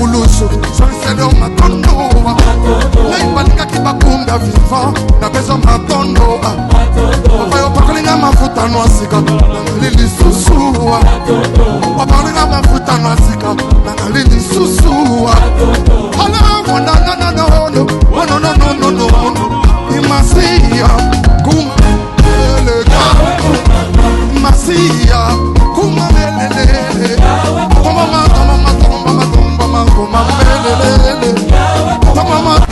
mulusu soliselo matondo naibalinga kibakunda viva na bezo matondo papayo pakolinga mafuta nwasika nangalili susua papalinga mafuta nwasika nangalili susua hala no imasia kumelega masia kumelele mama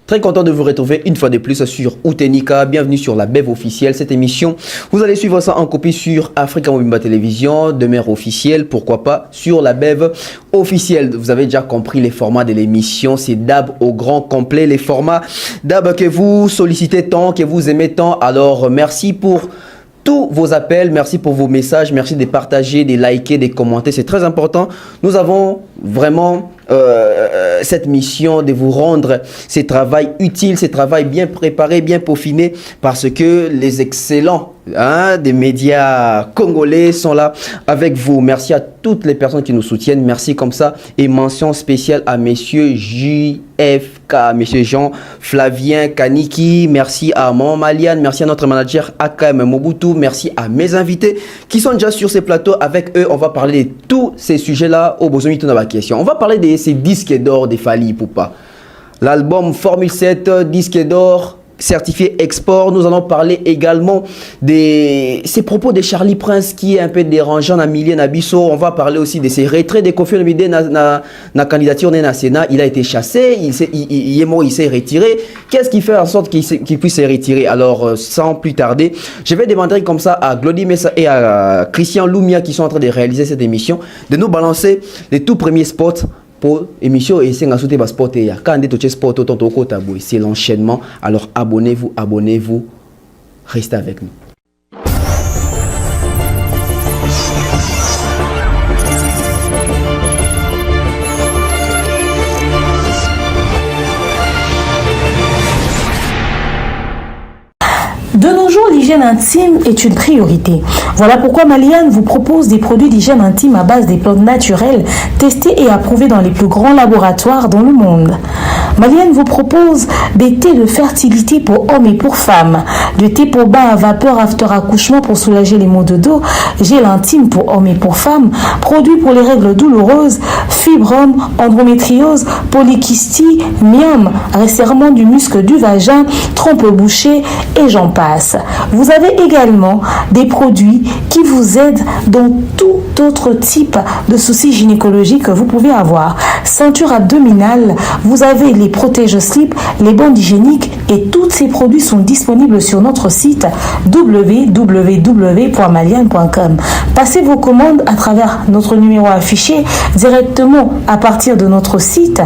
Très content de vous retrouver une fois de plus sur Outenika. Bienvenue sur la BEV officielle. Cette émission, vous allez suivre ça en copie sur Africa Mobimba Télévision, demeure officielle, pourquoi pas sur la BEV officielle. Vous avez déjà compris les formats de l'émission. C'est DAB au grand complet. Les formats DAB que vous sollicitez tant, que vous aimez tant. Alors, merci pour tous vos appels, merci pour vos messages, merci de partager, de liker, de commenter. C'est très important. Nous avons vraiment cette mission de vous rendre ce travail utile, ce travail bien préparé, bien peaufiné, parce que les excellents des médias congolais sont là avec vous. Merci à toutes les personnes qui nous soutiennent. Merci comme ça. Et mention spéciale à messieurs JFK, messieurs Jean Flavien Kaniki. Merci à Maman Maliane. Merci à notre manager AKM Mobutu. Merci à mes invités qui sont déjà sur ces plateaux. Avec eux, on va parler de tous ces sujets-là au besoin de la question. On va parler de ces disques d'or de Fally Ipupa. L'album Formule 7, disque d'or, certifié export. Nous allons parler également de ces propos de Charlie Prince qui est un peu dérangeant dans Milien Abisso. On va parler aussi de ces retraits de Kofi Olomide na candidature na Sénat. Il a été chassé, il est mort, il s'est retiré. Qu'est-ce qui fait en sorte qu'il puisse se retirer? Alors, sans plus tarder, je vais demander comme ça à Glody Messa et à Christian Lumia qui sont en train de réaliser cette émission de nous balancer les tout premiers spots pour émission et c'est ngasuté ba sport ya quand on est sport tonto ko tabou c'est l'enchaînement. Alors abonnez-vous, restez avec nous. De nos jours, l'hygiène intime est une priorité. Voilà pourquoi Maliane vous propose des produits d'hygiène intime à base des plantes naturelles testés et approuvés dans les plus grands laboratoires dans le monde. Maliane vous propose des thés de fertilité pour hommes et pour femmes, de thé pour bain à vapeur after accouchement pour soulager les maux de dos, gel intime pour hommes et pour femmes, produits pour les règles douloureuses, fibrome, endométriose, polykystie, myome, resserrement du muscle du vagin, trompe bouchée et j'en passe. Vous avez également des produits qui vous aident dans tout autre type de soucis gynécologiques que vous pouvez avoir. Ceinture abdominale, vous avez les les protège-slip, les bandes hygiéniques et tous ces produits sont disponibles sur notre site www.maliane.com. Passez vos commandes à travers notre numéro affiché directement à partir de notre site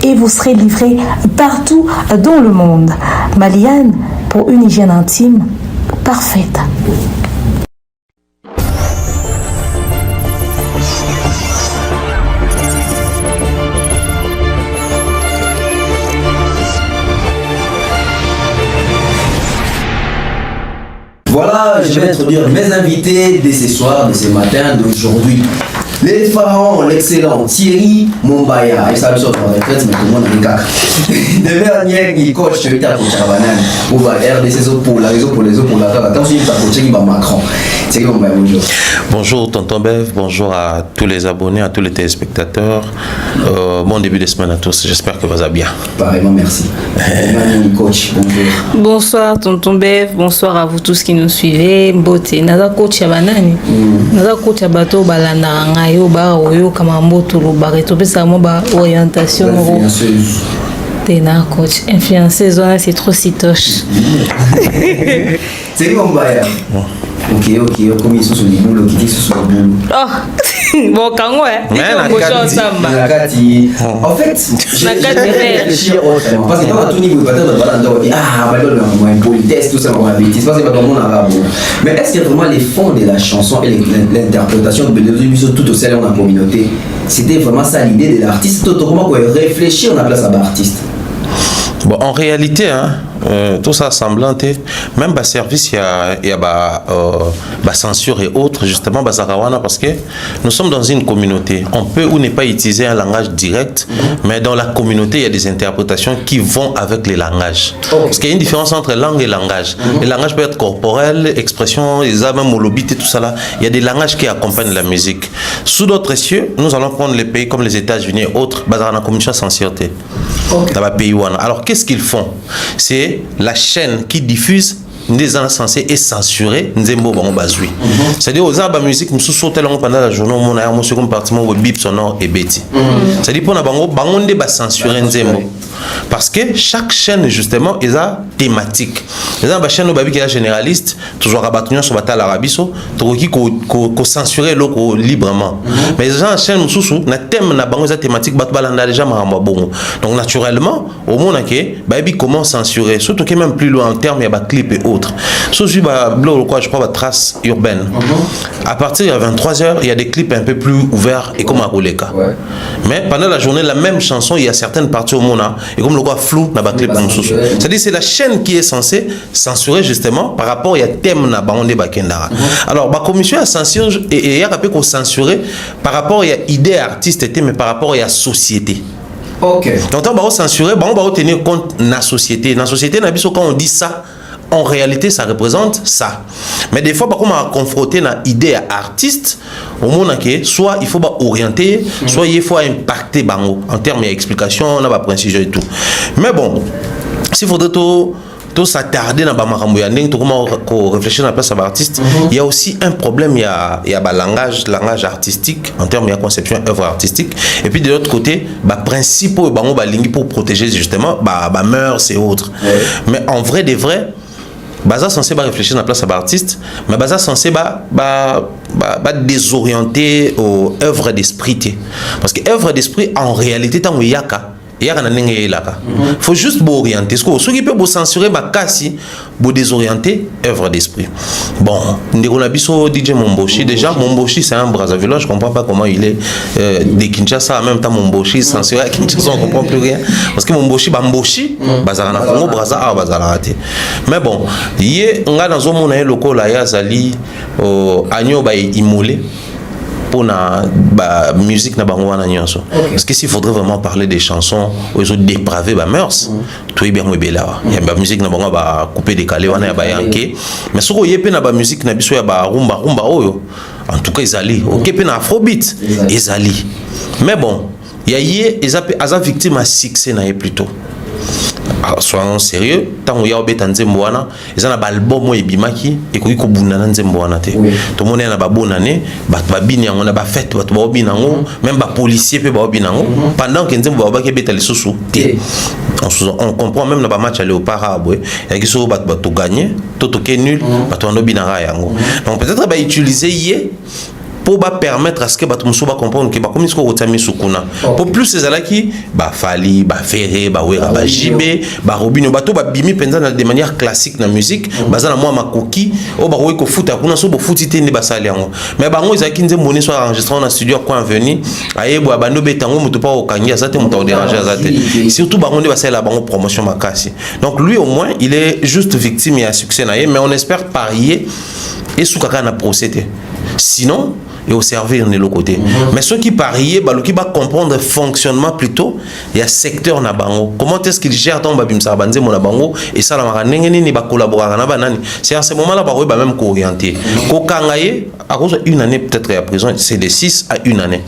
et vous serez livré partout dans le monde. Maliane, pour une hygiène intime parfaite. Voilà, je vais introduire mes invités de ce soir, de ce matin, d'aujourd'hui. Les pharaons, l'excellent Thierry Mombaya. Et ça me sort en retraite, mais tout le monde a des caca. De dernier, il coach, je vais t'appeler Chabanan. Pour la RDC, pour la réseau, pour les autres, pour la caca. Quand je suis coach, il va Macron. Thierry Mombaya, bonjour. Bonjour Tonton Bev, bonjour à tous les abonnés, à tous les téléspectateurs. Bon début de semaine à tous, j'espère que vous allez bien. Pareillement, merci. Coach, bonjour. Bonsoir Tonton Bev, bonsoir à vous tous qui nous suivez. Beauté, Naza coach Chabanani. Naza coach Abato Balana, Ngayo, Ba, Oyo, Kamambo, Tulu, Bareto, Besamo, Ba, orientation. Tena coach, influenceuse, c'est trop sitoche. Thierry Mombaya. Ok, comme ils sont sur les boules, qui sont sur les boules. Oh, bon, quand ouais, en fait, je réfléchir autrement. Parce que quand tout niveau, peut-être on dit ah, on va une politesse, tout ça, on va bêtise, parce que pas tout le monde arabe. Mais est-ce que vraiment les fonds de la chanson et l'interprétation de l'émission tout au sein de la communauté, c'était vraiment ça l'idée de l'artiste? Comment réfléchir on a place à l'artiste? Bon, en réalité, hein, tout ça semblant, même le service, il y a censure et autres, justement, parce que nous sommes dans une communauté. On peut ou ne pas utiliser un langage direct, mais dans la communauté, il y a des interprétations qui vont avec les langages. Parce qu'il y a une différence entre langue et langage. Le langage peut être corporel, expression, les même molobité, tout ça là. Il y a des langages qui accompagnent la musique. Sous d'autres cieux, nous allons prendre les pays comme les États-Unis et autres, basés dans la communication sans sûreté. Dans le pays. Alors, qu'est-ce qu'ils font? C'est la chaîne qui diffuse des gens censés et censurés Nzembo Bango Bazoui. C'est-à-dire aux arbres musique nous sauter pendant la journée mon air mon second partie mon bip sonore et bêtis. C'est-à-dire pour na bango bango ndé ba censurer Nzembo. Parce que chaque chaîne justement est a thématique. Les gens ba chaîne babi qui est généraliste toujours rabatunion sur batal arabiso toki ko censurer loko librement. Mais les gens chaîne mususu na thème na bango za thématique bat balanda déjà maramba bongo. Donc naturellement au monde que babi comment censurer surtout que même plus loin en termes il y a ba clip et autres. Sauf si je crois la trace urbaine. À partir de 23h, il y a des clips un peu plus ouverts et comme à Roleka. Mais pendant la journée, la même chanson, il y a certaines parties au monde et comme le quoi flou n'a pas clip. C'est-à-dire c'est la chaîne qui est censée censurer justement par rapport à thème na bandé bakendara. Alors la commission a censuré et il y a rappelé qu'on censurer par rapport à idée artiste mais par rapport à la société. OK. Donc on va censurer, on va tenir compte de la société. Dans la société, quand on dit ça, en réalité, ça représente ça. Mais des fois, on va confronter une idée artiste, au monde que soit il faut orienter, soit il faut impacter bango en termes d'explication, on a précision et tout. Mais bon, s'il faudrait tout s'attarder dans le réfléchir à la place de l'artiste, il y a aussi un problème, il y a langage artistique, en termes de conception œuvre artistique, et puis de l'autre côté, principe pour protéger justement, mœurs et autres. Mais en vrai des vrais, Baza censé réfléchir dans la place à l'artiste, mais Baza censé désorienter aux œuvres d'esprit. Parce que œuvre d'esprit, en réalité, tant qu'il y a il faut juste orienter. Ce qui peut vous censurer, vous désorienter œuvre d'esprit. Bon, on a DJ Momboshi. Déjà, Momboshi, c'est un Brazzaville. Je ne comprends pas comment il est de Kinshasa. En même temps, Momboshi, censuré à Kinshasa, on ne comprend plus rien. Parce que Momboshi, Bazarana Congo, Brazza, Bazarate. Mais bon, on a dans un monde local, il y a Zali, Agno, Imolé. Pour la musique na bango wana nyonso parce que s'il faudrait vraiment parler des chansons où ils ont dépravé mœurs tout est bien bela il y a la musique na bango ba couper décalé wana ya ba yanké mais soko yepé na ba musique na biso ya ba rumba oyo en tout cas ezali OK pe na afrobeat ezali mais bon il y a aza victime à succès na plutôt soyons sérieux tant il y a obeta nzembo wana ezana ba album et bimaki et ko bunda na nzembo wana te to mona na ba bonne année ba bini yango na ba fête ba bina ngo même ba policier pe ba bina ngo pendant que nzembo ba ke beta lisusu te on comprend même na ba match à Léopard arabe et qui so ba to gagner to ke nul ba to ndo bina ra yango donc peut-être ba utiliser yé pour permettre à ce que bato muso ba comprendre que ba comme isko otami sukuna pour plus ces ala qui ba fali ba ferré ba wera ba jibé ba robino bato ba bimi penza de manière classique na musique bazana moi makoki o ba ko futa kuna so bo futite ni ba sali yango mais bango ezaki nze moni so enregistré na studio quoi venir ayebo abando betango muto pa okangia ça te muto déranger ça te surtout bango ne ba sala bango promotion makasi donc lui au moins il est juste victime et à succès na mais on espère parier et soukaka na procédé sinon et au servir de l'autre côté. Mais ceux qui parient, qui va comprendre le fonctionnement plutôt, il y a secteur na bango. Comment est-ce qu'ils gèrent ton babim sa banze mon bango et ça la maranengeni ni ba collaborer na banani. C'est à ce moment-là ba ba même co-orienter. Ko kangaye à cause une année peut-être à prison, c'est de 6 à 1 année.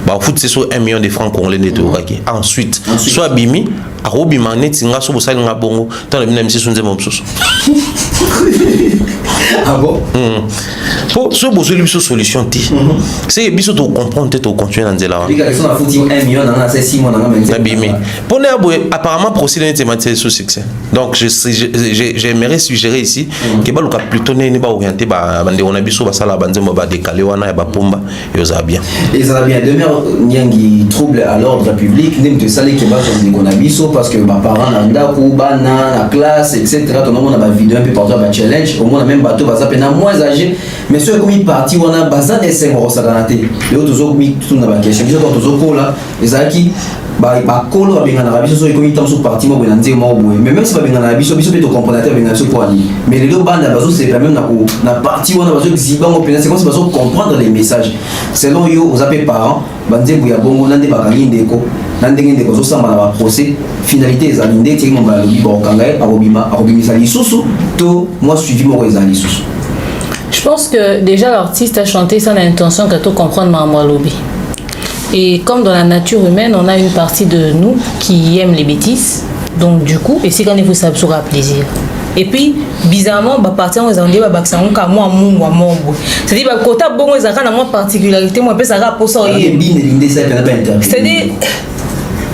Bah foot c'est sur 1 million de francs congolais de Touraki. Ensuite, soit bimi a robi magnet singa so bosali nga bongo tant le minami sunze momsusu. Ah bon? Pour ce besoin de solution, c'est bien de comprendre que tu continues dans la vie. Il y a 1 million, dans 6 mois, pour apparemment procéder à des sous succès. Donc j'aimerais suggérer ici que tu plutôt orienté on a biso basala banzemo ba décalé wana ya bapomba et ça bien. Et ça bien demeure nyangi trouble à l'ordre public, nem te salé que ba on a biso parce que ba parents nanda ko bana la classe etc. Tout le monde a ba vidéo un peu partout ba challenge, au moins même bateau ba zapena moins âgé, mais ceux comme ils parti on a bazan et c'est gros saganate. Et autres zo mi tout na ba question, ils ont zo ko là, ezaki ba kolo abenga na biso so ikomi tam so parti mo bona nzema o boye mais même si ba benga na biso pe to comprendre benga so ko ali mais les deux bandes bazo c'est quand même na parti on a bazo ziba mo pena c'est comme si bazo comprendre les messages selon yo aux appels parents banzembo ya bongo nande bakangi ndeko nande ndeko zo samba na ba procès finalité ezali ndeti mo ba lobi ba kangaye arobimisa lisusu to moi suivi mo ezali lisusu. Je pense que déjà l'artiste a chanté sans l'intention que tout comprendre ma lobby. Et comme dans la nature humaine, on a une partie de nous qui aime les bêtises. Donc du coup, et c'est quand il faut s'absorber à plaisir. Et puis, bizarrement, bah partir aux Anglais, bah ça on comme moi mon. C'est-à-dire bah côté bon ils ont une particularité, moi peut ça rapport ça. C'est-à-dire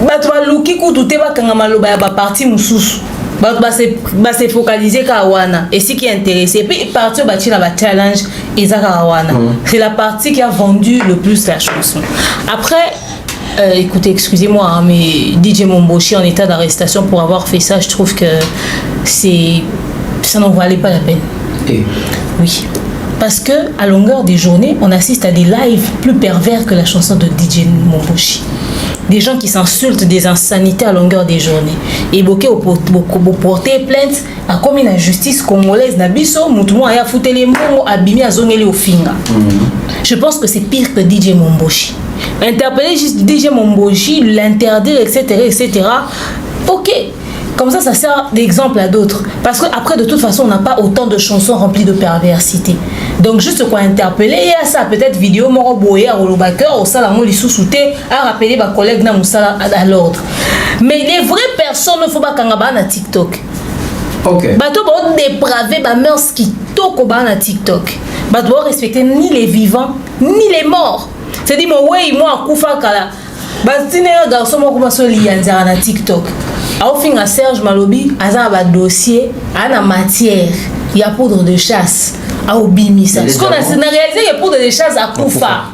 bah tu vas looker coup tout est bah quand maloba bah partie mususu. Bah c'est focalisé kawana et ce qui est intéressé puis partir bah tu la challenge Isakawana c'est la partie qui a vendu le plus la chanson. Après écoutez excusez-moi hein, mais DJ Momboshi en état d'arrestation pour avoir fait ça, je trouve que ça n'en valait pas la peine. Oui, parce que à longueur des journées on assiste à des lives plus pervers que la chanson de DJ Momboshi. Des gens qui s'insultent, des insanités à longueur des journées. Et beaucoup porter plainte à comme une injustice congolaise nabiso, mutumo aya fouté les mots abîmés à zongeli au finga. Je pense que c'est pire que DJ Momboshi. Interpeller juste DJ Momboshi, l'interdire, etc., etc. Ok. Comme ça sert d'exemple à d'autres. Parce qu'après, de toute façon, on n'a pas autant de chansons remplies de perversité. Donc, juste quoi interpeller, il y a ça, peut-être vidéo, moro boye, à Rolobaker, au salamon, les sous-soutés, à rappeler ma collègue na moussala à l'ordre. Mais les vraies personnes, il ne faut pas qu'on ait na TikTok. Ok. Bato ba dépravé, ba mœurs qui toko ba na TikTok. Bato ba respecter ni les vivants, ni les morts. C'est-à-dire, moi, koufa kala. Bastine, garçon, moi, comment se lier na TikTok. Au fin à Serge Malobi, à un dossier, à la matière, il y a poudre de chasse, à Obimisa. Ce qu'on a réalisé, il y a poudre de chasse à Koufa.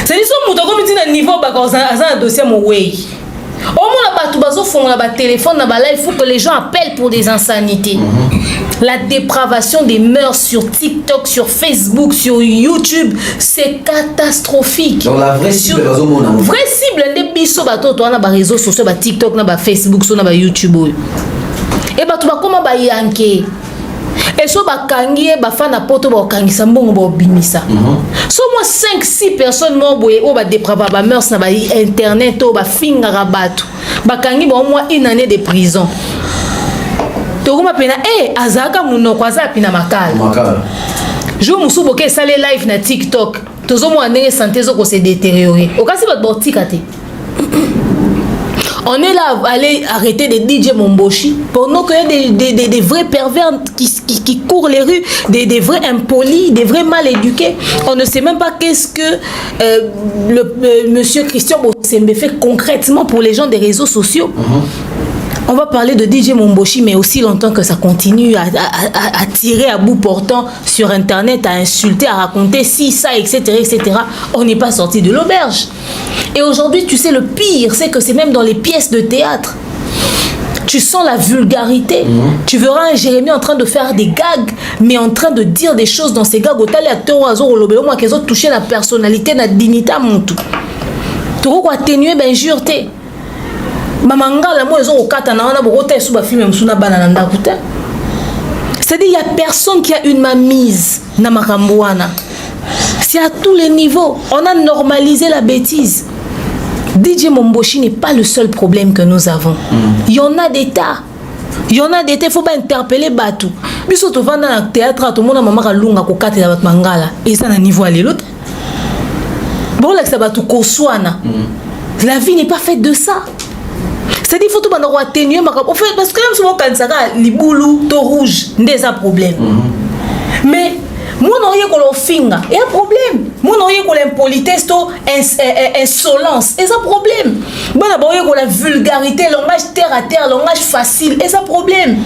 C'est-à-dire que comme il dit un niveau, à un dossier, mon way. Au moins, tout bazo font la téléphone, il faut que les gens appellent pour des insanités. La dépravation des mœurs sur TikTok, sur Facebook, sur YouTube, c'est catastrophique. Donc la vraie cible, vraie cible, les biso bato, toi, on a des réseaux sociaux, TikTok, Facebook, YouTube. Et bah tu vas comment bah yanké. Et so ba kangi ba fana poto ba kangisa mbongo ba bimisa. So moi 5-6 personnes mo boye o ba déprava ba mœurs na ba internet o ba finga rabato. Ba kangi ba au moins 1 année de prison. Tokuma pena azaka munoko aza pina makala. Makala. Jo musubo ke sale live na TikTok. Tozo mo ndenge santé zo ko se détériorer. Okasi ba botika te. On est là à aller arrêter des DJ Momboshi pendant qu'il y a des vrais pervers qui courent les rues, des vrais impolis, des vrais mal éduqués. On ne sait même pas qu'est-ce que monsieur Christian Bosembe fait concrètement pour les gens des réseaux sociaux. On va parler de DJ Momboshi, mais aussi longtemps que ça continue à tirer à bout portant sur Internet, à insulter, à raconter ci, ça, etc., etc. On n'est pas sorti de l'auberge. Et aujourd'hui, tu sais, le pire, c'est que c'est même dans les pièces de théâtre. Tu sens la vulgarité. Tu verras un Jérémie en train de faire des gags, mais en train de dire des choses dans ces gags. Au tali acteur oiseau au lobelo, moi, qu'ils ont touché la personnalité, la dignité à mon tout. Tu vois, atténuer, ben, jureté. Mamangala, moi, ils ont au katana, on a beaucoup de sous film, sous banana, c'est-à-dire, il n'y a personne qui a une mamise na makambouana. C'est à tous les niveaux. On a normalisé la bêtise. DJ Momboshi n'est pas le seul problème que nous avons. Il y en a des tas. Il y en a des tas. Il ne faut pas interpeller Batou. Mais surtout, dans le théâtre, tout le monde a maman lunga ko kate na mangala. Et ça, na niveau à l'autre. Bon, là, ça va tout koswana. La vie n'est pas faite de ça. C'est-à-dire qu'il faut tout atténuer. Parce que même souvent, quand ça va, les boulous, tout rouge, il y a un problème. Mais, moi, non, il y a un problème. Moi, non, il y a l'impolitesse, insolence, et ça problème. Moi, d'abord, il y a la vulgarité, langage terre à terre, langage facile, et ça problème.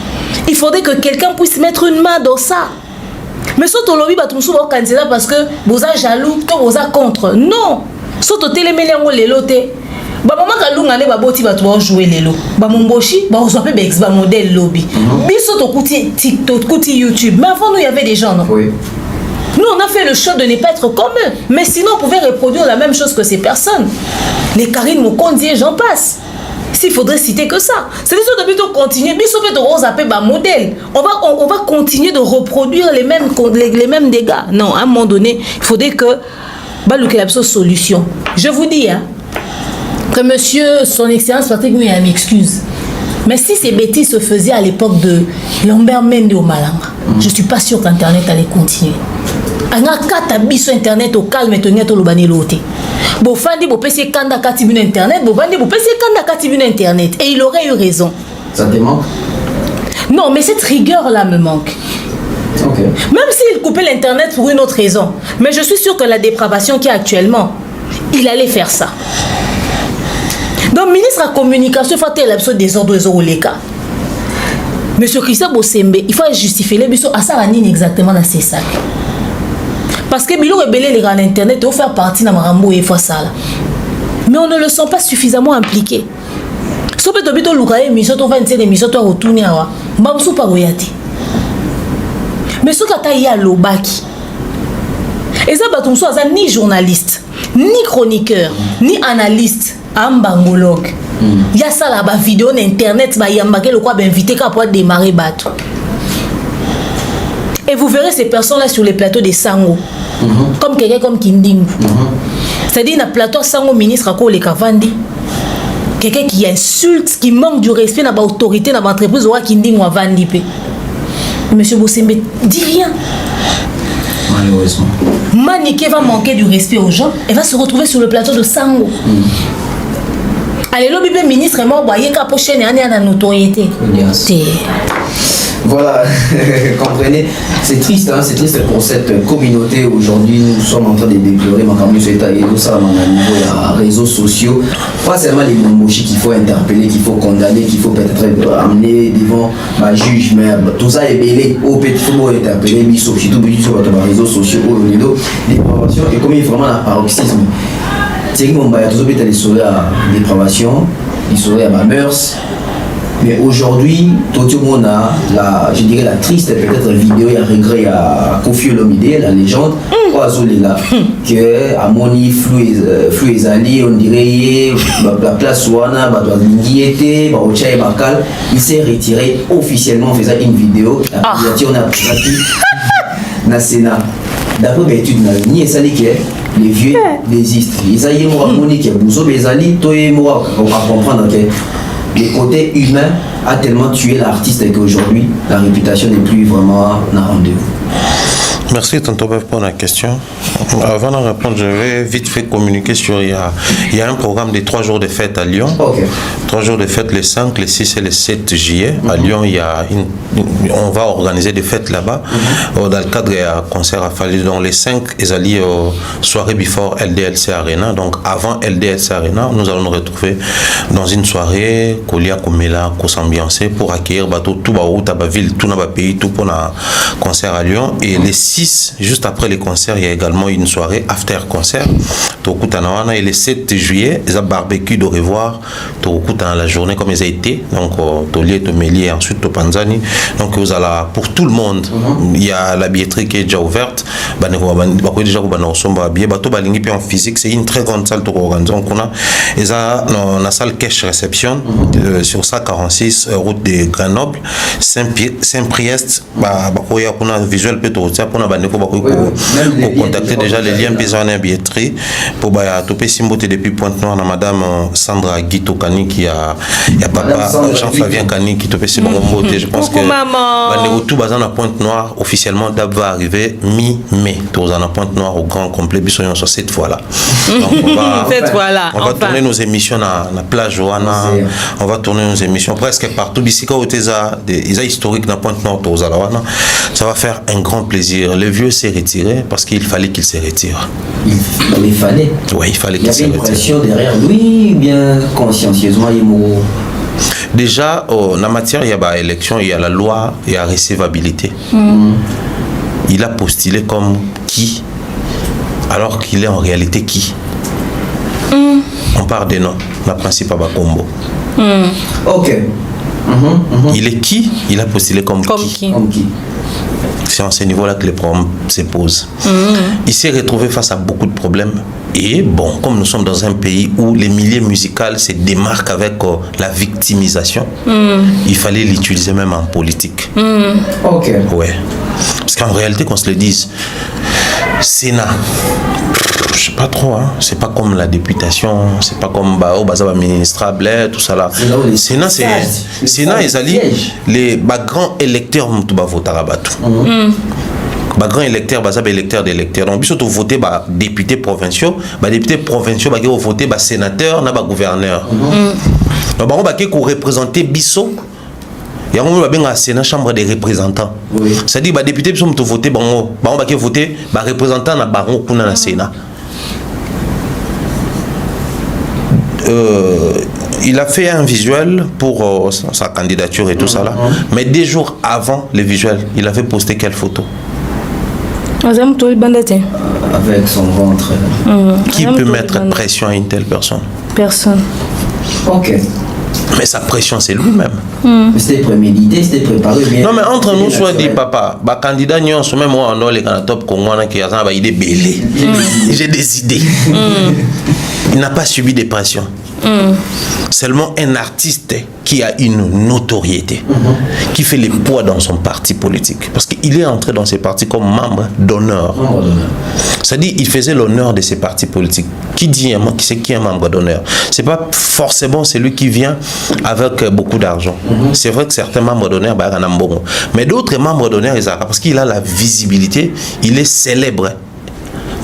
Il faudrait que quelqu'un puisse mettre une main dans ça. Mais surtout, lobby, souvent candidat parce que vous êtes jaloux, vous êtes contre. Non. Surtout, télémélé, on les loté. Maman kalunga ne baboti ba to jouer lelo ba Momboshi ba ozope ba ex ba modèle lobby biso to kuti TikTok kuti YouTube mais avant nous il y avait des gens non oui. Nous on a fait le choix de ne pas être comme eux mais sinon on pouvait reproduire la même chose que ces personnes les Karine Mokondi et j'en passe s'il faudrait citer que ça c'est des choses de plutôt continuer biso pe to ozope ba modèle on va continuer de reproduire les mêmes dégâts non à un moment donné il faudrait que ba luke solution je vous dis hein que monsieur, son excellence Patrick Mouya m'excuse. Mais si ces bêtises se faisaient à l'époque de Lambert Mende au Malanga, je ne suis pas sûr qu'Internet allait continuer. On a 4 habits sur Internet au calme et tenir au lobani loté. Bon, Fandi, bon, PC Kanda Katibune Internet, bon, Fandi, bon, PC Kanda Katibune Internet. Et il aurait eu raison. Ça te manque? Non, mais cette rigueur-là me manque. Okay. Même s'il coupait l'Internet pour une autre raison. Mais je suis sûr que la dépravation qu'il y a actuellement, il allait faire ça. Donc, ministre de la communication, il faut faire l'absolu des ordres au cas. Monsieur Christian Bosembe, il faut justifier les biso à ça exactement dans ces sacs. Parce que Bilo rebelle les gars à l'internet, il faut faire partie de Marambo et fois ça. Mais on ne le sent pas suffisamment impliqué. Si on peut te lukaye mission, on va essayer des missions, on va retourner à Mamsou Paroyati. Mais ce que tu as l'obaki. Et ça, tu n'es ni journaliste, ni chroniqueur, ni analyste. Ambangologue. Il y a ça là-bas, vidéo d'internet, il y a le quoi invité pour démarrer bateau. Et vous verrez ces personnes-là sur les plateaux des Sango. Comme quelqu'un comme Kindingu. C'est-à-dire, dans le plateau Sango, ministre, les Kavandi. Quelqu'un qui insulte, qui manque du respect dans l'autorité, dans l'entreprise, ou Kindingu à Vandipe. Monsieur Bosembe, dis rien. Malheureusement. Maniké va manquer du respect aux gens et va se retrouver sur le plateau de Sango. Allez, le ministre est mort, il y a une prochaine année à la notoriété. Voilà, comprenez, c'est triste pour cette communauté. Aujourd'hui, nous sommes en train de déplorer et tout ça au niveau des réseaux sociaux. Pas seulement les Momboshi qu'il faut interpeller, qu'il faut condamner, qu'il faut peut-être amener devant ma juge, mais tout ça est belé. Au petit faut interpeller, mais surtout sur les réseaux sociaux, les dépravations et comme il y a vraiment un paroxysme. C'est que mon bail, tout ça, il serait à dépravation, il serait à ma mœurs. Mais aujourd'hui, tout le monde a, je dirais, la triste peut-être vidéo, il y a regret à Kofi Olomide, la légende, que à Moni flou ezali, on dirait, la place Ouana, il s'est retiré officiellement en faisant une vidéo, la candidature n'a pas dans le Sénat. D'après l'étude, ni ezali que les vieux désistent. Ils ont moi Moni qui a bousou, mais ezali, toi et moi, on va comprendre que le côté humain a tellement tué l'artiste qu'aujourd'hui, la réputation n'est plus vraiment un rendez-vous. Merci tonton Bev pour la question. Avant de répondre, je vais vite fait communiquer sur il y a un programme de 3 jours de fête à Lyon. Ok. 3 jours de fête les 5, les 6 et les 7 juillet. À Lyon, on va organiser des fêtes là-bas. Dans le cadre d'un concert à Fali. Donc les 5, ils allaient soirée before LDLC Arena. Donc avant LDLC Arena, nous allons nous retrouver dans une soirée Kolia Komela, qu'on s'ambiancer pour accueillir tout Baouta, ville, tout dans le pays, tout pour un concert à Lyon. Et les 6, juste après les concerts, il y a également une soirée after concert. Et le 7 juillet, ils ont barbecue de revoir. Dans la journée comme ils ont été. Donc, Tolier, Tomélier, ensuite Topanzani. Donc, vous allez pour tout le monde. Il y a la billetterie qui est déjà ouverte. Déjà, en physique, c'est une très grande salle de organisation qu'on a. Ils ont la salle Cash Reception sur 146 route de Grenoble, Saint-Priest. Il y a un visuel peut pour contacter déjà les liens besoin de billetterie pour topé Simboté depuis Pointe-Noire na madame Sandra Guito Kani qui a papa Jean-Flavien Kani qui topé Simboté. Je pense que tout bazan à Pointe-Noire officiellement va arriver mi-mai. Tout à Pointe-Noire au grand complet bisognon sur cette fois-là. On va tourner nos émissions à la plage Johanna. On va tourner nos émissions presque partout d'ici quand ils ont historique dans Pointe-Noire ça va faire un grand plaisir. Le vieux s'est retiré parce qu'il fallait qu'il se retire. Il fallait. Oui, il fallait qu'il se retire. Il y avait une pression derrière lui, bien consciencieusement, déjà, dans la matière, il y a l'élection, il y a la loi, il y a la recevabilité. Il a postulé comme qui, alors qu'il est en réalité qui. On part des noms, la principale Combo. Ok. Il est qui? Il a postulé comme qui. C'est à ce niveau-là que les problèmes se posent. Il s'est retrouvé face à beaucoup de problèmes. Et bon, comme nous sommes dans un pays où les milieux musicaux se démarquent avec la victimisation, il fallait l'utiliser même en politique. Ok. Ouais. Parce qu'en réalité, qu'on se le dise, Sénat, je sais pas trop, hein. C'est pas comme la députation, c'est pas comme ministrable, tout ça là. Sénat, Sénat, ils allaient les grands électeurs tout voter à Batou. Grand électeur, électeur d'électeurs. Donc, si vous votez députés provinciaux, députés provinciaux, vous votez sénateur, gouverneur. Donc, vous représentez Bissot. Il y a un Sénat, chambre des représentants. C'est-à-dire que les députés sont votés, voter représentant dans le Sénat. Il a fait un visuel pour sa candidature et tout ça là. Mais 2 jours avant le visuel, il avait posté quelle photo? Avec son ventre. Qui peut mettre pression à une telle personne? Personne. Ok. Mais sa pression, c'est lui-même. C'était prémédité, c'était préparé. Bien. Non, mais entre nous, soit dit papa, candidat, nous sommes même moi, on les top Congolais qui a des belé. J'ai des idées. Il n'a pas subi de pression. Seulement un artiste qui a une notoriété, qui fait le poids dans son parti politique. Parce qu'il est entré dans ses partis comme membre d'honneur. C'est-à-dire il faisait l'honneur de ses partis politiques. Qui dit c'est qui est un membre d'honneur? C'est pas forcément celui qui vient avec beaucoup d'argent. C'est vrai que certains membres d'honneur, mais d'autres membres d'honneur, parce qu'il a la visibilité, il est célèbre.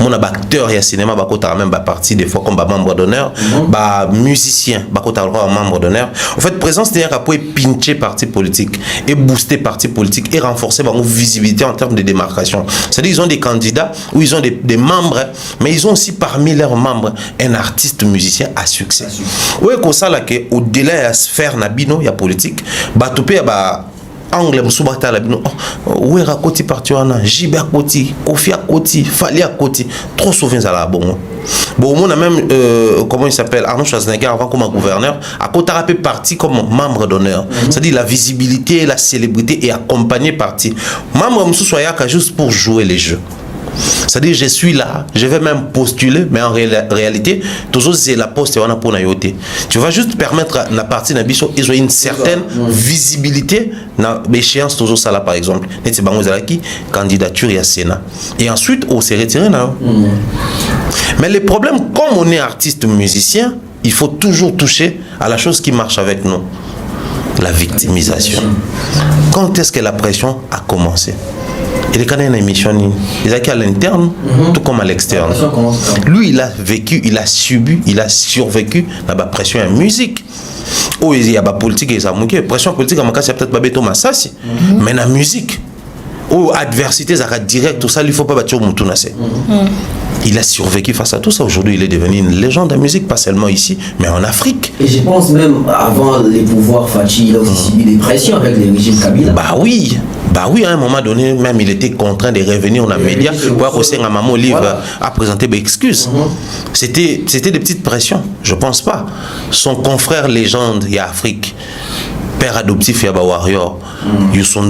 Mon acteur et cinéma même partie des fois comme membre d'honneur, musicien membre d'honneur. En fait, présence c'est-à-dire pour pincher parti politique et booster parti politique et renforcer leur visibilité en termes de démarcation. C'est-à-dire ils ont des candidats ou ils ont des membres, mais ils ont aussi parmi leurs membres un artiste musicien à succès. Oui, comme ça là que au-delà de la sphère nabino il y a politique, topé angle musubata la bino wera koti partiwana jibe koti kofi koti fali koti trop souvent ça la bon on a même comment il s'appelle Arnaud Schwarzenegger avant comme gouverneur à côté parti comme membre d'honneur, c'est-à-dire la visibilité, la célébrité et accompagner parti membre mususoyaka juste pour jouer les jeux. C'est-à-dire je suis là, je vais même postuler, mais en réalité, toujours c'est la poste pour nayote. Tu vas juste permettre à la partie nabiso ils ont une certaine visibilité dans l'échéance toujours ça là par exemple. Neti bango zalaki candidature et Sénat. Et ensuite on s'est retiré là. Mais le problème, comme on est artiste musicien, il faut toujours toucher à la chose qui marche avec nous, la victimisation. Quand est-ce que la pression a commencé? Il est quand même une émission. Il est à l'interne, tout comme à l'externe. Lui, il a vécu, il a subi, il a survécu dans la pression en musique. Oh, il y a la politique, il y a la pression politique, c'est peut-être pas béton, mais la musique. Oh, adversité, ça direct, tout ça, il ne faut pas battre au mouton. Il a survécu face à tout ça. Aujourd'hui, il est devenu une légende de la musique, pas seulement ici, mais en Afrique. Et je pense même avant les pouvoirs Fachi, il a aussi subi des pressions avec les régimes Kabila. Bah oui, à un moment donné, même il était contraint de revenir dans les médias pour que un maman livre à présenter des excuses. C'était des petites pressions, je pense pas. Son confrère légende et Afrique, père adoptif Yaba Warrior, Youssou,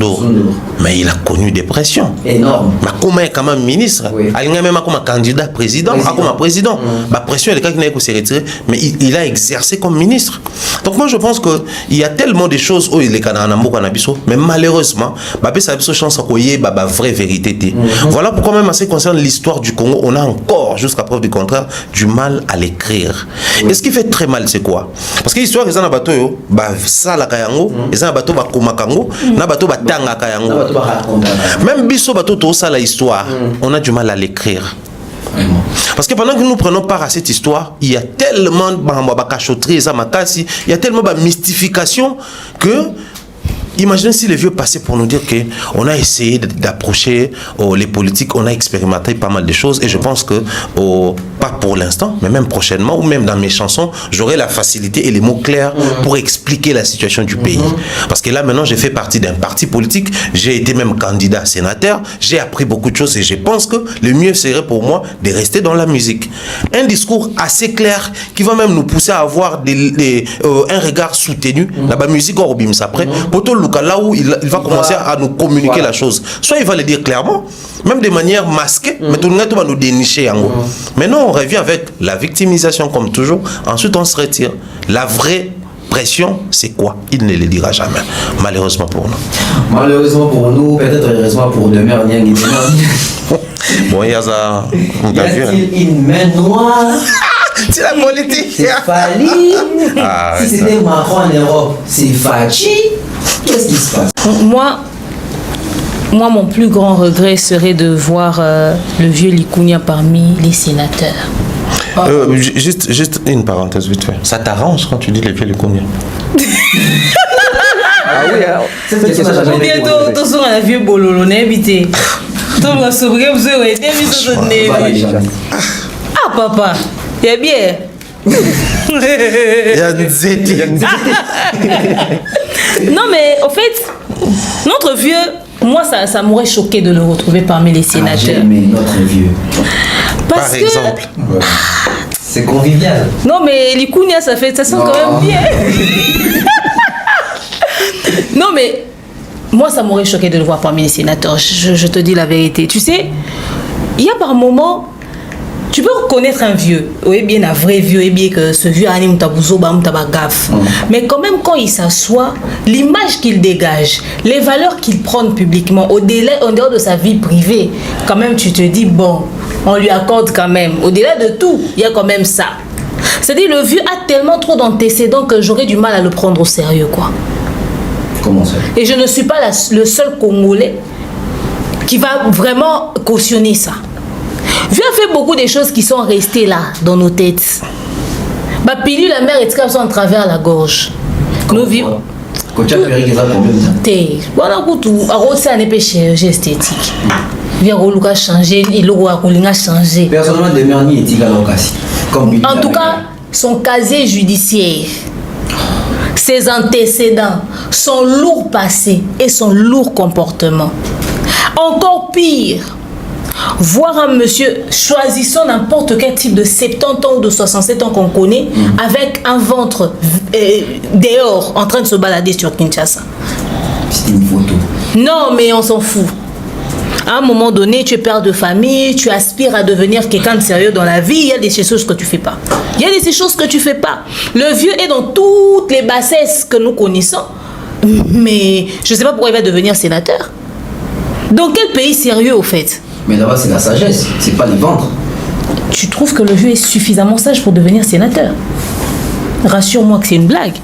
mais il a connu des pressions. Énorme. Mais comment est quand même ministre, il a même comme candidat président, comme président. La pression, il est qui s'est retiré, mais il a exercé comme ministre. Donc moi je pense qu'il y a tellement de choses où il est mais malheureusement, ça a chance à y la vraie vérité. Voilà pourquoi même en ce qui concerne l'histoire du Congo, on a encore, jusqu'à preuve du contraire, du mal à l'écrire. Et ce qui fait très mal, c'est quoi? Parce que l'histoire est un bateau, ça la kayango, et un bateau ba komakango, na bateau ba tanga kayango. Même biso bateau to ça la histoire, on a du mal à l'écrire. Parce que pendant que nous prenons part à cette histoire, il y a tellement de il y a tellement de mystification que imaginez si les vieux passaient pour nous dire qu'on a essayé d'approcher les politiques, on a expérimenté pas mal de choses et je pense que, pas pour l'instant, mais même prochainement ou même dans mes chansons, j'aurai la facilité et les mots clairs pour expliquer la situation du pays. Parce que là maintenant, j'ai fait partie d'un parti politique, j'ai été même candidat sénateur, j'ai appris beaucoup de choses et je pense que le mieux serait pour moi de rester dans la musique. Un discours assez clair qui va même nous pousser à avoir un regard soutenu. La musique, on rebime ça après. Là où il va commencer à nous communiquer la chose. Soit il va le dire clairement, même de manière masquée, mais tout le monde va nous dénicher en gros. Mais non, on revient avec la victimisation comme toujours. Ensuite, on se retire. La vraie pression, c'est quoi? Il ne le dira jamais. Malheureusement pour nous. Malheureusement pour nous, peut-être heureusement pour demain. Bon, il y a ça. Y a-t-il une main noire? C'est la politique. C'est Fali. Si c'était Macron en Europe, c'est Fachi. Qu'est-ce qui se passe? Moi, mon plus grand regret serait de voir le vieux Likounia parmi les sénateurs. Juste une parenthèse vite fait. Ça t'arrange quand tu dis les vieux Likounia? Ah oui, alors. Cette question n'a jamais été posée. Bientôt, sur un vieux bololo, n'invité. Ah, papa, il y a bien. Non mais en fait, notre vieux, moi ça m'aurait choqué de le retrouver parmi les sénateurs. Mais notre vieux. Parce par que, exemple. C'est convivial. Non mais Likounia ça sent quand même bien. Non mais moi ça m'aurait choqué de le voir parmi les sénateurs. Je te dis la vérité. Tu sais, il y a par moments. Tu peux reconnaître un vieux, oui bien un vrai vieux, et bien que ce vieux anime tabouzo bam tabagaf. Mais quand même quand il s'assoit, l'image qu'il dégage, les valeurs qu'il prend publiquement, en dehors de sa vie privée, quand même tu te dis bon, on lui accorde quand même. Au-delà de tout, il y a quand même ça. C'est-à-dire le vieux a tellement trop d'antécédents que j'aurais du mal à le prendre au sérieux quoi. Comment ça? Et je ne suis pas le seul Congolais qui va vraiment cautionner ça. Vieux a fait beaucoup de choses qui sont restées là, dans nos têtes. Bah, Pilu, la mère est en travers la gorge. Nous vivons. Quand tu as péré, il y a combien de temps? Voilà, c'est un épée chirurgie esthétique. Viens, on a changé, il a changé. Personnellement, Demerny est égal au Cassi. En tout cas, son casier judiciaire, ses antécédents, son lourd passé et son lourd comportement. Encore pire, voir un monsieur, choisissant n'importe quel type de 70 ans ou de 67 ans qu'on connaît, avec un ventre dehors, en train de se balader sur Kinshasa. C'est une photo. Non, mais on s'en fout. À un moment donné, tu es père de famille, tu aspires à devenir quelqu'un de sérieux dans la vie, il y a des choses que tu fais pas. Il y a des choses que tu fais pas. Le vieux est dans toutes les bassesses que nous connaissons, mais je ne sais pas pourquoi il va devenir sénateur. Dans quel pays sérieux, au fait? Mais là-bas, c'est la sagesse, c'est pas les ventres. Tu trouves que le vieux est suffisamment sage pour devenir sénateur? Rassure-moi que c'est une blague.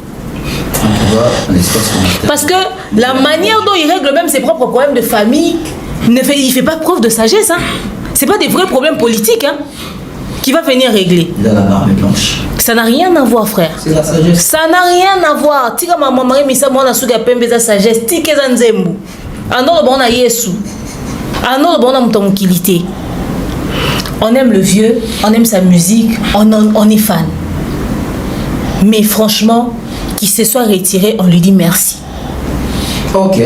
Parce que la manière dont il règle même ses propres problèmes de famille il ne fait pas preuve de sagesse. Hein. Ce n'est pas des vrais problèmes politiques hein, qui va venir régler. Il a la barbe blanche. Ça n'a rien à voir, frère. C'est la sagesse. Ça n'a rien à voir. Tika maman mari misa mwana suka pembe za sagesse. Tika za nzembu. Ando le bon na Yesu. Ando le bon na mutomukilité. On aime le vieux, on aime sa musique, on est fan. Mais franchement, qu'il se soit retiré, on lui dit merci. Ok.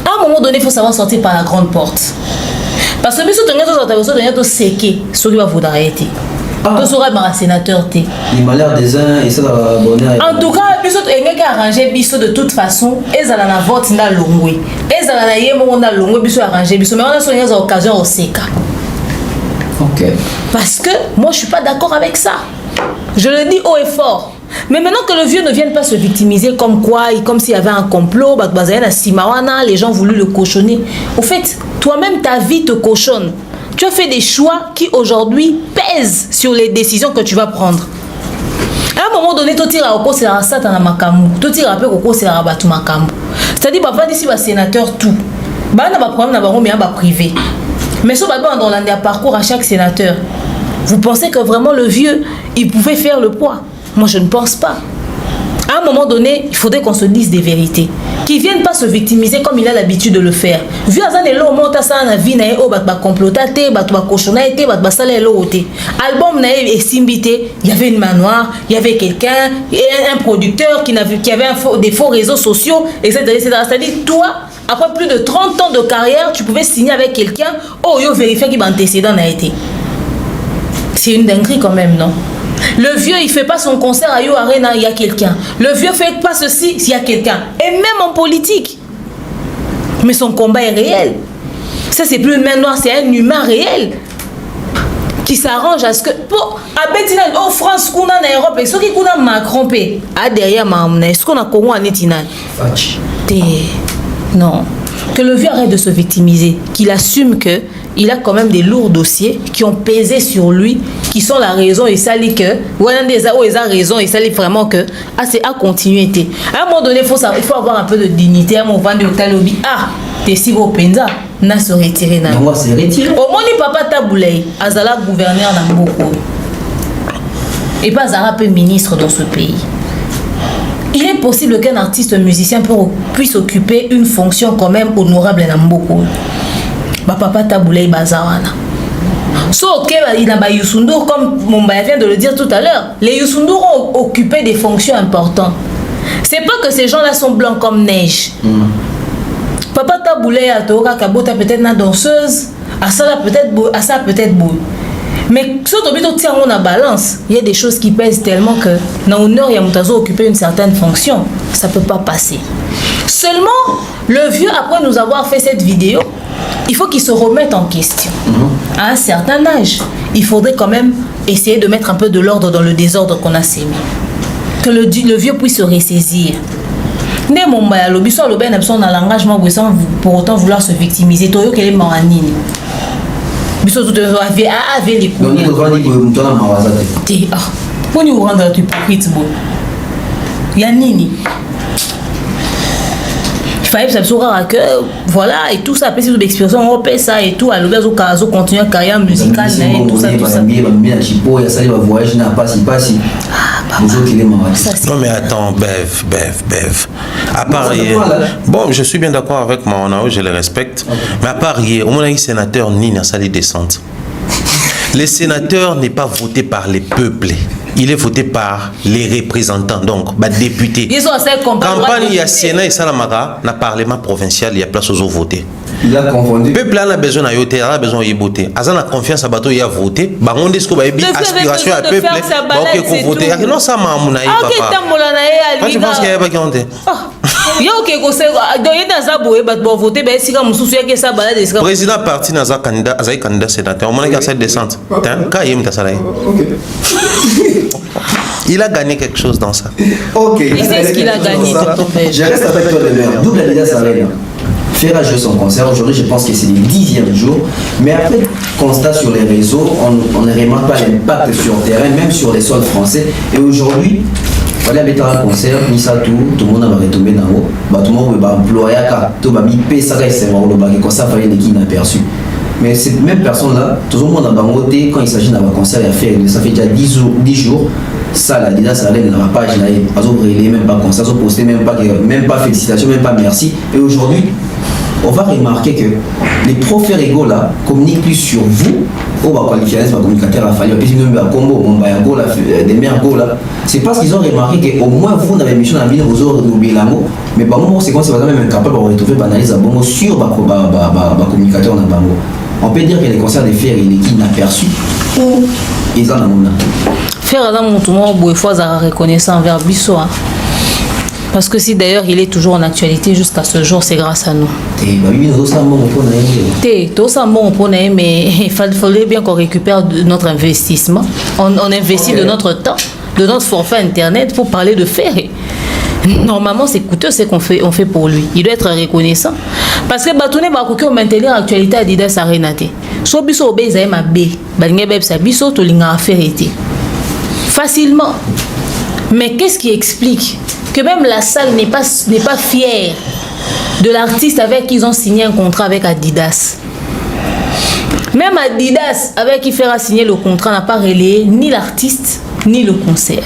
À un moment donné, il faut savoir sortir par la grande porte. Parce que si tu as séqué, ce qui va vous arrêter. Tu seras un sénateur. Il m'a l'air des uns et ça va bonheur. En tout cas, biso to engeka arranger biso de toute façon, ezala na vote na longwe. Ezala na yemo na longwe biso arranger biso, mais on a son occasion au seka. Ok. Parce que moi je suis pas d'accord avec ça. Je le dis haut et fort. Mais maintenant que le vieux ne vienne pas se victimiser comme quoi, comme s'il y avait un complot, les gens voulu le cochonner. Au fait, toi-même ta vie te cochonne. Tu as fait des choix qui aujourd'hui pèsent sur les décisions que tu vas prendre. À un moment donné, tu tires au cours c'est la sata na makambu, tu tires un peu au cours c'est la batu makambu. C'est-à-dire bah d'ici bah sénateur tout. Bah na ba problème na ba mais ba privé. Mais ce bah dans l'année parcours à chaque sénateur. Vous pensez que vraiment le vieux, il pouvait faire le poids? Moi je ne pense pas. À un moment donné, il faudrait qu'on se dise des vérités. Qu'ils ne viennent pas se victimiser comme il a l'habitude de le faire. Vu à ça, il y avait une manoir, il y avait quelqu'un, un producteur qui avait des faux réseaux sociaux, etc. C'est-à-dire, toi, après plus de 30 ans de carrière, tu pouvais signer avec quelqu'un, vérifier qu'il y a un antécédent. C'est une dinguerie quand même, non? Le vieux, il fait pas son concert à Yo Arena, il y a quelqu'un. Le vieux fait pas ceci, il y a quelqu'un. Et même en politique. Mais son combat est réel. Ça, c'est plus une main noire, c'est un humain réel. Qui s'arrange à ce que... Pour Abétina, en France, qu'on a en Europe, et ceux qui ont Macron, derrière Mahamna, est-ce qu'on a Congo en Etina? Non. Que le vieux arrête de se victimiser. Qu'il assume que il a quand même des lourds dossiers qui ont pesé sur lui, qui sont la raison et ça dit que il a raison et ça dit vraiment que c'est à continuité. À un moment donné, il faut avoir un peu de dignité. À un moment donné, t'es si beau penza, n'a se retiré. On va se retirer. Au moins, papa Taboulay, Azala gouverneur dans beaucoup. Et pas Azala peu ministre dans ce pays. Il est possible qu'un artiste musicien puisse occuper une fonction quand même honorable dans beaucoup. Papa Taboulay Bazawana. Sauf qu'il a Youssou comme Mombaya vient de le dire tout à l'heure. Les Youssou ont occupé des fonctions importantes. C'est pas que ces gens-là sont blancs comme neige. Papa Taboulay a Kabota peut-être une danseuse, à ça peut-être beau. Mais si on tient en balance, il y a des choses qui pèsent tellement que dans l'honneur, il y a Moutazo occuper une certaine fonction. Ça ne peut pas passer. Seulement, le vieux, après nous avoir fait cette vidéo, il faut qu'il se remette en question. À un certain âge, il faudrait quand même essayer de mettre un peu de l'ordre dans le désordre qu'on a sémé. Que le vieux puisse se ressaisir. Pour autant vouloir se victimiser. Que voilà et tout ça après c'est l'expression on repère ça et tout à l'occasion au continuer carrière musicale et tout ça non mais attends Bev à part bon je suis bien d'accord avec Maonao, je le respecte mais à part au moins un sénateur ni n'a sali descente. Le sénateur n'est pas voté par les peuples. Il est voté par les représentants, donc les députés. Ils ont assez campagne, il y a Sénat et Salamara, dans le Parlement provincial, il y a place aux votés. Il a confondu. Le peuple a besoin de voter, a besoin de voter. Azan a confiance à bateau, il a voté. On dit qu'on a aspiration à peuple. Ok, qu'on vote. Non, ça m'a amené. Je pense qu'il n'y a pas qui ont été. Président parti dans un candidat sénateur. On a gagné cette descente. Il a gagné quelque chose dans ça. Ok. Et c'est ce qu'il a gagné. Je reste avec toi, le maire. Double Alida Saraya. Faire jouer son concert. Aujourd'hui, je pense que c'est le 10e jour. Mais après, constat sur les réseaux, on ne remarque pas l'impact sur le terrain, même sur les sols français. Et aujourd'hui, Voilà, avec un concert, ni ça tout le monde va retomber dans l'eau. Tout le monde va employer, tout va bien ça, c'est le concert, il fallait qu'il inaperçu. Mais cette même personne-là, tout le monde a voté quand il s'agit d'un concert et à faire, ça fait déjà 10 jours. Ça, la Dida, ça allait dans la page, là, ils ont brûlé, même pas concert, ils ont posté, même pas félicitations, même pas merci. Et aujourd'hui, on va remarquer que les profs égaux là communiquent plus sur vous. On va qualifier les communicateurs à falloir puis nous à combo on va go là des meilleurs go là. C'est parce qu'ils ont remarqué que au moins vous dans l'émission la ville vous aurez oublié l'amour. Mais par moment c'est quand c'est vraiment même capable de retrouver analyse à bon sur communicateur dans bango. On peut dire que les concerts des fers il est inaperçu ou ils en ont là. Faire dans mon tournoi beaucoup fois à reconnaissant envers Bisso. Parce que si d'ailleurs il est toujours en actualité jusqu'à ce jour, c'est grâce à nous. Mais il fallait bien qu'on récupère notre investissement. On investit de notre temps, de notre forfait internet pour parler de Ferré. Normalement, c'est coûteux ce qu'on fait, on fait pour lui. Il doit être reconnaissant. Parce que Batoune Bakoki, on maintenir l'actualité à Adidas Arena. So biso obeza ma B, balinga bebsa biso to linga affaire été. Facilement. Mais qu'est-ce qui explique que même la salle n'est pas fière de l'artiste avec qui ils ont signé un contrat avec Adidas. Même Adidas, avec qui fera signer le contrat, n'a pas relayé ni l'artiste, ni le concert.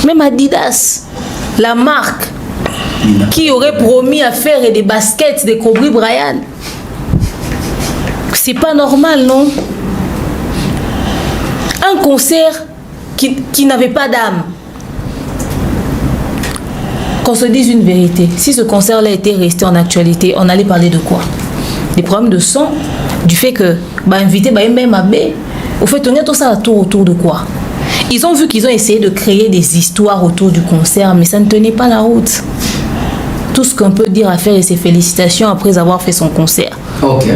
Même Adidas, la marque qui aurait promis à faire des baskets de Kobe Bryant. C'est pas normal, non? Un concert qui n'avait pas d'âme. Qu'on se dise une vérité, si ce concert-là était resté en actualité, on allait parler de quoi? Des problèmes de son, du fait que invité même à B, au fait on est tout ça autour de quoi? Ils ont vu qu'ils ont essayé de créer des histoires autour du concert, mais ça ne tenait pas la route. Tout ce qu'on peut dire à faire et ses félicitations après avoir fait son concert. Ok.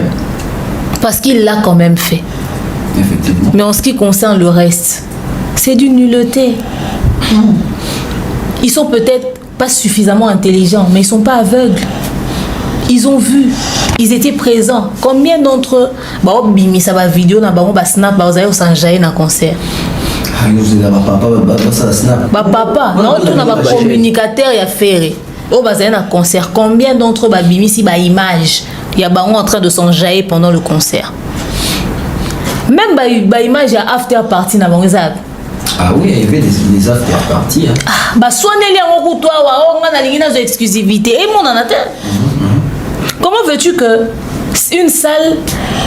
Parce qu'il l'a quand même fait. Effectivement. Mais en ce qui concerne le reste, c'est d'une nulleté. Ils sont peut-être pas suffisamment intelligents, mais ils sont pas aveugles. Ils ont vu, ils étaient présents. Combien d'entre eux, bimi ça va vidéo na bango ba snap ba ozayo sanjaye na concert. Ah nous c'est là papa ça snap. Papa, non tout na ba communicateur ya ferré. Au bazaye na concert, combien d'entre eux ba bimi si ba image, il y a bango en train de s'enjailler pendant le concert. Même ba image ya after party na bango za. Ah oui, il y avait des after parties. Hein. Ah, bah soignez les rencontres, on a une exclusivité. Et mon anateur. Comment veux-tu que une salle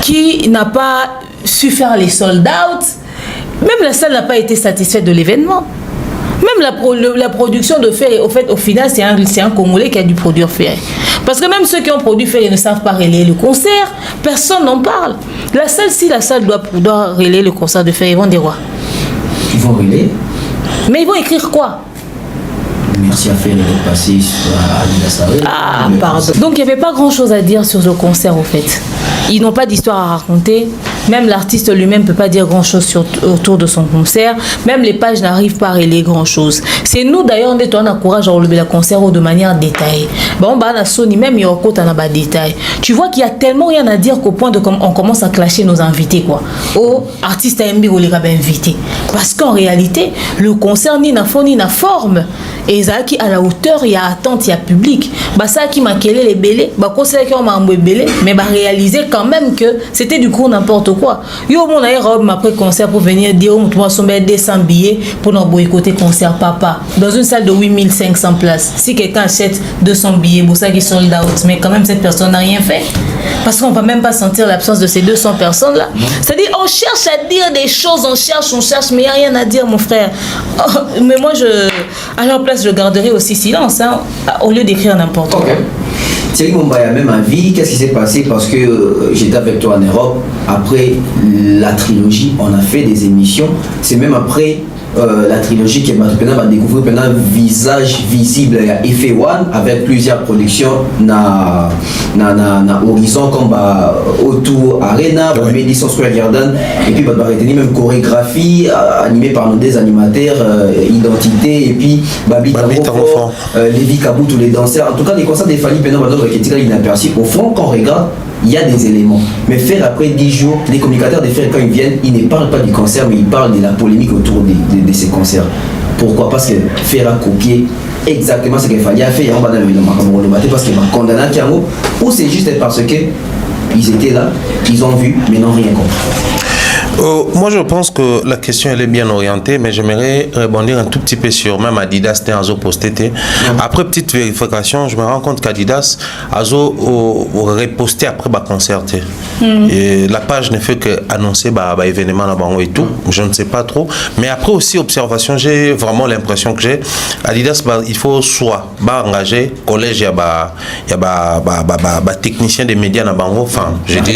qui n'a pas su faire les sold out, même la salle n'a pas été satisfaite de l'événement. Même la production de Ferré, au final, c'est un Congolais qui a dû produire Ferré. Parce que même ceux qui ont produit Ferré ne savent pas relayer le concert, personne n'en parle. La salle doit relayer le concert de Ferré, ils vont dire quoi? Ils vont relayer. Mais ils vont écrire quoi? Merci à Ferré d'être passé à Adidas. Ah, pardon. Donc il n'y avait pas grand-chose à dire sur le concert, au fait. Ils n'ont pas d'histoire à raconter. Même l'artiste lui-même ne peut pas dire grand-chose autour de son concert. Même les pages n'arrivent pas à relayer grand-chose. C'est nous, d'ailleurs, on a courage à relever le concert de manière détaillée. Bon, on a Sony, même il y a un détail. Tu vois qu'il y a tellement rien à dire qu'au point de on commence à clasher nos invités, quoi. Oh, artiste AMB ou les invités. Parce qu'en réalité, le concert ni na fond ni na forme. Et ça qui à la hauteur, il y a attente, il y a public. Bah ça qui m'a kellé les belés, bah conseiller qui m'a belé, mais bah réaliser quand même que c'était du coup n'importe quoi. Yo mon aïe robe après concert pour venir dire on doit sommer 200 billets pour nous boycotter concert papa dans une salle de 8500 places. Si quelqu'un achète 200 billets, pour ça qui sold out, mais quand même cette personne n'a rien fait. Parce qu'on va même pas sentir l'absence de ces 200 personnes là. C'est-à-dire on cherche à dire des choses, on cherche, mais il n'y a rien à dire mon frère. Oh, mais moi à leur place je garderai aussi silence hein, au lieu d'écrire n'importe quoi. Thierry Mombaya, même à vie, qu'est-ce qui s'est passé? Parce que j'étais avec toi en Europe, après la trilogie, on a fait des émissions, c'est même après la trilogie qui va découvrir un visage visible à Effet One avec plusieurs productions na Horizon comme autour Arena, Madison Square Garden et puis retenir même chorégraphie animée par nos deux animateurs Identité et puis Babi Tarofo, Lévi Kabou, tous les danseurs. En tout cas, les concerts des Fali Penon qui étaient inaperçus. Au fond, quand on regarde, il y a des éléments. Mais faire après 10 jours, les communicateurs des frères, quand ils viennent, ils ne parlent pas du concert, mais ils parlent de la polémique autour de ces concerts. Pourquoi? Parce que faire à copier exactement ce qu'il fallait faire, on va dans le matin parce qu'il m'a condamné à Kiango, ou c'est juste parce que ils étaient là, ils ont vu, mais n'ont rien compris. Moi, je pense que la question elle est bien orientée, mais j'aimerais rebondir un tout petit peu sur même Adidas c'était Azo posté. Après petite vérification, je me rends compte qu'Adidas Azo reposté après ba concerté. Et la page ne fait que annoncer bah événement là-bas et tout. Je ne sais pas trop, mais après aussi observation, j'ai vraiment l'impression que j'ai Adidas bah, il faut soit engager collège il y a technicien des médias là-bas enfin je dis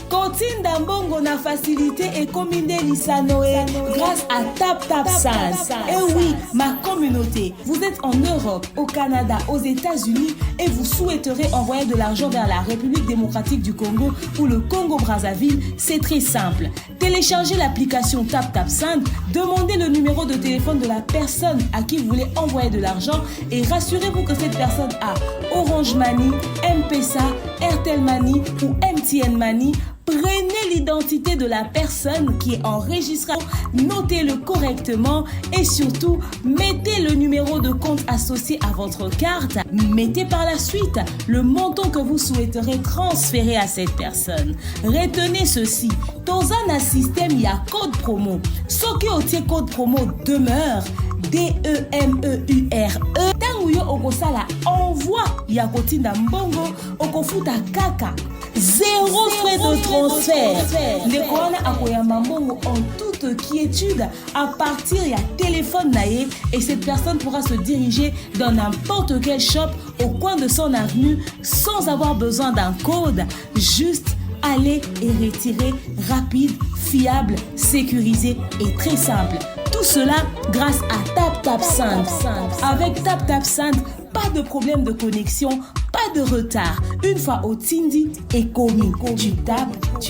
Kotinda Mbongo na facilité et combiner l'Isanoé grâce à TapTapSend. Et oui, ma communauté, vous êtes en Europe, au Canada, aux États-Unis et vous souhaiterez envoyer de l'argent vers la République démocratique du Congo ou le Congo-Brazzaville, c'est très simple. Téléchargez l'application TapTapSend, demandez le numéro de téléphone de la personne à qui vous voulez envoyer de l'argent et rassurez-vous que cette personne a Orange Money, M-Pesa, Airtel Money ou MTN Money. Prenez l'identité de la personne qui est enregistrée, notez-le correctement et surtout, mettez le numéro de compte associé à votre carte. Mettez par la suite le montant que vous souhaiterez transférer à cette personne. Retenez ceci, dans un système, il y a code promo. Ce qui est code promo demeure, DEMEURE. Tanguyo okosala envoie ya Kotinda Mbongo okofuta kaka. 0 frais de transfert. Ndekona akoyamba Mbongo en toute quiétude à partir ya téléphone naé et cette personne pourra se diriger dans n'importe quel shop au coin de son avenue sans avoir besoin d'un code. Juste aller et retirer rapide, fiable, sécurisé et très simple. Tout cela grâce à TapTapSend. Avec TapTapSend, pas de problème de connexion, pas de retard. Une fois au Tindi et commis, tu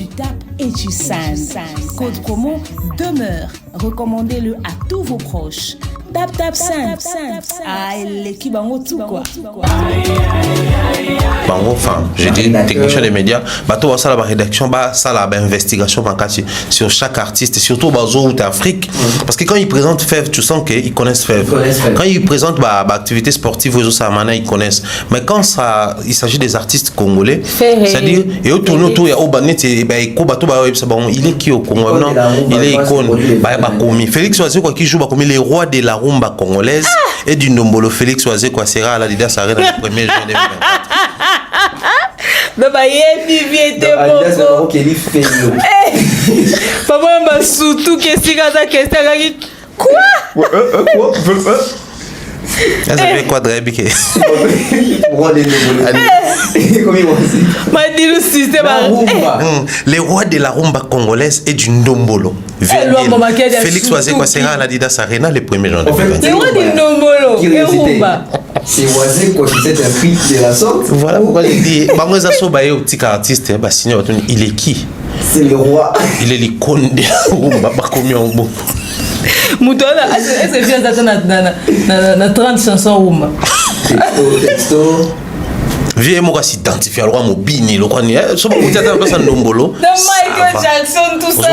tapes et tu sends. Code promo demeure. Recommandez-le à tous vos proches. TapTapSend. Ah, l'équipe en haut tout quoi. Bango, enfin, j'ai dit technicien des médias, bateau ça la rédaction, ça la investigation sur chaque artiste, surtout bazo ou Afrique, parce que quand ils présentent FEV, tu sens qu'ils connaissent FEV. Quand ils présentent activité sportive aux Samana, ils connaissent. Mais quand il s'agit des artistes congolais, c'est-à-dire et au tourne autour il y a Obanet et il est qui au Congo non, il est icône, Félix Oazé quoi qui joue comme les rois de la rumba congolaise et du Ndombolo. Félix Oazé quoi sera à la Adidas Arena le 1er juin 2024. Papa m'a surtout que si gaza question quoi ça fait quoi de rébiquer les rois de la rumba congolaise et du Ndombolo. Félix Oazé quoi sera à l'Adidas Arena le 1er juin 2024. Les rois du Ndombolo et rumba. C'est Oazé quoi qui s'est un prix de la sorte. Voilà pourquoi j'ai dit Bangoza Sobaye au petit artiste il est qui? C'est le roi. Il est l'icône de la rumba pas commis en bon. Moutona, est-ce que viens dans 30 chansons rumba. Texto. Vieux moi s'identifier à roi Mobini le roi ni so ba kotia ta personne Ndombolo. De Michael Jackson tout ça.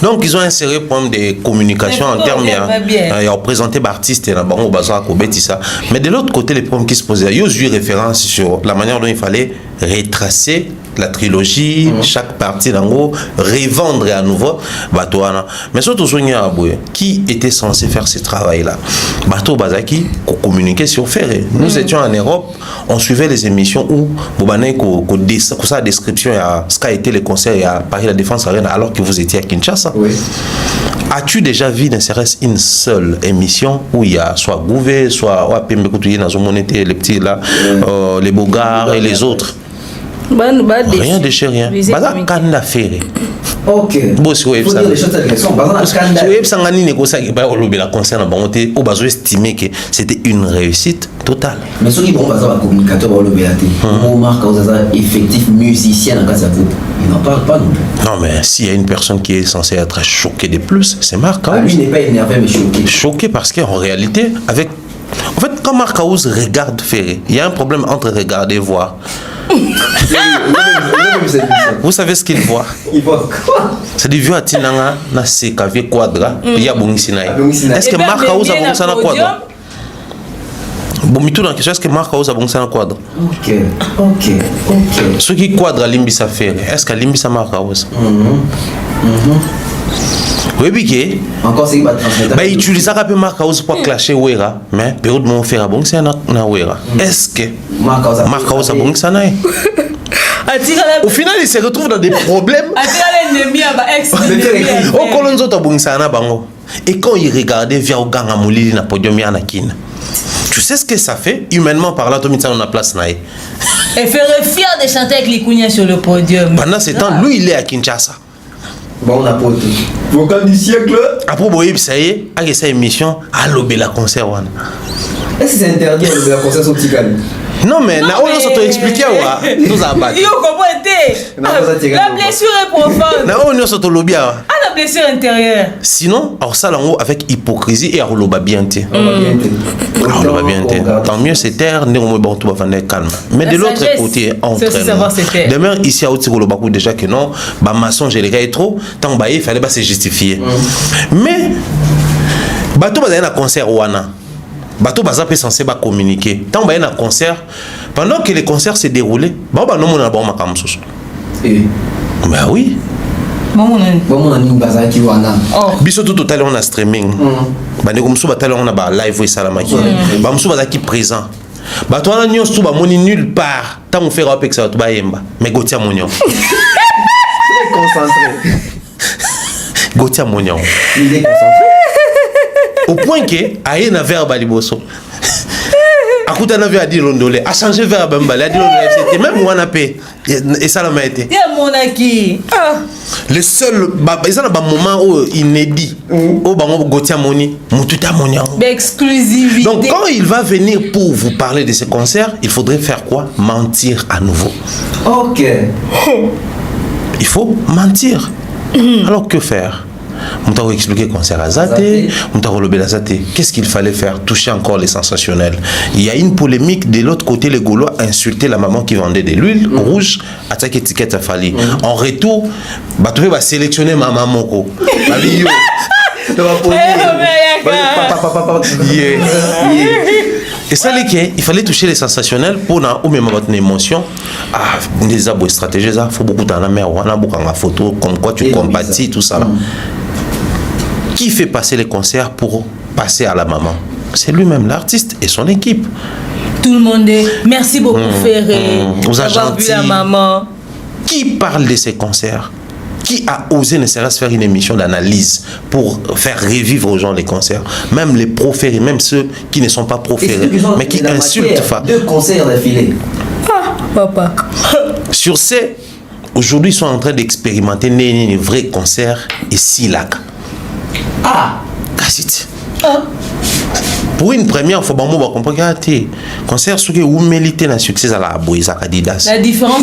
Donc ils ont inséré problème de communication en termes il a représenté artiste là bango baza ko betisa. Mais de l'autre côté les problèmes qui se posaient, il y a eu référence sur la manière dont il fallait retracer la trilogie, chaque partie d'ango, revendre à nouveau Batouana. Mais surtout qui était censé faire ce travail-là? Bateau Bazaki, communiquer sur Ferré. Nous étions en Europe, on suivait les émissions où Bobane sa description à ce qu'a été le concert à Paris La Défense Arena alors que vous étiez à Kinshasa. Oui. As-tu déjà vu ne serait-ce une seule émission où il y a soit Gouvé, soit les petits là, les Bogards et les autres? Rien de chez rien. Baza kanda ferré. Ok. Bon si oui, ça. Si estimé que c'était une réussite totale. Mais ceux qui vont passer un communicateur au BAT, Omar Kaouzaza effectif musicien dans le groupe, il n'en parle pas non plus. Non mais s'il y a une personne qui est censée être choquée de plus, c'est Marc Kaouz. Lui n'est pas énervé mais choqué. Choqué parce qu'en réalité, en fait, quand Marc Kaouz regarde Ferré, il y a un problème entre regarder et voir. Vous savez ce qu'il voit? Il voit quoi? C'est du vieux Atinanga, na sekavé quadra, il y a Bongisinaï. Est-ce que Marc Aouza Bongisa na quadra? Bon, mais tout dans la question, est-ce que Marc Aouza Bongisa na quadra? Ok. Ce qui quadra Limbisa fait, est-ce que Limbisa Marc Aouza? Oui, bien. Encore c'est pas transmettre. Bah, utiliser un peu Marc Aouza pour clasher Wera, mais période mon frère Bongisa na Wera. Est-ce que Marc Aouza Bongisa na? Au final, il se retrouve dans des problèmes. Et quand il regardait via Oganga Moulili na podium Yanakine, tu sais ce que ça fait? Humainement parlant, on a place naïe. Elle ferait fier de chanter avec les Kounia sur le podium. Pendant ce temps, lui, il est à Kinshasa. Bon, on a pas tout. Vocal du siècle. Après, bon, ça y est, avec cette émission, à l'obé la concert. Est-ce que c'est interdit de la concert au petit calme? Non, mais on s'est expliqué. Nous avons battu. La blessure est profonde. On s'est lobby. La blessure intérieure. Sinon, alors ça, avec hypocrisie et à l'oba bien. Tant mieux, c'est terre, tout va calme. Mais de l'autre côté, entraînement. Demain, ici à Outsikolobako, déjà que non, bah maçon, j'ai les gars trop, tant bah il fallait pas se justifier. Mais, bah tout va aller à un concert Wana. Bateau Baza est censé communiquer. Tant qu'il y a un concert, pendant que les concerts se déroulaient, bah non mon album ma kamsus. Bah oui. Bon on a mis Baza qui wana. Biso tout total on a streaming. Bah ne comme ça batal on a ba live et salamaki. Bah msou Baza qui présent. Bah toi on a tout ba moni nulle part. Tant on fait rap avec ça tout ba yemba. Mais Gotia Mognon. Très concentré. Gotia Mognon. Il est concentré. Au point que aïe na verbe aliboso. Akuta na verbe dire londolé, a changé verbe mbale, a dit londolé, c'était même moi na paix et ça l'a été. Il y a mon acquis. Le seul ils ont un moment inédit au bango Gotia Moni, mututa Monia. Exclusivité. Donc quand il va venir pour vous parler de ce concert, il faudrait faire quoi? Mentir à nouveau. OK. Il faut mentir. Alors que faire? On expliqué concert à Zate, on le Zate. Qu'est-ce qu'il fallait faire? Toucher encore les sensationnels. Il y a une polémique de l'autre côté, les Gaulois insultaient la maman qui vendait de l'huile rouge, attaque étiquette à Fali. En retour, tu vas sélectionner ma maman. Et ça, il fallait toucher les sensationnels pour ou même avoir une émotion. Ah, des stratégies, il faut beaucoup dans la mer, on a beaucoup de photos, comme quoi tu compatis, tout ça. Qui fait passer les concerts pour passer à la maman? C'est lui-même, l'artiste et son équipe. Tout le monde est. Merci beaucoup, Ferré. Vous avez vu la maman. Qui parle de ces concerts? Qui a osé ne serait-ce faire une émission d'analyse pour faire revivre aux gens les concerts? Même les proférés, même ceux qui ne sont pas proférés, mais qui insultent. 2 concerts d'affilée. Ah, papa. Sur ces, aujourd'hui, ils sont en train d'expérimenter un vrai concert ici, là. Ah! Cassit. Pour une première fois, on va comprendre que le concert, c'est où mérite un succès à la boise à Adidas. La différence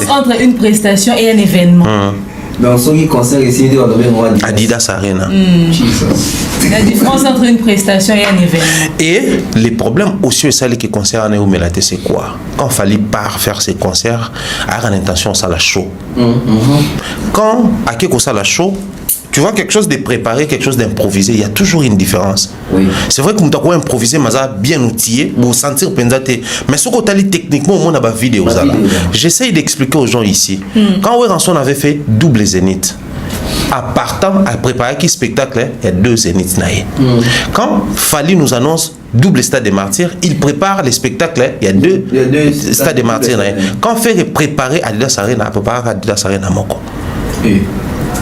entre une prestation et un événement. Donc, ce concert ici, on doit Adidas Arena. La différence entre une prestation et un événement. Et les problèmes aussi, c'est que concert en Mélate, c'est quoi? Quand il fallait pas faire ces concerts, avoir l'intention ça la show. Quand à quelque ça la show, tu vois quelque chose de préparé, quelque chose d'improvisé, il y a toujours une différence. Oui. C'est vrai que tu as improvisé, mais bien outillé pour sentir pensate. Mais ce que tu as dit techniquement, on a une vidéo. J'essaye d'expliquer aux gens ici. Quand Weranson avait fait double zénith, à partant à préparer qui spectacle, il y a 2 zéniths. Quand Fali nous annonce double stade des martyrs, il prépare les spectacles, il y a 2 stades des martyrs. Quand fait préparer Adidas Arena, prépare Adidas Arena Moko.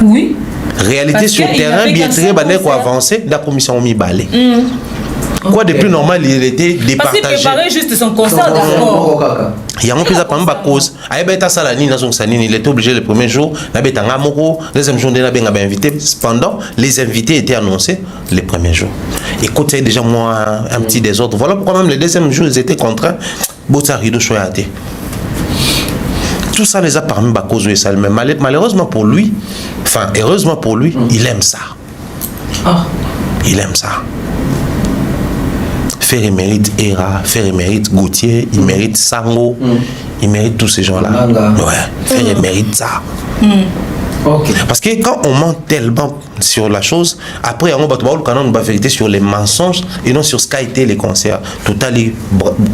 Oui. Réalité sur le terrain, bien très bonne pour avancer, la commission mi balé. Quoi de plus normal, il était départagé. Parce qu'il préparait juste son concert d'accord. Il y a un peu de cause. Il était obligé le premier jour, le deuxième jour, il avait invité. Cependant, les invités étaient annoncés le premier jour. Écoute, c'est déjà moi un petit désordre. Voilà pourquoi même le deuxième jour, ils étaient contraints. Tout ça les a permis à cause de ça. Mais malheureusement pour lui, enfin heureusement pour lui, il aime ça. Il aime ça. Faire il mérite Era, Faire il mérite Gauthier, il mérite Sango, il mérite tous ces gens-là. Ouais, Faire il mérite ça. Okay. Parce que quand on ment tellement sur la chose, après on va canon la vérité sur les mensonges et non sur ce qu'a été les concerts. Totali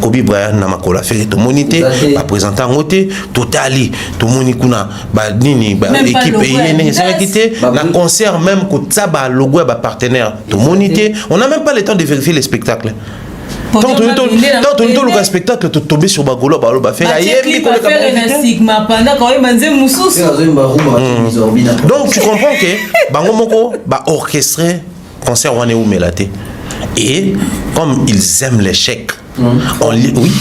Kobe Bryant na makola fait tout monité, ba présentant ngoté, totali tout monikuna ba nini ba équipe yene ça quitté na concert même ko ça ba logo ba partenaire tout monité, on n'a même pas le temps de vérifier les spectacles. Tant que le spectacle est tombé sur Bagolo, faire donc tu comprends que Bangomoko va orchestrer concert Wane ou Melate. Et comme ils aiment l'échec, oui,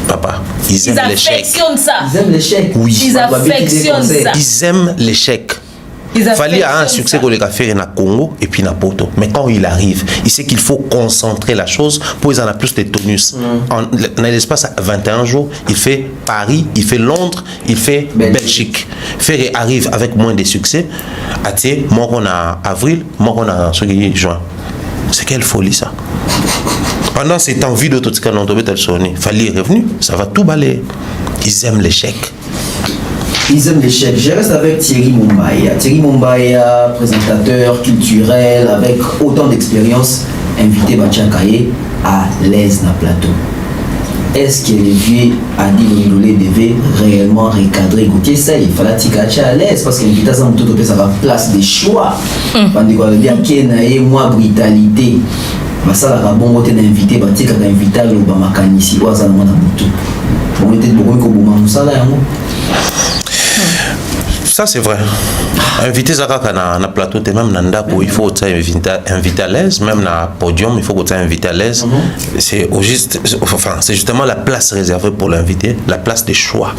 papa, ils aiment l'échec. Ils aiment l'échec. Oui. Ils affectionnent ça. Ils aiment l'échec. Fali a un succès qu'on a fait na Congo et puis na Poto. Mais quand il arrive, il sait qu'il faut concentrer la chose pour qu'ils en a plus de tonus. Dans l'espace à 21 jours, il fait Paris, il fait Londres, il fait Belgique. Ferré arrive avec moins de succès. Athé, moi on a avril, moi on a juin. C'est quelle folie ça. Pendant cette envie de tout ce qu'on a entendu, Fali est revenu, ça va tout balayer. Ils aiment l'échec. Ils aiment l'échec. Je reste avec Thierry Mumbaya. Thierry Mumbaya, présentateur culturel avec autant d'expérience, invité Bachakaye à l'aise dans le plateau. Est-ce que le vieux Adi Londolé devait réellement recadrer Gauthier? Ça, il fallait tirer à l'aise parce qu'il invite à ça, tout ça va place des choix. Pendant qu'on dit qu'il y a moins brutalité. Ça, la bon côté d'invité, Batika a invité à l'Obamakanisi. Ou à ça, on a beaucoup. On était beaucoup comme ça là. Ça c'est vrai. Inviter Zakaka na plateau, même nanda il faut inviter à l'aise, même na podium, il faut que tu invité à l'aise. C'est justement la place réservée pour l'invité, la place des choix.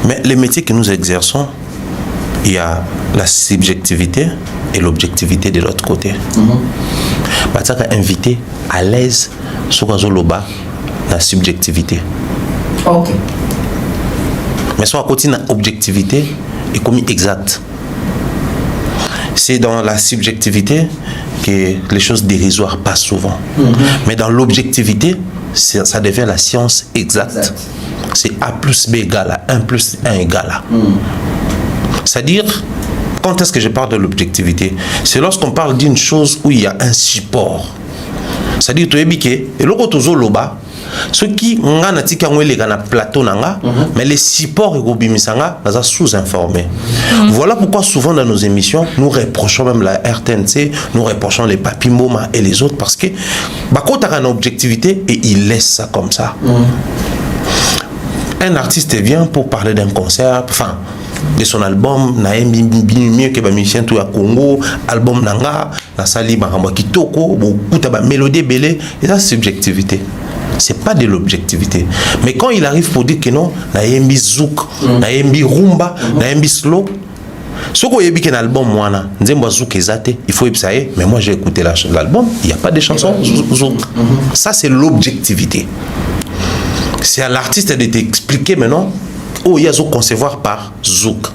Mais les métiers que nous exerçons, il y a la subjectivité et l'objectivité de l'autre côté. Bataka invité à l'aise sur Zoloba la subjectivité. OK. Mais soit à côté de l'objectivité est commis exact. C'est dans la subjectivité que les choses dérisoires passent souvent. Mais dans l'objectivité, ça devient la science exacte. C'est A plus B égale à 1 plus 1 égale à. C'est-à-dire, quand est-ce que je parle de l'objectivité? C'est lorsqu'on parle d'une chose où il y a un support. C'est-à-dire, tu es biqué, et l'autre tu loba. Ce qui plateau mais les supports sont sous-informés. Voilà pourquoi souvent dans nos émissions nous reprochons même la RTNC, nous reprochons les Papimoma et les autres parce que Bako a une objectivité et il laisse ça comme ça. Un artiste vient pour parler d'un concert, enfin de son album, na mieux que musicien tout à Congo, album nanga, na sali maramba kitoko, beaucoup ba mélodie belé, et ça c'est subjectivité. C'est pas de l'objectivité. Mais quand il arrive pour dire que non, na yembi zouk, na yembi rumba, na yembi slow, ce qu'on y a un album moi na, nzembo zouk ezate, il faut épsayer, mais moi j'ai écouté l'album, il n'y a pas de chansons zouk. Ça c'est l'objectivité. C'est à l'artiste de t'expliquer maintenant. Oh, il y a zouk concevoir par zouk.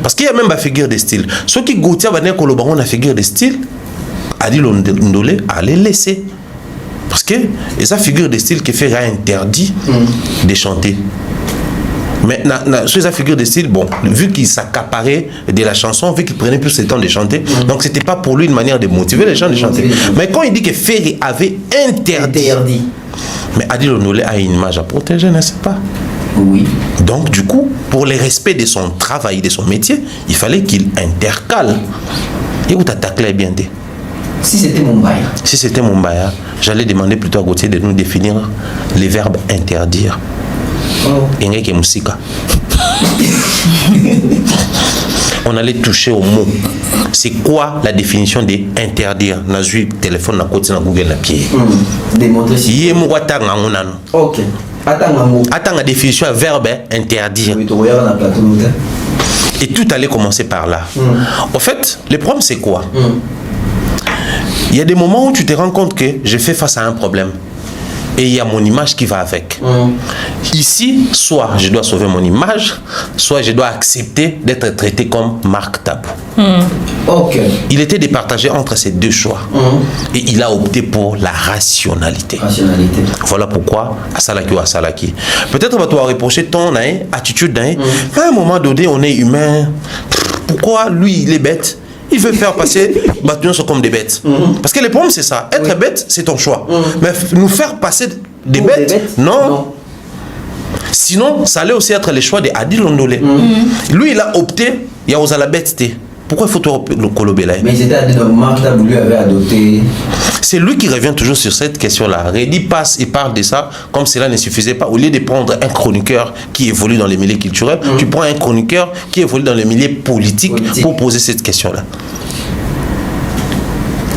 Parce qu'il y a même la figure de style. Ceux qui goûtent à la figure de style, Adi Londolé à les laisser. Parce que c'est figure de style qui fait interdit de chanter. Mais sur sa figure de style, bon, vu qu'il s'accaparait de la chanson, vu qu'il prenait plus le temps de chanter, donc c'était pas pour lui une manière de motiver les gens de chanter. Mais quand il dit que Ferry avait interdit. Mais Adi Londolé a une image à protéger, n'est-ce pas? Oui. Donc du coup, pour le respect de son travail, de son métier, il fallait qu'il intercale. Et où t'attaquais bien dit. Si c'était Mumbaya, j'allais demander plutôt à Gauthier de nous définir les verbes interdire. Engeke musika. On allait toucher au mot. C'est quoi la définition d'interdire? Nazui téléphone na côté na Google na pied. Démontrer si. Yemo watanga ngonano. OK. Attends la définition à verbe interdire. Et tout allait commencer par là. En fait, le problème c'est quoi? Il y a des moments où tu te rends compte que je fais face à un problème. et il y a mon image qui va avec. Ici, soit je dois sauver mon image, soit je dois accepter d'être traité comme Marc Tabou. Ok. Il était départagé entre ces deux choix. Et il a opté pour la rationalité. Voilà pourquoi Asalaki ou Asalaki. Peut-être que tu vas reprocher ton attitude. Mais à un moment donné, on est humain. Pourquoi lui, il est bête? Il veut faire passer Batouillon comme des bêtes. Parce que le problème, c'est ça. Être bête, c'est ton choix. Mais nous faire passer des bêtes, non. Sinon, ça allait aussi être le choix de Adi Londolé. Lui, il a opté, il y a aux la bêteté. Pourquoi il faut tout le colobéla? Mais c'était Marc Tabou lui avait adopté. C'est lui qui revient toujours sur cette question-là. Reddy passe et parle de ça comme cela ne suffisait pas. Au lieu de prendre un chroniqueur qui évolue dans les milieux culturels, tu prends un chroniqueur qui évolue dans les milieux politiques pour poser cette question-là.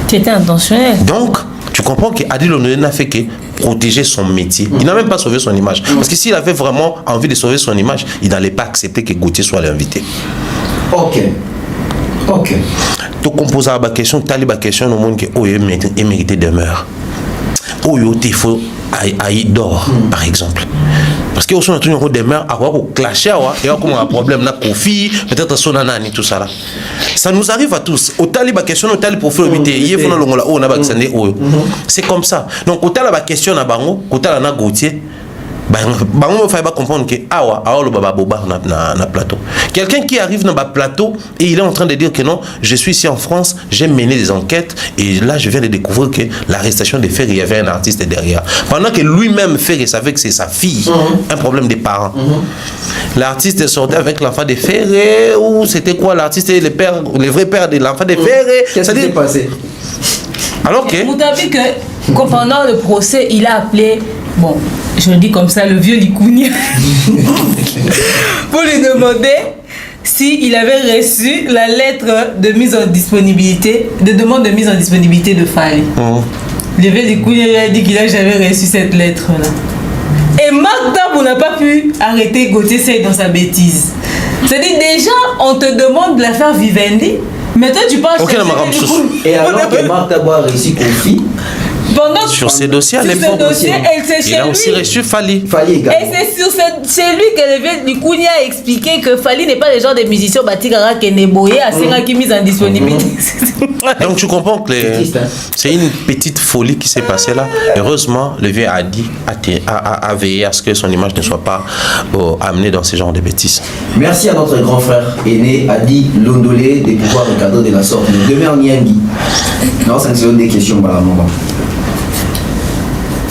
C'était intentionnel. Donc, tu comprends qu'Adi Londolé n'a fait que protéger son métier. Il n'a même pas sauvé son image. Parce que s'il avait vraiment envie de sauver son image, il n'allait pas accepter que Gauthier soit l'invité. Ok. Tu composes la question, tu as la question au monde qui est mérité demeure. Il faut d'or, par exemple. Parce que au son de demeure, à quoi clasher, il y a comme un problème, na profit, peut-être son anani, tout ça là. Ça nous arrive à tous. Au tali la question, au tali profil, c'est comme ça. Donc au tali la question na bango, au tali na Gauthier. Il faut comprendre que na plateau. Quelqu'un qui arrive dans le plateau et il est en train de dire que non, je suis ici en France, j'ai mené des enquêtes et là je viens de découvrir que l'arrestation de Ferry, il y avait un artiste derrière. Pendant que lui-même Ferry savait que c'est sa fille, un problème des parents. L'artiste est sorti avec l'enfant de Ferry ou c'était quoi l'artiste et le vrai père de l'enfant de Ferry. Qu'est-ce qui s'est passé? Alors que vous avez vu que pendant le procès, il a appelé, bon, je le dis comme ça, le vieux Likounia, pour lui demander s'il avait reçu la lettre de mise en disponibilité, de demande de mise en disponibilité de Fally. Le vieux Likounia lui a dit qu'il n'a jamais reçu cette lettre-là. Et Marc Tabou n'a pas pu arrêter Gauthier Seye dans sa bêtise. C'est-à-dire, déjà, on te demande de la faire Vivendi, mais toi, tu penses que... Et alors que Marc Tabou a réussi conflit, sur ces dossiers à l'époque, il a aussi reçu Fally. Et c'est lui que le Likounia a expliqué que Fally n'est pas le genre de musicien Batikara qui est nébouillé à Senga qui mise en disponibilité. Donc tu comprends que c'est une petite folie qui s'est passée là. Heureusement, le vieux Adi a veillé à ce que son image ne soit pas amenée dans ce genre de bêtises. Merci à notre grand frère aîné Adi Londolé de pouvoir recadrer de la sorte. Demain Niangi. Non, ça c'est des questions par moment.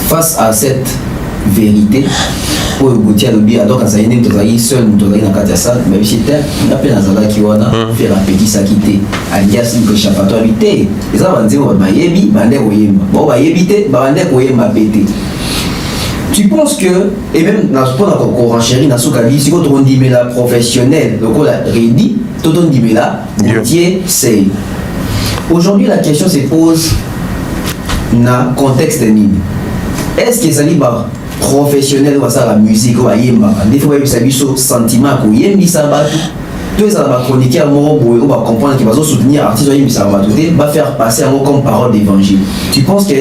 Face à cette vérité, pour Gauthier Lobi, alors quand ça y est, nous avons seul, nous avons Katiasa, même si c'était un peu dans qui wana faire un petit sakité, alias une échappatoire habité. Et ça va dire mayebi, bande oyemba. Bon va yebité, bande oyemba pété. Tu penses que, et même dans ce point encore chéri, dans ce cas si on dit mais la professionnelle, donc on a rédit, tout on dit mais là, Gauthier Seye. Aujourd'hui la question se pose dans le contexte nini. Est-ce que ça dit professionnel ou ça la musique ou ayemba des fois il s'agit de sentiment que yembi ça va tout ça va chroniquer un mot pour on va comprendre qu'il va soutenir artiste yembi ça va tout va faire passer un mot comme parole d'évangile. Tu penses que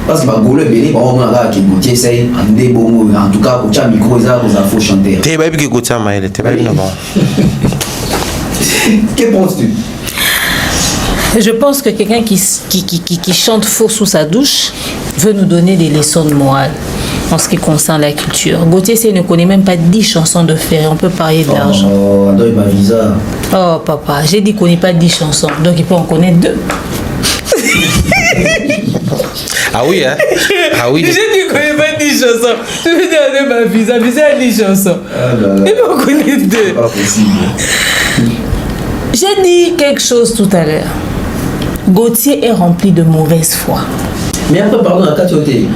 parce que Bagolo belé ba on a que Gauthier Seye ande bon en tout cas pour micro ça vous a faut chanter. T'es pas que Gauthier Maël, t'es pas bien là-bas. Que penses-tu? Je pense que quelqu'un qui chante faux sous sa douche veut nous donner des leçons de morale en ce qui concerne la culture. Gauthier Seye ne connaît même pas 10 chansons de Ferry, on peut parler de l'argent. Oh papa, j'ai dit qu'on n'est pas 10 chansons, donc il peut en connaître 2. Ah oui, hein? Ah oui. J'ai dit qu'on n'est pas 10 chansons. Je vais dire ma visa a 10 chansons. Il peut en connaître 2. J'ai dit quelque chose tout à l'heure. Gauthier est rempli de mauvaise foi. Mais après, pardon, à Katioté,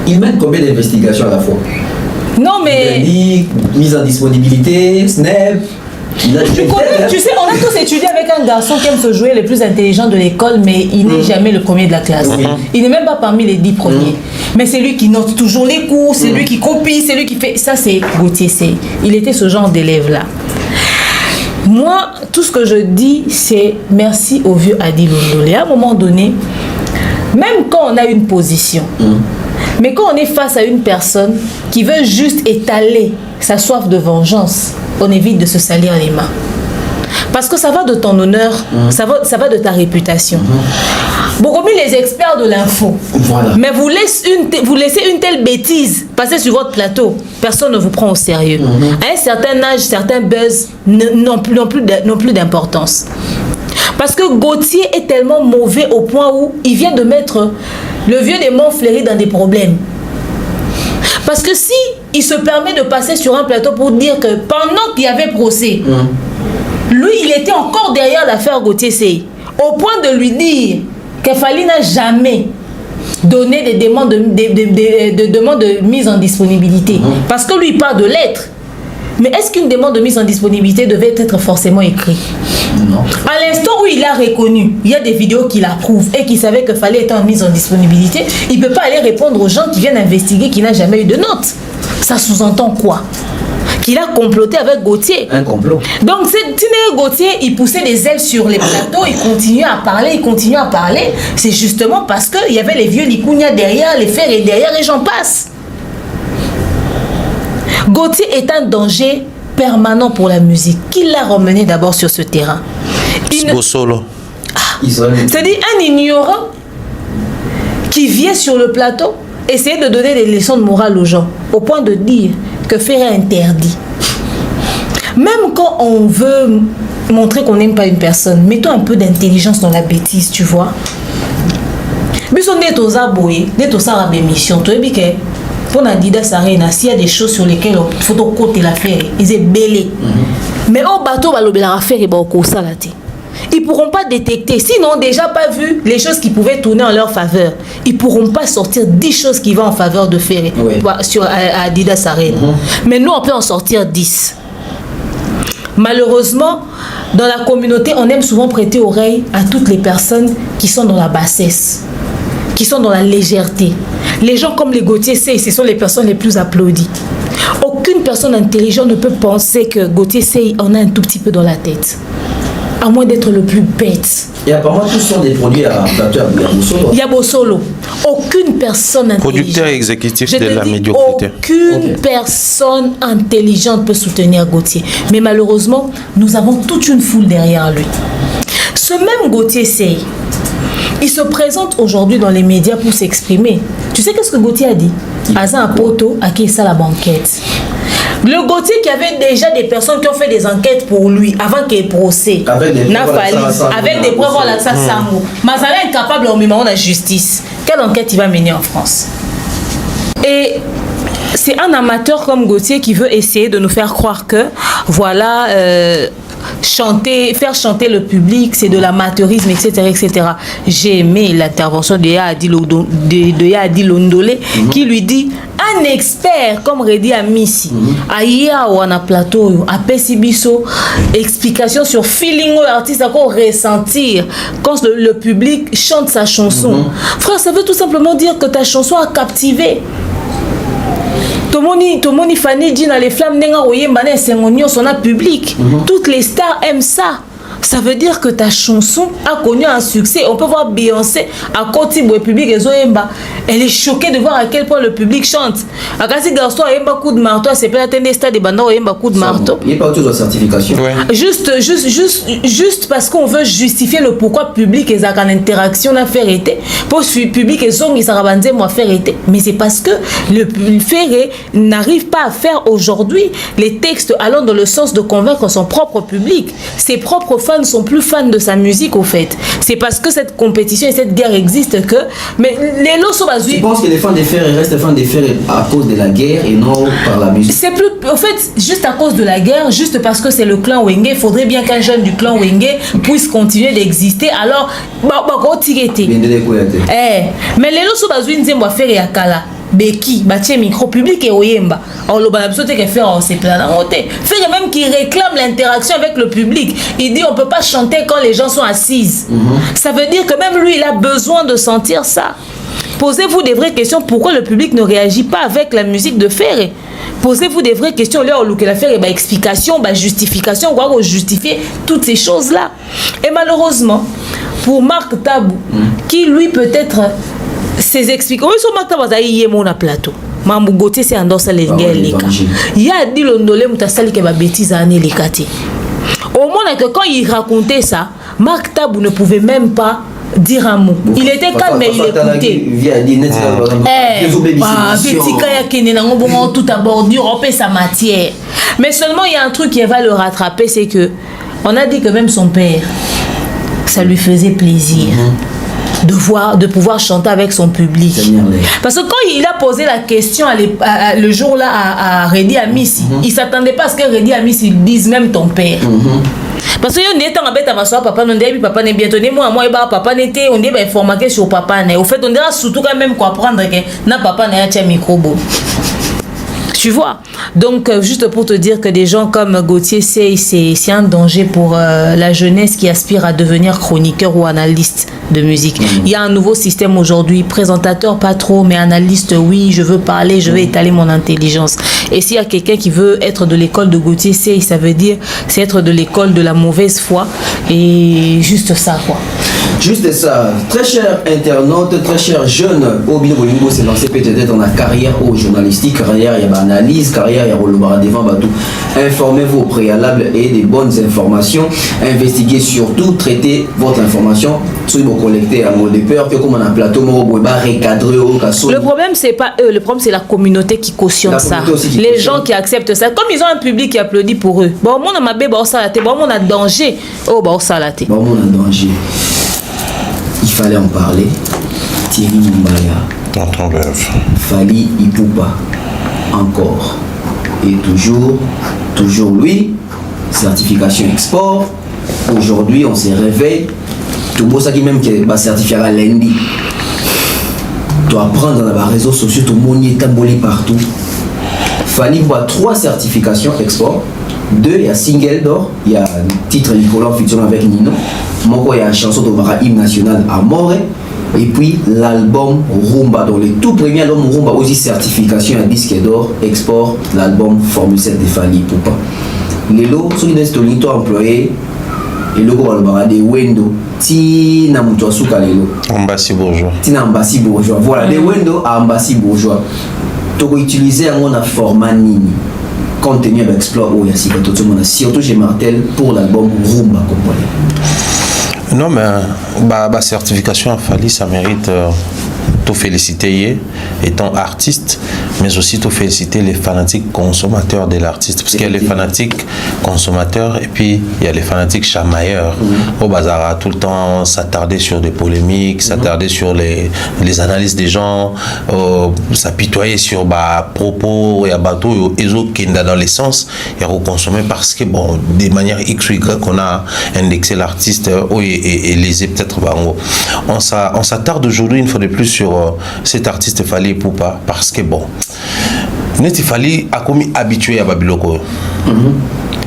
il mène combien d'investigations à la fois? Non, mais. Mise en disponibilité, Snap. Tu sais, on a tous étudié avec un garçon qui aime se jouer le plus intelligent de l'école, mais il n'est jamais le premier de la classe. Il n'est même pas parmi les 10 premiers. Mais c'est lui qui note toujours les cours, c'est lui qui copie, c'est lui qui fait. Ça, c'est Gauthier Seye. Il était ce genre d'élève-là. Moi, tout ce que je dis, c'est merci au vieux Adi Londolé. À un moment donné, même quand on a une position, Mais quand on est face à une personne qui veut juste étaler sa soif de vengeance, on évite de se salir les mains. Parce que ça va de ton honneur, ça va de ta réputation. Beaucoup mieux les experts de l'info. Voilà. Mais vous laissez une telle bêtise passer sur votre plateau, personne ne vous prend au sérieux. À un certain âge, certains buzz n'ont plus d'importance. Parce que Gauthier est tellement mauvais au point où il vient de mettre le vieux démon fleuri dans des problèmes. Parce que si il se permet de passer sur un plateau pour dire que pendant qu'il y avait procès, lui, il était encore derrière l'affaire Gauthier Sey, au point de lui dire que Fally n'a jamais donné des demandes de mise en disponibilité. Parce que lui, il parle de lettres. Mais est-ce qu'une demande de mise en disponibilité devait être forcément écrite? Non. À l'instant où il a reconnu, il y a des vidéos qui l'approuvent et qui savaient que Fally était en mise en disponibilité, il ne peut pas aller répondre aux gens qui viennent investiguer qui n'a jamais eu de note. Ça sous-entend quoi? Qu'il a comploté avec Gauthier. Un complot. Donc, Tine Gauthier, il poussait des ailes sur les plateaux, il continuait à parler, C'est justement parce qu'il y avait les vieux Likunya derrière, les Ferré derrière, et j'en passe. Gauthier est un danger permanent pour la musique. Qui l'a ramené d'abord sur ce terrain? Solo. C'est-à-dire un ignorant qui vient sur le plateau essayer de donner des leçons de morale aux gens, au point de dire que faire est interdit. Même quand on veut montrer qu'on n'aime pas une personne, mettons un peu d'intelligence dans la bêtise, tu vois. Mais si on est aux aboyés, on est aux arabes émissions, tu vois bien pour Nadida Sarena, s'il y a des choses sur lesquelles il faut côté l'affaire, ils sont belés. Mais au bateau, l'affaire est au salati. Ils ne pourront pas détecter. S'ils n'ont déjà pas vu les choses qui pouvaient tourner en leur faveur, ils ne pourront pas sortir 10 choses qui vont en faveur de Ferré sur Adidas Arena. Mais nous, on peut en sortir 10. Malheureusement, dans la communauté, on aime souvent prêter oreille à toutes les personnes qui sont dans la bassesse, qui sont dans la légèreté. Les gens comme les Gauthier Sey, ce sont les personnes les plus applaudies. Aucune personne intelligente ne peut penser que Gauthier Sey en a un tout petit peu dans la tête. À moins d'être le plus bête. Et apparemment, tous sont des produits à plateau à Yabosolo. Yabosolo. Aucune personne intelligente. Producteur exécutif de la médiocrité. Aucune personne intelligente peut soutenir Gauthier. Mais malheureusement, nous avons toute une foule derrière lui. Ce même Gauthier Sey, il se présente aujourd'hui dans les médias pour s'exprimer. Tu sais qu'est-ce que Gauthier a dit? Azan Apoto a qui ça la banquette. Le Gauthier qui avait déjà des personnes qui ont fait des enquêtes pour lui avant qu'il y ait procès. Avec des preuves à la Sango. Mazala est incapable au moment de la justice. Quelle enquête il va mener en France? Et c'est un amateur comme Gauthier qui veut essayer de nous faire croire que voilà, faire chanter le public, c'est de l'amateurisme, etc., etc. J'ai aimé l'intervention de Yaadi Londolé qui lui dit un expert comme Redi Amissi Aya ou na plateau a Pesibiso explication sur feeling où l'artiste a quoi ressentir quand le public chante sa chanson. Frère, ça veut tout simplement dire que ta chanson a captivé. Tomoni Fanny dit dans les flammes nenga oyemba na sengonyo son public. Toutes les stars aiment ça. Ça veut dire que ta chanson a connu un succès. On peut voir Beyoncé à côté du public et Zoemba. Elle est choquée de voir à quel point le public chante. À Kasi Garçon a un coup de marteau, c'est pas atteindre des stades de banda un coup de marteau. Il n'y a pas autour de certification. Juste parce qu'on veut justifier le pourquoi public et en interaction à faire été. Pour le public et son ils s'arabandent moi faire été. Mais c'est parce que le Ferré n'arrive pas à faire aujourd'hui les textes allant dans le sens de convaincre son propre public. Ses propres fans sont plus fans de sa musique au fait. C'est parce que cette compétition et cette guerre existent que mais les lots sont basés. Tu penses que les fans des Ferré restent fans des Ferré à cause de la guerre et non par la musique? C'est plus au fait juste à cause de la guerre, juste parce que c'est le clan Wenge. Il faudrait bien qu'un jeune du clan Wenge puisse continuer d'exister. Alors mais les lots sont basés nzembo Ferré ya kala. Beki, bâtir micro public et oyemba. Alors le banabso te faire en ces plans Ferré même qui réclame l'interaction avec le public. Il dit on peut pas chanter quand les gens sont assises. Ça veut dire que même lui il a besoin de sentir ça. Posez-vous des vraies questions. Pourquoi le public ne réagit pas avec la musique de Ferré? Posez-vous des vraies questions. Là, on la faire explication, justification, on va justifier toutes ces choses-là. Et malheureusement, pour Marc Tabou, qui lui peut-être ces explications oui so makta baza yemo na plateau mambu Gauthier c'est endossa l'engel leka ya dit l'ondolé mutasali ke ba bêtise ane lekati au moins que quand il racontait ça Marc Tabou ne pouvait même pas dire un mot. Il était calme mais il écoutait. Tout à bordure, on paie sa matière. Mais seulement il y a un truc qui va le rattraper, c'est que on a dit que même son père, ça lui faisait plaisir. De pouvoir chanter avec son public. Parce que quand il a posé la question le jour-là à Redi Amissi, il ne s'attendait pas à ce que Redi Amissi dise même ton père. Parce que on est en bête à ma soeur, papa, on dit papa n'est bientôt moi papa n'était, on dit informé sur papa n'est. Au fait, on dira surtout quand même quoi apprendre que na papa n'est pas un micro. Tu vois. Donc, juste pour te dire que des gens comme Gauthier, c'est un danger pour la jeunesse qui aspire à devenir chroniqueur ou analyste de musique. Il y a un nouveau système aujourd'hui, présentateur pas trop, mais analyste, oui, je veux parler, je veux étaler mon intelligence. Et s'il y a quelqu'un qui veut être de l'école de Gauthier, ça veut dire c'est être de l'école de la mauvaise foi. Et juste ça, quoi. Juste ça. Très cher internaute, très cher jeune, Obino Bolingo s'est lancé peut-être dans la carrière au journalistique, carrière, il y a analyse, carrière, il y a Rolobara devant Batou. Informez-vous au préalable et des bonnes informations. Investiguez surtout, traitez votre information. Si vous collectez à mot de peur, que comme on a un plateau, le problème, c'est pas eux, le problème, c'est la communauté qui cautionne ça. Les gens qui acceptent ça. Comme ils ont un public qui applaudit pour eux. Bon, on a ma bébé, on a danger. Oh, bah, on salaté. Bon, on a danger. Il fallait en parler. Thierry Mumbaya. Fali Ipupa. Encore. Et toujours lui. Certification export. Aujourd'hui, on se réveille. Tout beau ça qui même qui va certifier à lundi. Tu dois prendre dans les réseaux sociaux, tout le monde est tambolé partout. Fali voit 3 certifications export. 2, il y a single d'or, il y a titre Nicolas en fiction avec Nino. Moi, il y a une chanson de hymne national à Moré. Et puis l'album Rumba, donc le tout premier album Rumba, aussi certification à disque d'or, export, l'album Formule 7 de Fali Ipupa. Les lots, ceux qui sont employés, et le gros va des windows, Tina Moutouasuka les lots. Ambassy bourgeois. Tina Ambassy bourgeois. Voilà, des windows à Ambassy bourgeois. Tu peux utiliser un format Nini. Contenu avec Explore ou Yassika, tout le monde, surtout chez Martel pour l'album Rumba, comprenez. Non, mais la certification à Fali, ça mérite te féliciter étant artiste, mais aussi te féliciter les fanatiques consommateurs de l'artiste. Parce qu'il y a les fanatiques consommateurs et puis il y a les fanatiques chamailleurs. Au bazar, tout le temps s'attarder sur des polémiques, s'attarder sur les analyses des gens, s'apitoyer sur propos et bateau et autres qui dans l'essence et reconsommer parce que, bon, de manière X ou Y qu'on a indexé l'artiste et lésé peut-être. On s'attarde aujourd'hui une fois de plus sur cet artiste Fali Ipupa parce que bon, Neti Fali a commis habitué à Babiloko.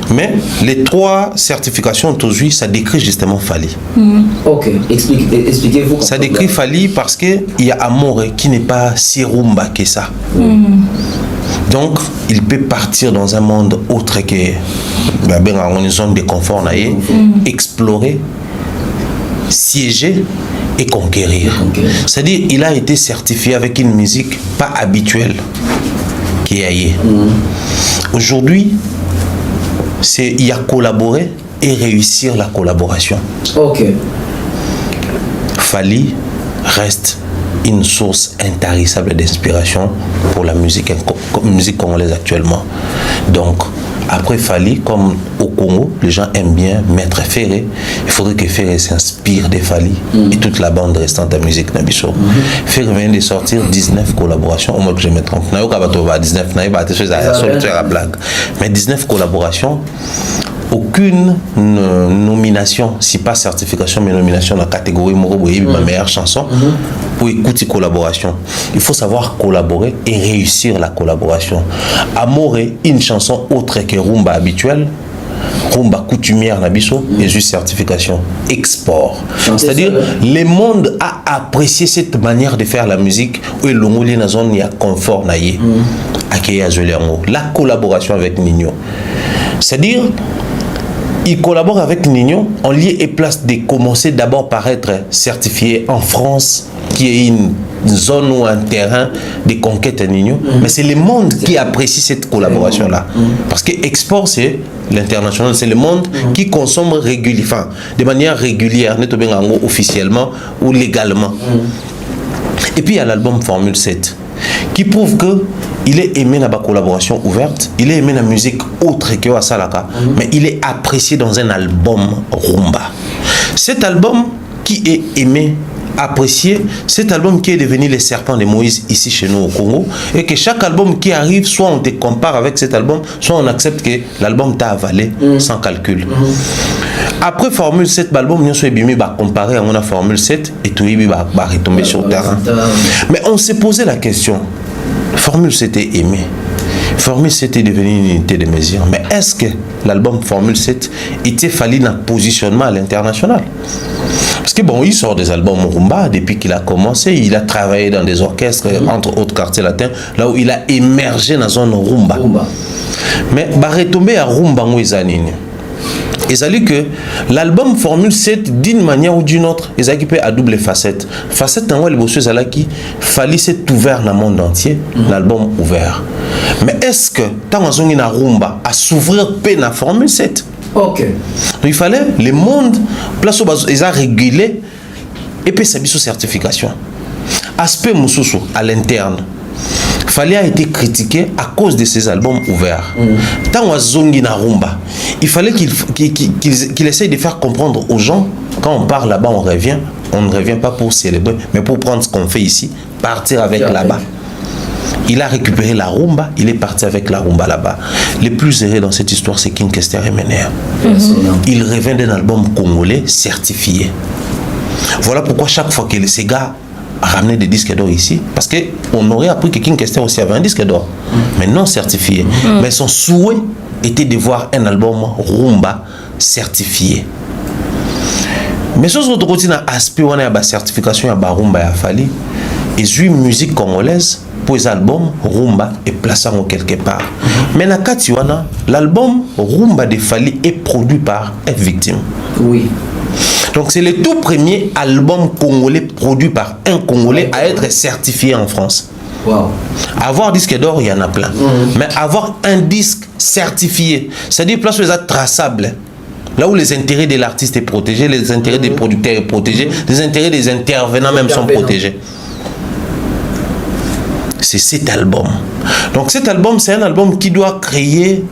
Mais les 3 certifications aujourd'hui, ça décrit justement Fali. Ok, expliquez-vous. Ça décrit Fali parce qu'il y a Amore qui n'est pas si rumba que ça. Donc, il peut partir dans un monde autre que une zone de confort, explorer, siéger et conquérir. C'est-à-dire il a été certifié avec une musique pas habituelle qui est ailleurs. Aujourd'hui, il y a collaborer et réussir la collaboration. Ok. Fali reste une source intarissable d'inspiration pour la musique congolaise actuellement. Donc, après Fali, comme au Congo, les gens aiment bien Maître Ferré, il faudrait que Ferré s'inspire de Fali et toute la bande restante de musique Nabiso. Ferré vient de sortir 19 collaborations, au moins que je me trompe. 19, mais 19 collaborations, aucune nomination, si pas certification, mais nomination dans la catégorie ma meilleure chanson, pour écouter collaboration. Il faut savoir collaborer et réussir la collaboration. Amoré, une chanson autre que rumba habituelle, rumba coutumière Nabiso, et juste certification. Export. C'est-à-dire, le monde a apprécié cette manière de faire la musique où il y a une zone de confort. La collaboration avec Nino. C'est-à-dire, il collabore avec Nino en lieu et place de commencer d'abord par être certifié en France, qui est une zone ou un terrain de conquête nino, mais c'est le monde qui apprécie cette collaboration là, parce que export c'est l'international, c'est le monde qui consomme régulièrement, de manière régulière, officiellement ou légalement. Et puis il y a l'album Formule 7 qui prouve que il est aimé dans la collaboration ouverte, il est aimé dans la musique autre que Wasalaka, mais il est apprécié dans un album rumba. Cet album qui est aimé, apprécié, cet album qui est devenu les serpents de Moïse ici chez nous au Congo, et que chaque album qui arrive, soit on te compare avec cet album, soit on accepte que l'album t'a avalé sans calcul. Après Formule 7, l'album nous soit bimé va comparer à mon Formule 7 et tout il va retomber sur le terrain. Mais on s'est posé la question, Formule 7 est aimé, Formule 7 est devenu une unité de mesure, mais est-ce que l'album Formule 7 était fallu dans positionnement à l'international? Parce que bon, il sort des albums rumba depuis qu'il a commencé, il a travaillé dans des orchestres, entre autres quartiers latins, là où il a émergé dans zone rumba. Mais va retomber à rumba Mouizanine. Et ça dit que l'album Formule 7, d'une manière ou d'une autre, il peut à double facette. Facette dans le bossu qui fallait s'être ouvert dans le monde entier, l'album ouvert. Mais est-ce que tant qu'on a rumba à s'ouvrir peine à Formule 7? Ok. Donc il fallait le monde place où ils ont régulé et puis ça sous certification. Aspect Moussoussou à l'interne. Fallait a été critiqué à cause de ces albums ouverts. Tant qu'on zongi na rumba, il fallait qu'il essaye de faire comprendre aux gens, quand on part là-bas, on ne revient pas pour célébrer, mais pour prendre ce qu'on fait ici, partir avec là-bas. Il a récupéré la rumba, il est parti avec la rumba là-bas. Le plus heureux dans cette histoire, c'est King Kester et Mener. Il revient d'un album congolais certifié. Voilà pourquoi chaque fois que ces gars ramenaient des disques d'or ici, parce qu'on aurait appris que King Kester aussi avait un disque d'or, mais non certifié. Mais son souhait était de voir un album rumba certifié. Mais ce que tu as aspect on a la certification à rumba et à Fali, et une musique congolaise pour les albums rumba et placé en quelque part. Mais na Katiwana, l'album rumba de Fali est produit par F Victime. Oui. Donc c'est le tout premier album congolais produit par un Congolais à être certifié en France. Wow. Avoir disque d'or, il y en a plein. Mais avoir un disque certifié, c'est-à-dire place où ils sont traçables. Là où les intérêts de l'artiste sont protégés, les intérêts des producteurs sont protégés, les intérêts des intervenants même sont protégés. C'est cet album. Donc cet album, c'est un album qui doit créer,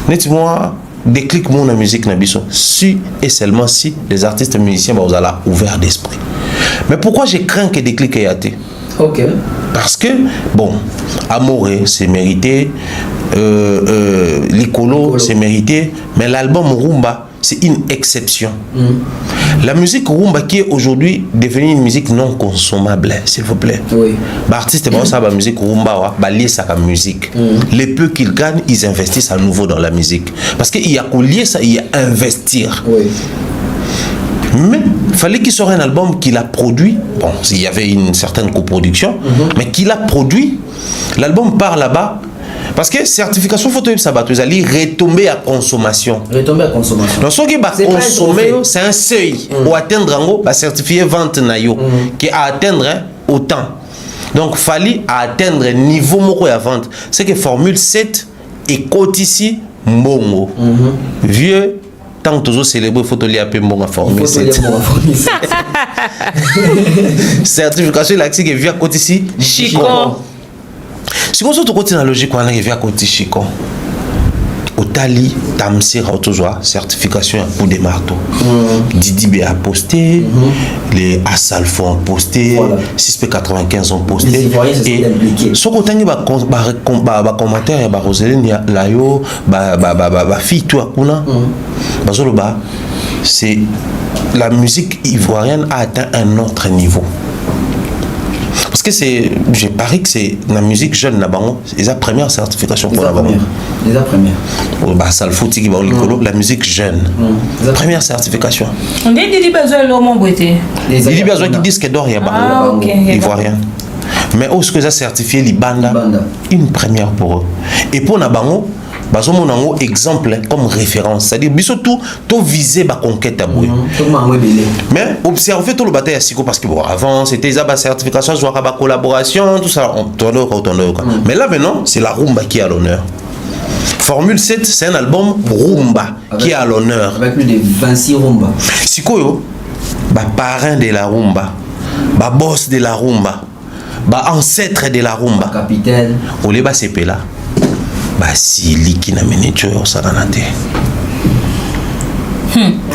nettement, déclic mon musique nabiso. Si et seulement si les artistes musiciens vous allez ouvert d'esprit. Mais pourquoi je crains que déclic ait été? Ok. Parce que bon, Amoré c'est mérité, Licolo c'est mérité, mais l'album Rumba c'est une exception. La musique rumba qui est aujourd'hui devenue une musique non consommable, s'il vous plaît. Oui. L'artiste ça la musique rumba va lier sa musique. Les peu qu'ils gagnent, ils investissent à nouveau dans la musique. Parce qu'il y a qu'au lier ça, il y a investir. Oui. Mais il fallait qu'il sorte un album qu'il a produit. Bon, il y avait une certaine coproduction, mais qu'il a produit. L'album part là-bas. Parce que certification photo ça va retomber à consommation. Retomber à consommation. Donc ce qui va consommer, c'est un seuil pour atteindre en gros, certifier vente nayo qui a atteindre autant. Donc fallait atteindre niveau moko à vente. C'est que Formule 7 et côté ici mbongo. Vieux tant toujours célébrer photo li appelé mbongo Formule 7. Certification là qui vient côté ici Chico. Si on se trouve dans la logique, on arrive à côté Chico. Au Tali, Tamsir a toujours certification à coup de marteau. Didi B a posté, les Asalfo ont posté, 6P95 ont posté. Et ce qu'on a dit, commentaire, il y a Roseline, Layo, fille, tout à coup, c'est la musique ivoirienne a atteint un autre niveau. Parce que c'est, je parie que c'est la musique jeune là-bas, c'est la première certification pour là-bas. C'est la première. Bah, ça le faut qui va au la musique jeune. Première certification. On dit Didi Bezois l'homme beauté. Didi Bezois qui disent que d'or il y a pas. Ils voient rien. Mais où ce que ça certifié les bandes, une première pour eux. Et pour Nabango, bazo monango exemple comme référence, c'est-à-dire biso tout viser ba conquête aboué. Mais observer tout le bataille à Siko parce que bon avant c'était ça certification, soit ba collaboration, tout ça on tourne. Mais là maintenant, c'est la rumba qui est à l'honneur. Formule 7, c'est un album rumba qui est à l'honneur. Avec plus de 26 rumba. Sikoyo, ba parrain de la rumba, ba boss de la rumba, ba ancêtre de la rumba, capitaine. Olé ba sepela, ba sili qui na miniature salanate.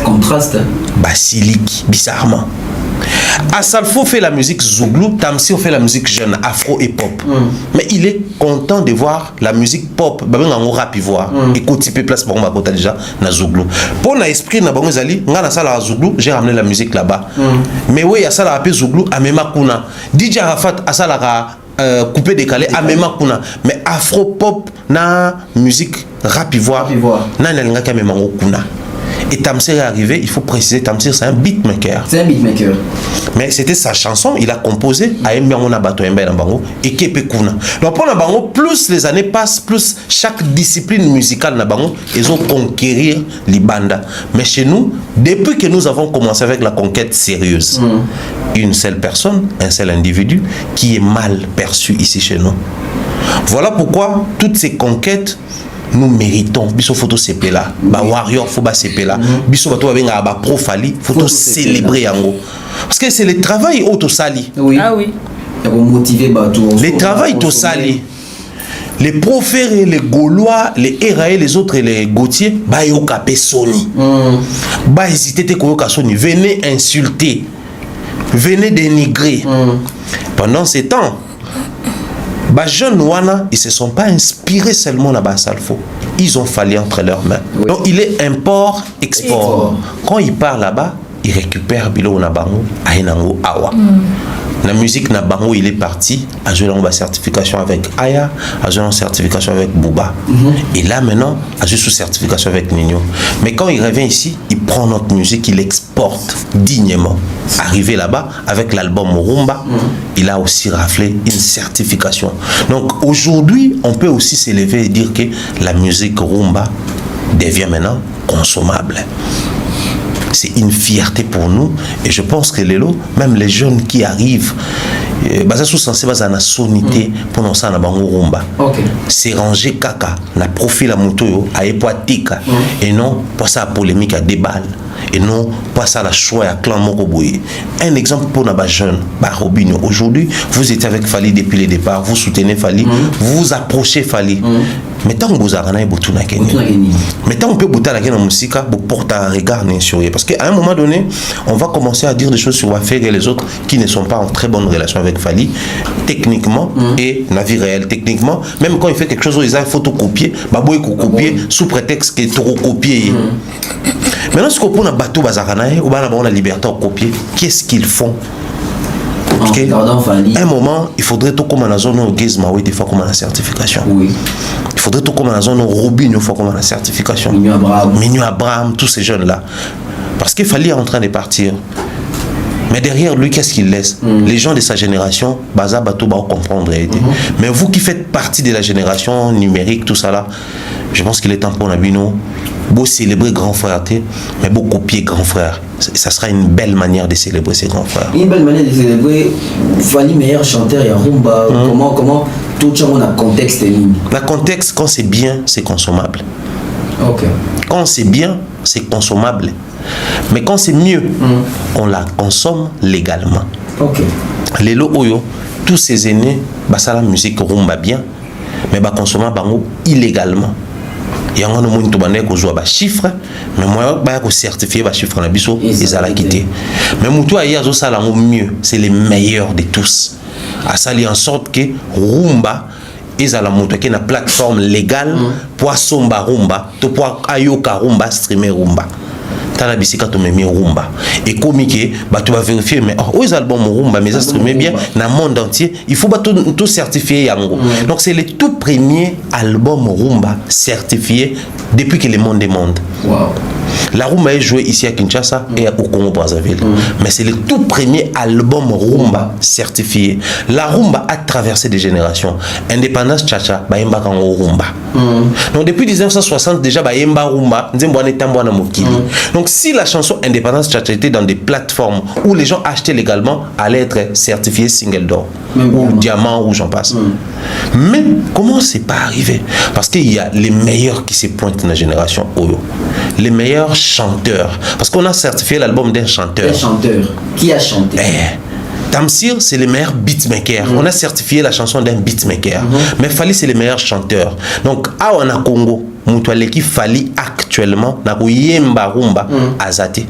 Contraste. Ba sili bizarrement. Asalfo fait la musique zouglou, Tamsir fait la musique jeune, afro et pop. Mais il est content de voir la musique pop. Bah ben on rap voir. Écoute peu place pour moi déjà na zouglou. Pour na esprit na bango zali, nga na sala zouglou, j'ai ramené la musique là-bas. Mais oui, ya sala apé zouglou amema kuna. DJ Arafat asala coupé décalé amema kuna. Mais afro pop na musique rap voir. Na na ka amema kuna. Et Tamsir est arrivé, il faut préciser, Tamsir c'est un beatmaker. C'est un beatmaker. Mais c'était sa chanson, il a composé à Mbiango Bato Mbe Bango et Kepe Kuna. Donc pour Nabango, plus les années passent, plus chaque discipline musicale Nabango, ils ont conquérir les bandas. Mais chez nous, depuis que nous avons commencé avec la conquête sérieuse, une seule personne, un seul individu qui est mal perçu ici chez nous. Voilà pourquoi toutes ces conquêtes nous méritons. Biso photo CP là, ba warrior faut ba CP là. Biso bato ba benga ba profali, photo célébrer yango. Parce que c'est le travail auto sali. Oui. Ah oui. Pour motiver bato. Le travail to sali. Les proférés, les Gaulois, les Héraïs, les autres, les Gautier, ba yo kapé Sony. Ba hésiter te koyoka Sony, venez insulter. Venez dénigrer. Pendant ces temps, les jeunes Wana, ils ne se sont pas inspirés seulement là-bas à Salfo. Ils ont fallu entre leurs mains. Oui. Donc il est import-export. Quand il part là-bas, il récupère Bilo Nabango, Aïnango, Awa. La musique Nabango, il est parti à jouer la certification avec Aya, à jouer la certification avec Bouba. Et là maintenant, à jouer sous certification avec Nino. Mais quand il revient ici, il prend notre musique, il l'exporte dignement. Arrivé là-bas, avec l'album Rumba, il a aussi raflé une certification. Donc aujourd'hui, on peut aussi s'élever et dire que la musique Rumba devient maintenant consommable. C'est une fierté pour nous et je pense que les lots, même les jeunes qui arrivent, ils sont censés avoir une sonité pour nous ça na bango rumba. C'est rangé kaka, na profil à moto à epoatika et non pour ça polémique à débat et non pas ça la choix à clan Moroboui. Un exemple pour nos jeunes, Robinho. Aujourd'hui, vous étiez avec Fali depuis le départ, vous soutenez Fali, vous approchez Fali. Mais tant que vous avez mais tant qu'on peut bouter la musique, vous portez un regard sur eux. Parce qu'à un moment donné, on va commencer à dire des choses sur Wafeg et les autres qui ne sont pas en très bonne relation avec Fali, techniquement et dans la vie réelle. Techniquement, même quand il fait quelque chose, ils ont photocopié, il faut copier sous prétexte qu'il est trop copié. Maintenant, ce qu'on peut dans bateau bazaranae ou dans la liberté de copier, qu'est-ce qu'ils font? À un moment, il faudrait tout comme dans la zone où Gizma, oui, des fois comme la certification. Oui. Il faudrait tout comme dans la zone où Robin, une fois comme la certification. Mignon Abraham, tous ces jeunes-là. Parce qu'il fallait en train de partir. Mais derrière lui, qu'est-ce qu'il laisse? Les gens de sa génération, Baza Bato va comprendre. Mais vous qui faites partie de la génération numérique, tout ça là, je pense qu'il est temps pour Nabino, beau célébrer grand frère, mais beau copier grand frère. Ça sera une belle manière de célébrer ses grands frères. Une belle manière de célébrer. Fali meilleur chanteur, il y a Rumba. Comment tout le monde a contexte. La contexte, quand c'est bien, c'est consommable. Ok. Quand c'est bien, c'est consommable. Mais quand c'est mieux, on la consomme légalement. Ok. Les lots oyo, tous ces aînés, ça la musique rumba bien, mais bah consommer bango illégalement. Il y a un monde qui joue à chiffres, mais moi je certifier les chiffres na biso ils allaient quitter. Mais mutu aya zo sala mieux, c'est les meilleurs de tous. À ça en sorte que rumba ils allaient monter que na plateforme légale pour somba rumba, pour ayoka rumba streamer rumba. Tala bisika to memi rumba et comme que tu vas vérifier mais aux albums rumba mais ça streamé bien dans le monde entier, il faut tout certifier yango. Donc c'est le tout premier album rumba certifié depuis que le monde est monde. Wow. La rumba est jouée ici à Kinshasa et au Congo-Brazzaville. Mais c'est le tout premier album rumba certifié. La rumba a traversé des générations. Indépendance Tcha-Tcha, Bayemba Kango rumba. Donc depuis 1960, déjà Bayemba rumba, donc si la chanson Indépendance Tcha-Tcha était dans des plateformes où les gens achetaient légalement, allait être certifié single d'or ou diamant ou j'en passe. Mais comment c'est pas arrivé? Parce qu'il y a les meilleurs qui se pointent dans la génération Oyo. Les meilleurs chanteurs. Parce qu'on a certifié l'album d'un chanteur. Un chanteur. Qui a chanté? Tamsir, c'est le meilleur beatmaker. On a certifié la chanson d'un beatmaker. Mais Fali, c'est le meilleur chanteur. Donc, à Wana Congo, Moutouale qui Fali actuellement, n'a Yemba Rumba Azate.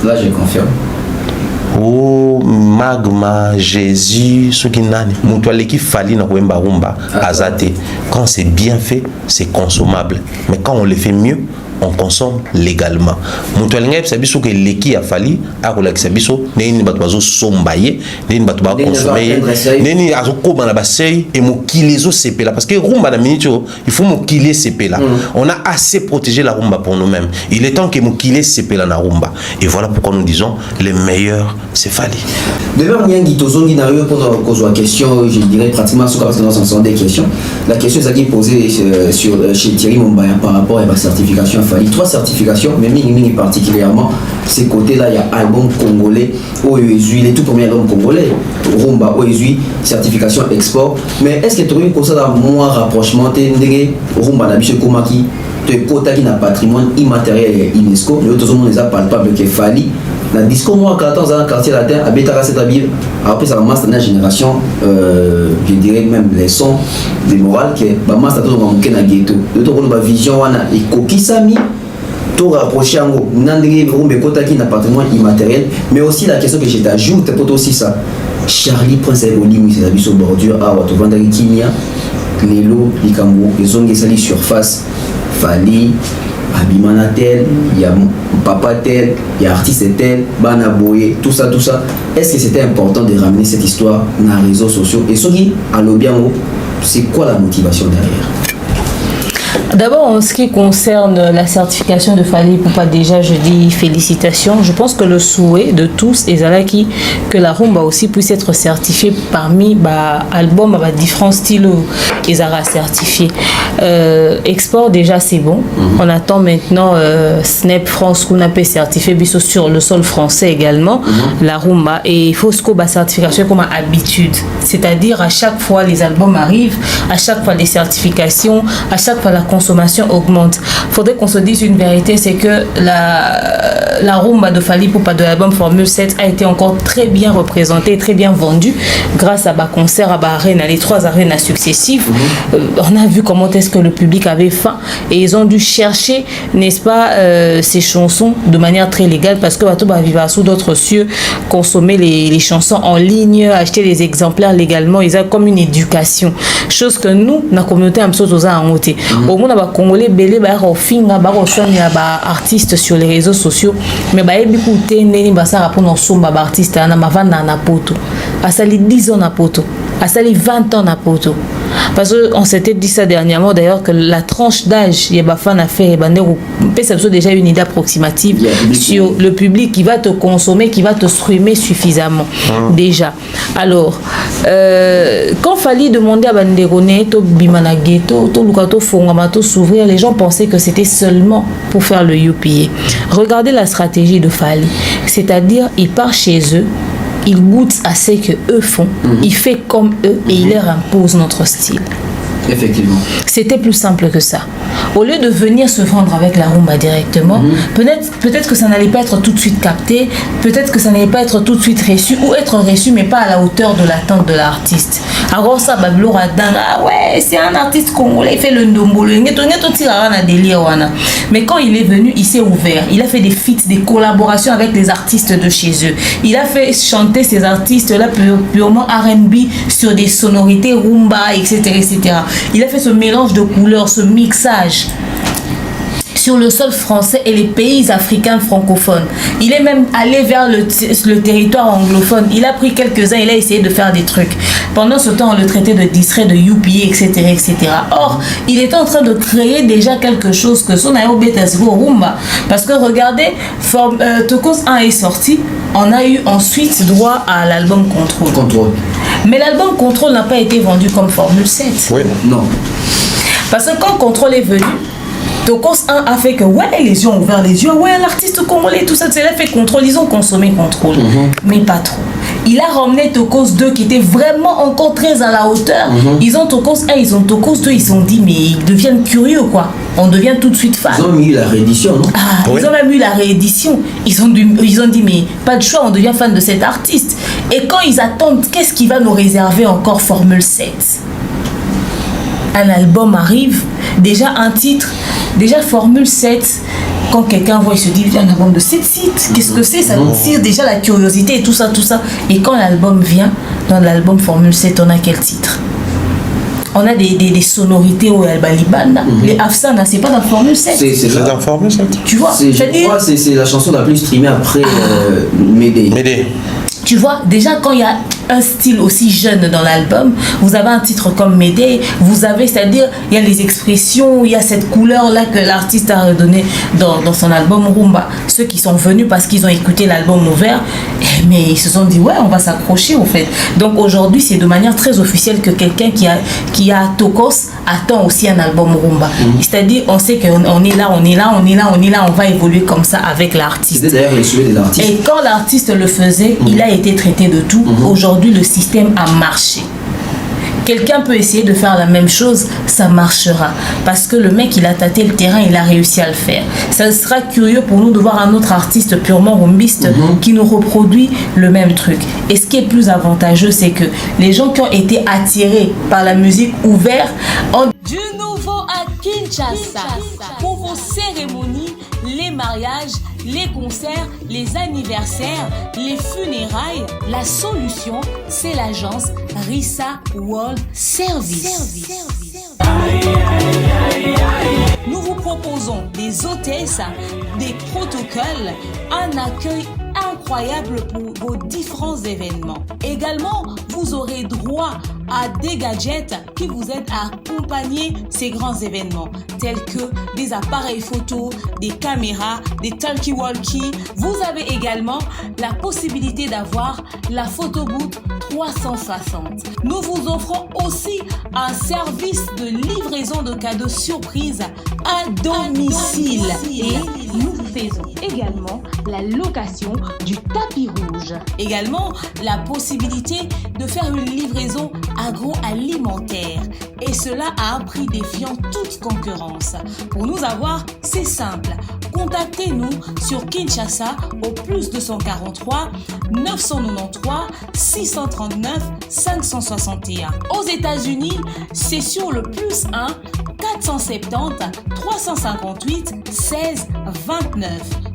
Là, je confirme. Oh, Magma, Jésus, Sukinani. Moutouale qui Fali, n'a Yemba Rumba Azate. Quand c'est bien fait, c'est consommable. Mais quand on le fait mieux, on consomme légalement. Moutoualinga sabiso que leki a fali a kolaki sabiso neni batwazo sombaye neni batwa consommer neni azoko bana basei et mokilizo sepela parce que rumba na minito il faut mokilier sepela. On a assez protégé la rumba pour nous-mêmes. Il est temps que mokilier sepela na rumba et voilà pourquoi nous disons le meilleur c'est Fali. Devant Nyangi Tozongi na yo pour poser la question, je dirais pratiquement ce parce que nous avons des questions. La question est posée chez Thierry Mombaya par rapport à la certification Fali. 3 certifications, mais mini particulièrement, ces côtés-là, il y a album congolais, OESUI, les tout premiers albums congolais, Rumba, OESUI, certification export. Mais est-ce que tu as eu comme ça dans moins rapprochement, Rumba, Nabiche Komaki, tu es quota qui n'a patrimoine immatériel et UNESCO, mais tout le monde les a palpables que Fali. La disco, moi, 14 ans, quartier latin, à Betara, c'est à Bible. Après, ça commence dans la génération, je dirais même les sons des morales, qui est bah, master, tout le monde a ghetto. De tout le monde a vision, et Kokisami, tout rapproché en gros. Nandri, Rumbe, Kota qui n'a patrimoine immatériel. Mais aussi la question que je t'ajoute, peut aussi ça. Charlie, Prince Evolim, c'est la vie sur bordure, à Watovandari, Kimia, Lelo, Likambo, les zones qui surface, Fali. Abimana tel, il y a papa tel, il y a artiste tel, Bana Boye, tout ça. Est-ce que c'était important de ramener cette histoire dans les réseaux sociaux? Et ce qui, à l'Obiango, c'est quoi la motivation derrière? D'abord, en ce qui concerne la certification de Fali Poupa, déjà, je dis félicitations. Je pense que le souhait de tous est que la rumba aussi puisse être certifiée parmi albums à différents styles qu'ils aura certifiés. Export, déjà, c'est bon. On attend maintenant Snap France qu'on a pu certifier sur le sol français également, la rumba. Et il faut ce qu'on certification comme habitude. C'est-à-dire, à chaque fois, les albums arrivent, à chaque fois, les certifications, à chaque fois, la consommation augmente. Il faudrait qu'on se dise une vérité, c'est que la rumba de Fali Poupa de l'album Formule 7 a été encore très bien représentée, très bien vendue grâce à concert à arène, les 3 arènes successives. On a vu comment est-ce que le public avait faim et ils ont dû chercher, n'est-ce pas, ces chansons de manière très légale parce que Bato va vivre sous d'autres cieux, consommer les chansons en ligne, acheter les exemplaires légalement, ils ont comme une éducation. Chose que nous, dans la communauté, au monde ba congolais belé ba rofinga ba rosonia ba artistes sur les réseaux sociaux mais ba ebikuté neni ba sa rapport non somba ba artiste na mavanda na poto asali 10 ans na poto asali 20 ans na poto parce qu'on s'était dit ça dernièrement d'ailleurs que la tranche d'âge il y a ba fan a fait bandero peut déjà une idée approximative sur le public qui va te consommer, qui va te streamer suffisamment déjà. Alors quand Fali demandait à Banderone to bimana ghetto to lukato fongamato s'ouvrir, les gens pensaient que c'était seulement pour faire le UPA. Regardez la stratégie de Fali, c'est-à-dire il part chez eux, il goûte à ce que eux font, il fait comme eux et il leur impose notre style. Effectivement. C'était plus simple que ça. Au lieu de venir se vendre avec la rumba directement, peut-être que ça n'allait pas être tout de suite capté, peut-être que ça n'allait pas être tout de suite reçu, ou être reçu mais pas à la hauteur de l'attente de l'artiste. Alors ça, Bablo Radanga, ouais, c'est un artiste congolais, il fait le ndombolo, mais quand il est venu, il s'est ouvert. Il a fait des feats, des collaborations avec les artistes de chez eux. Il a fait chanter ces artistes-là purement R&B sur des sonorités rumba, etc., etc. Il a fait ce mélange de couleurs, ce mixage sur le sol français et les pays africains francophones. Il est même allé vers le territoire anglophone. Il a pris quelques-uns, il a essayé de faire des trucs. Pendant ce temps, on le traitait de distrait, de youpi, etc., etc. Or, il est en train de créer déjà quelque chose que son Rumba. Parce que regardez, Tokos 1 est sorti, on a eu ensuite droit à l'album Contrôle. Mais l'album Contrôle n'a pas été vendu comme Formule 7. Oui. Non. Parce que quand Contrôle est venu, Tokos 1 a fait que, les yeux ont ouvert les yeux, l'artiste congolais, tout ça, c'est là fait Contrôle, ils ont consommé Contrôle, mais pas trop. Il a ramené Tokos 2 qui était vraiment encore très à la hauteur. Ils ont Tokos 1, ils ont Tokos 2, ils se sont dit, mais ils deviennent curieux, quoi. On devient tout de suite fan. Ils ont mis la réédition, non? Ils ont même eu la réédition. Ils ont dit, mais pas de choix, on devient fan de cet artiste. Et quand ils attendent, qu'est-ce qui va nous réserver encore Formule 7? Un album arrive, déjà un titre, déjà Formule 7, quand quelqu'un voit, il se dit, il y a un album de 7 sites, qu'est-ce que c'est? Ça tire déjà la curiosité et tout ça. Et quand l'album vient, dans l'album Formule 7, on a quel titre? On a des sonorités au Liban, les Afsana, c'est pas dans Formule 7. C'est dans Formule 7. Tu vois, je crois que c'est la chanson la plus streamée après Médée. Tu vois, déjà quand il y a un style aussi jeune dans l'album, vous avez un titre comme Médée, vous avez, c'est-à-dire, il y a les expressions, il y a cette couleur-là que l'artiste a redonnée dans son album Rumba. Ceux qui sont venus parce qu'ils ont écouté l'album ouvert, mais ils se sont dit, on va s'accrocher au fait. Donc aujourd'hui, c'est de manière très officielle que quelqu'un qui a Tokos attend aussi un album Rumba. C'est-à-dire, on sait qu'on est là, on va évoluer comme ça avec l'artiste. C'était d'ailleurs le souhait de l'artiste. Et quand l'artiste le faisait, il a été traité de tout. Aujourd'hui, le système a marché. Quelqu'un peut essayer de faire la même chose, ça marchera. Parce que le mec, il a tâté le terrain, il a réussi à le faire. Ça sera curieux pour nous de voir un autre artiste purement rumbiste qui nous reproduit le même truc. Et ce qui est plus avantageux, c'est que les gens qui ont été attirés par la musique ouverte ont du nouveau à Kinshasa pour vos cérémonies, les mariages, les concerts, les anniversaires, les funérailles. La solution, c'est l'agence Rissa World Service. Nous vous proposons des hôtesses, des protocoles, un accueil incroyable pour vos différents événements. Également, vous aurez droit à des gadgets qui vous aident à accompagner ces grands événements, tels que des appareils photo, des caméras, des talkie-walkie. Vous avez également la possibilité d'avoir la photo booth 360. Nous vous offrons aussi un service de livraison de cadeaux surprises à domicile. Et nous faisons également la location du tapis rouge. Également, la possibilité de faire une livraison agroalimentaire. Et cela à un prix défiant toute concurrence. Pour nous avoir, c'est simple. Contactez-nous sur Kinshasa au plus 243 993 639 561. Aux États-Unis, c'est sur le plus 1 470 358 16 29.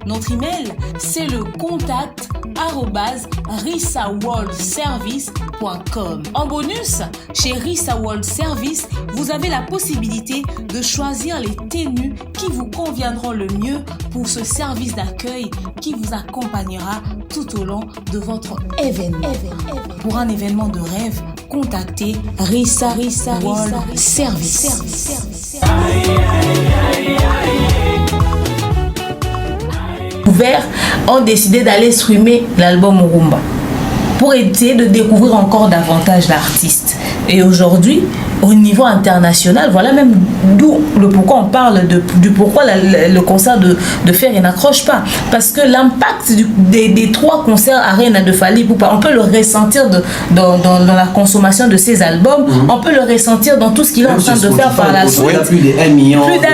Notre email, c'est le contact@rissaworldservice.com. En bonus, chez Rissa World Service, vous avez la possibilité de choisir les tenues qui vous conviendront le mieux pour ce service d'accueil qui vous accompagnera tout au long de votre événement. Pour un événement de rêve, contactez Rissa World Service. Ouverts ont décidé d'aller streamer l'album Rumba pour essayer de découvrir encore davantage l'artiste. Et aujourd'hui, au niveau international, voilà même d'où le pourquoi on parle du pourquoi le concert de Fer n'accroche pas. Parce que l'impact des 3 concerts Arena de Fally Ipupa, on peut le ressentir dans la consommation de ses albums, on peut le ressentir dans tout ce qu'il est en train de faire par la suite. Plus d'un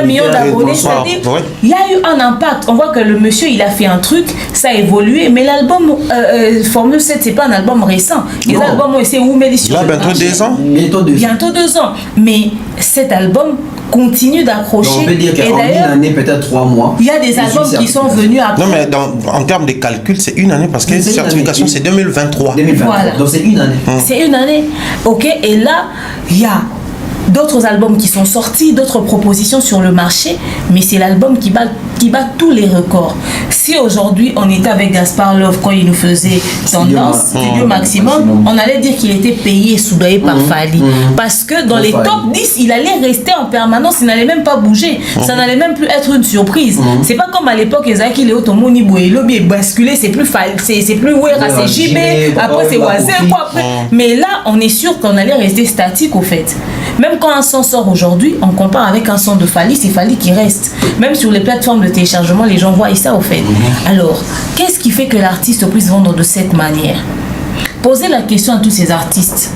million d'abonnés. C'est-à-dire, il y a eu un impact. On voit que le monsieur, il a fait un truc, ça a évolué, mais l'album Formule 7, c'est pas un album récent. Les albums ont essayé où là, bientôt 2 ans. Bientôt 2 ans. Mais cet album continue d'accrocher. On peut dire qu'en une année, peut-être 3 mois. Il y a des albums qui sont venus après. Non, mais en termes de calcul, c'est une année parce que la certification, c'est 2023. Voilà. Donc c'est une année. C'est une année. Ok, et là, il y a d'autres albums qui sont sortis, d'autres propositions sur le marché, mais c'est l'album qui bat tous les records. Si aujourd'hui on était avec Gaspard Love quand il nous faisait Tendance, Studio Maximum, on allait dire qu'il était payé et soudoyé par Fally. Parce que dans les top 10, il allait rester en permanence, il n'allait même pas bouger. Ça n'allait même plus être une surprise. C'est pas comme à l'époque, Ezaki Léo Tomoni Boué, Lobby est basculé, c'est plus Fally, c'est plus Wera, c'est JB, après c'est Wazé, quoi après. Mais là, on est sûr qu'on allait rester statique au fait. Même quand un son sort aujourd'hui, on compare avec un son de Fally, c'est Fally qui reste. Même sur les plateformes de téléchargement, les gens voient ça au fait. Alors, qu'est-ce qui fait que l'artiste puisse vendre de cette manière? Posez la question à tous ces artistes.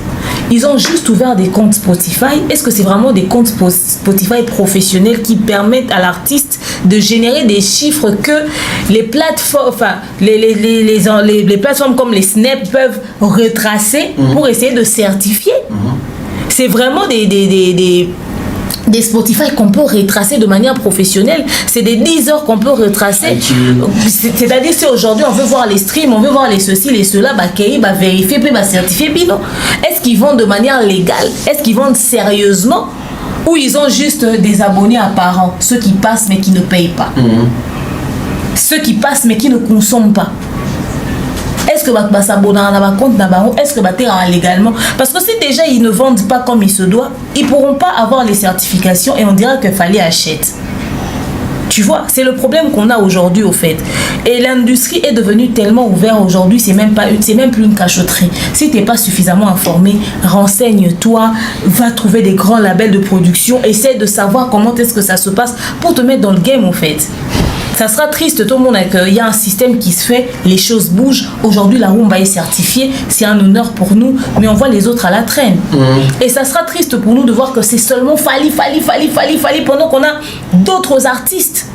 Ils ont juste ouvert des comptes Spotify. Est-ce que c'est vraiment des comptes Spotify professionnels qui permettent à l'artiste de générer des chiffres que les plateformes, enfin, les plateformes comme les Snap peuvent retracer pour essayer de certifier? C'est vraiment des Spotify qu'on peut retracer de manière professionnelle. C'est des 10 heures qu'on peut retracer. C'est-à-dire si aujourd'hui on veut voir les streams, on veut voir les ceci, les cela, bah vérifier, puis bah certifier, puis non. Est-ce qu'ils vendent de manière légale? Est-ce qu'ils vendent sérieusement? Ou ils ont juste des abonnés apparents, ceux qui passent mais qui ne payent pas? Ceux qui passent mais qui ne consomment pas? Est-ce que s'abonner à ma compte est-ce que légalement? Parce que si déjà ils ne vendent pas comme il se doit, ils ne pourront pas avoir les certifications et on dira qu'il fallait acheter. Tu vois, c'est le problème qu'on a aujourd'hui au fait. Et l'industrie est devenue tellement ouverte aujourd'hui, c'est même plus une cachotterie. Si tu n'es pas suffisamment informé, renseigne-toi, va trouver des grands labels de production, essaie de savoir comment est-ce que ça se passe pour te mettre dans le game au fait. Ça sera triste, tout le monde, il y a un système qui se fait, les choses bougent. Aujourd'hui, la rumba est certifiée, c'est un honneur pour nous, mais on voit les autres à la traîne. Et ça sera triste pour nous de voir que c'est seulement Fally, pendant qu'on a d'autres artistes.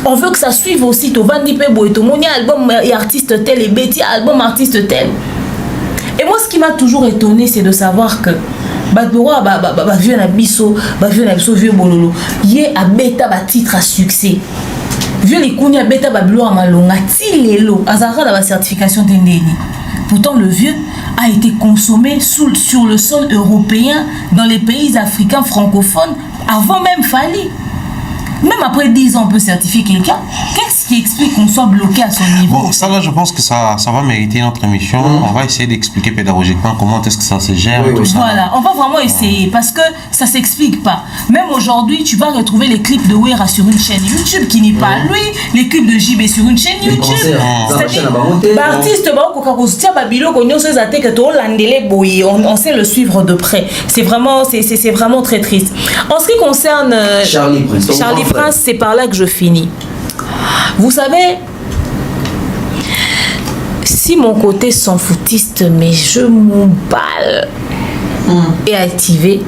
On veut que ça suive aussi. Tovandi Pebo et Tomonia, album et artiste tel, et Betty, album artiste tel. Et moi, ce qui m'a toujours étonné, c'est de savoir que vieux Nabiso, vieux Bololo, yé a bêta titre à succès. Vieux les kounia bêta bablo à malonga, tilelo, azara la certification d'Indéni. Pourtant, le vieux a été consommé sur le sol européen, dans les pays africains francophones, avant même Fally. Même après 10 ans, on peut certifier quelqu'un. Qu'est-ce qui explique qu'on soit bloqué à son niveau? Bon, ça là, je pense que ça va mériter notre émission. On va essayer d'expliquer pédagogiquement comment est-ce que ça se gère. Tout ça. Voilà, on va vraiment essayer parce que ça ne s'explique pas. Même aujourd'hui, tu vas retrouver les clips de Wera sur une chaîne YouTube qui n'est pas lui, les clips de JB sur une chaîne YouTube. C'est-à-dire, l'artiste, on sait le suivre de près. C'est vraiment très triste. En ce qui concerne Charlie Prince, c'est par là que je finis. Vous savez, si mon côté s'en foutiste, mais je m'emballe, est activé,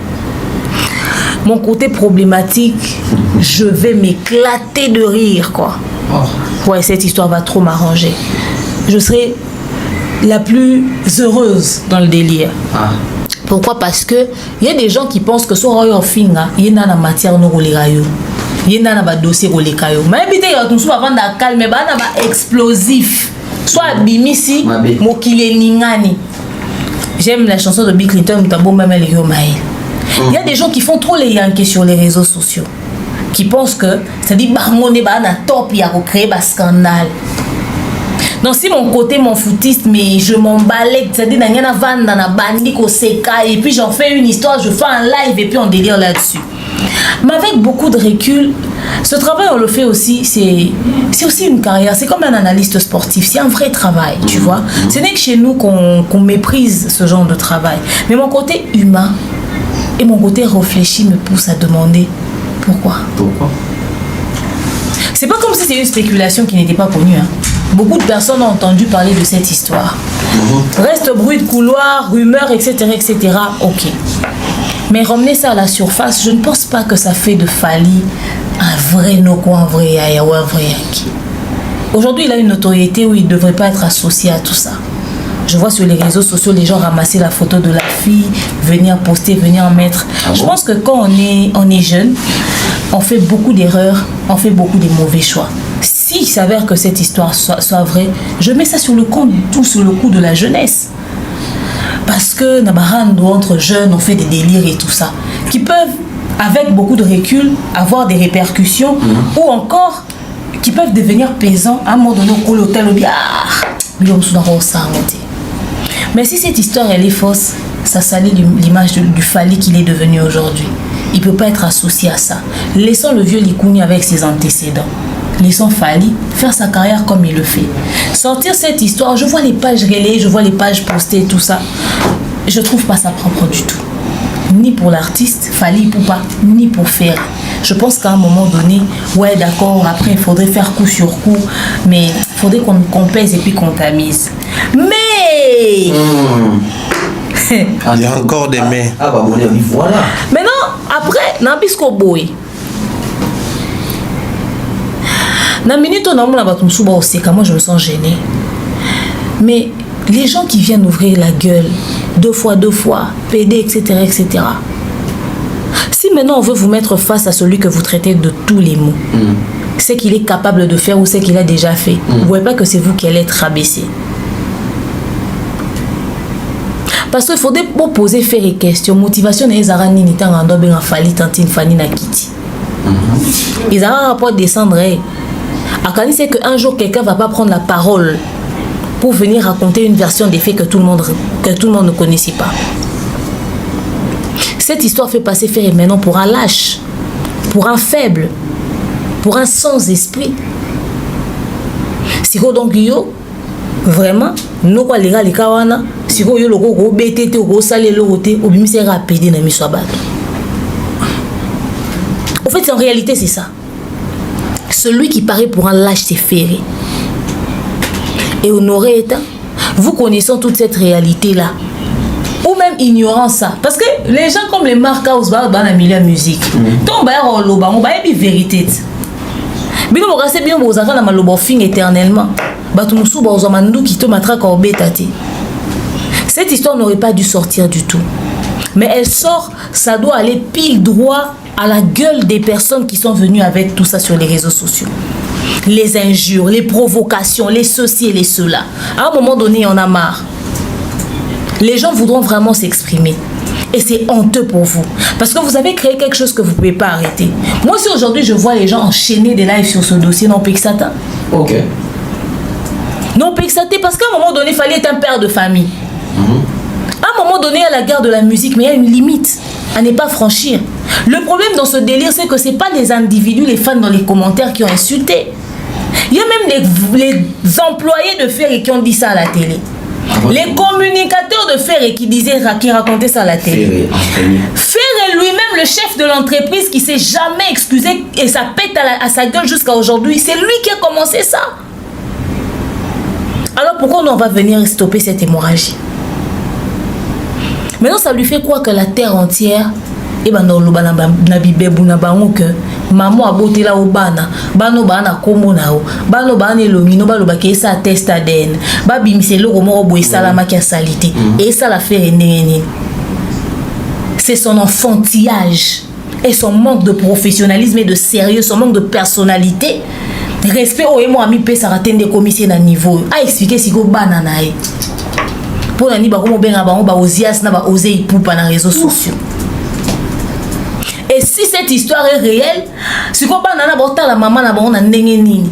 mon côté problématique, je vais m'éclater de rire, quoi. Ouais, cette histoire va trop m'arranger. Je serai la plus heureuse dans le délire. Pourquoi? Parce que il y a des gens qui pensent que soit royal finga, il y a une matière no rolerayo. Il y a un dossier rolerayo. Mais évitez que tout avant de calmer, bah na ba explosif. Soit bimisi, mokile ningani. J'aime la chanson de Bill Clinton, Mutabo même les Yomaï. Il y a des gens qui font trop les yankees sur les réseaux sociaux, qui pensent que ça dit bah mon est bah na top, il y a créé un scandale. Donc si mon côté m'en foutiste, mais je m'emballais, c'est-à-dire dans une vanne, dans la bandit au seka, et puis j'en fais une histoire, je fais un live et puis on délire là-dessus. Mais avec beaucoup de recul, ce travail on le fait aussi, c'est aussi une carrière, c'est comme un analyste sportif, c'est un vrai travail, tu vois. Ce n'est que chez nous qu'on méprise ce genre de travail. Mais mon côté humain et mon côté réfléchi me pousse à demander pourquoi. C'est pas comme si c'était une spéculation qui n'était pas connue. Beaucoup de personnes ont entendu parler de cette histoire. Reste bruit de couloir, rumeurs, etc., etc. Ok. Mais ramener ça à la surface, je ne pense pas que ça fait de Fally un vrai Noko, un vrai Yaya ou un vrai Yankee. Aujourd'hui, il a une notoriété où il ne devrait pas être associé à tout ça. Je vois sur les réseaux sociaux les gens ramasser la photo de la fille, venir poster, venir en mettre. Je pense que quand on est jeune, on fait beaucoup d'erreurs, on fait beaucoup de mauvais choix. S'il s'avère que cette histoire soit vraie, je mets ça sur le compte, tout sur le coup de la jeunesse. Parce que Nabarando, entre jeunes, on fait des délires et tout ça. qui peuvent, avec beaucoup de recul, avoir des répercussions, ou encore qui peuvent devenir pesants à un moment donné au l'hôtel au bien. Mais si cette histoire elle est fausse, ça salit l'image du Fally qu'il est devenu aujourd'hui. Il ne peut pas être associé à ça. Laissons le vieux Likuni avec ses antécédents. Laissons Fally faire sa carrière comme il le fait. Sortir cette histoire, je vois les pages relayées, je vois les pages postées, tout ça. Je ne trouve pas ça propre du tout. Ni pour l'artiste, Fally Ipupa, ni pour faire. Je pense qu'à un moment donné, ouais d'accord, après il faudrait faire coup sur coup, mais il faudrait qu'on pèse et puis qu'on tamise. Mais... Il y a encore des mais. Ah bah bon, voilà. Maintenant, après, n'abisco boy. Dans la minute où on a moi je me sens gênée. Mais les gens qui viennent ouvrir la gueule, deux fois, PD, etc., etc. Si maintenant on veut vous mettre face à celui que vous traitez de tous les mots, c'est qu'il est capable de faire ou c'est qu'il a déjà fait, vous ne voyez pas que c'est vous qui allez être rabaissé. Parce qu'il faudrait poser, faire des questions. Motivation n'est pas ni ni tant en dobe en Fally tantine Fanny na Kitty. Ils ont un rapport descendre. Akani c'est qu'un jour quelqu'un va pas prendre la parole pour venir raconter une version des faits que tout le monde ne connaissait pas. Cette histoire fait passer Ferré maintenant pour un lâche, pour un faible, pour un sans-esprit. Si donc yo vraiment nous quoi les gars les kawana si yo le go BTT go salé le côté au bimi c'est rapide na mi sobat. En fait en réalité c'est ça. Celui qui paraît pour un lâche c'est Ferré. Et Honoré étant, vous connaissant toute cette réalité là, ou même ignorant ça, parce que les gens comme les Mark House dans la milieu de musique, ton bail on va y vérité. Bien on reste bien aux enfants dans malobo fin éternellement. Batumusu baozamandu qui te matraque en bétate. Cette histoire n'aurait pas dû sortir du tout. Mais elle sort, ça doit aller pile droit à la gueule des personnes qui sont venues avec tout ça sur les réseaux sociaux. Les injures, les provocations, les ceci et les cela. À un moment donné, on a marre. Les gens voudront vraiment s'exprimer. Et c'est honteux pour vous. Parce que vous avez créé quelque chose que vous ne pouvez pas arrêter. Moi, si aujourd'hui, je vois les gens enchaîner des lives sur ce dossier, non, Pixata. Ok. Non, Pixata, parce qu'à un moment donné, il fallait être un père de famille. À un moment donné, à la guerre de la musique, mais il y a une limite à ne pas franchir. Le problème dans ce délire, c'est que ce n'est pas les individus, les fans dans les commentaires qui ont insulté. Il y a même les employés de Ferré qui ont dit ça à la télé. Les communicateurs de Ferré qui racontaient ça à la télé. Ferré lui-même, le chef de l'entreprise qui s'est jamais excusé et ça pète à sa gueule jusqu'à aujourd'hui, c'est lui qui a commencé ça. Alors pourquoi on va venir stopper cette hémorragie? Maintenant ça lui fait quoi que la terre entière et ben dans le na bibebu na bango que maman a beauté là au bana bano bana komo nao bano bana elongino balo baké ça test ADN ba bimise lo mo boy salama ki salité et ça la fait ndengeni. C'est son enfantillage et son manque de professionnalisme et de sérieux, son manque de personnalité. Respect au emo ami pe ça ratende commissaire na niveau a expliquer si go bana nae pour nani ba ko mo benga bango ba ozias na ba osé ipupa na réseaux sociaux. Et si cette histoire est réelle, si quoi pas nana bota la maman na bon na ndengeni.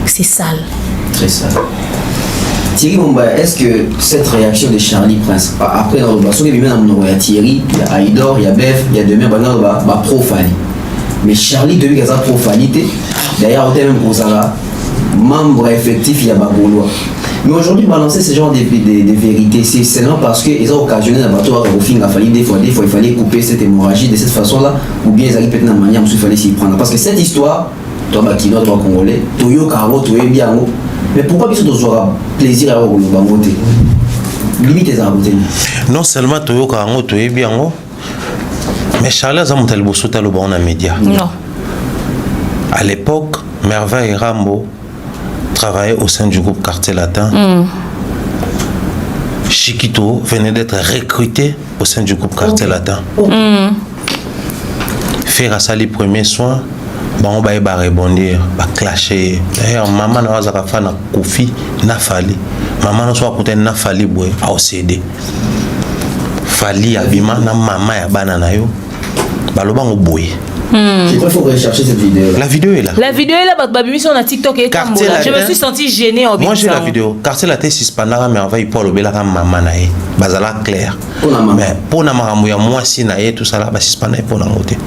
C'est sale. Très sale. Thierry Mumba, est-ce que cette réaction de Charlie Prince, après dans le bassin, il y a Thierry, il y a Aïdor, il y a Bef, il y a demain, il y a pro-Fally. Mais Charlie, depuis qu'il y a pro-Fally, d'ailleurs, on a même pour ça, membre effectif, il y a Bagolois. Mais aujourd'hui, balancer ce genre de vérités, c'est seulement parce qu'ils ont occasionné la bateau à Rofing, des fois, il fallait couper cette hémorragie de cette façon-là, ou bien ils arrivent peut-être dans la manière où il fallait s'y prendre. Parce que cette histoire, toi, Bakino, toi, Congolais, Toyo, Karo, Toyo, Biango, mais pourquoi bien tu auras plaisir à avoir le bangoté? Limite les arabes. Non seulement Toyo, Karo, Toyo, Biango, mais Charles Azamontel Bossota, le bon en média. Non. À l'époque, Merveille et Rambo travaillait au sein du groupe Quartier Latin. Chiquito venait d'être recruté au sein du groupe Quartier Latin. Faire à ça les premiers soins, on va rebondir, va clasher. D'ailleurs, maman n'a pas fait na Kofi, na Fally. Maman n'a pas fait na Fally, a OCD. Fali abima na mama ya bana na yo balobango boye. Je crois qu'il faut rechercher cette vidéo. La vidéo est là. La vidéo est là, Babi sur la TikTok et je me suis senti gêné en moi j'ai la vidéo. Quartier la tête suspendra mais envoie pour le bela maman na ye. Bazala clair. Mais pour na maman ya moi si na ye tout ça là ba suspendre pour na moté.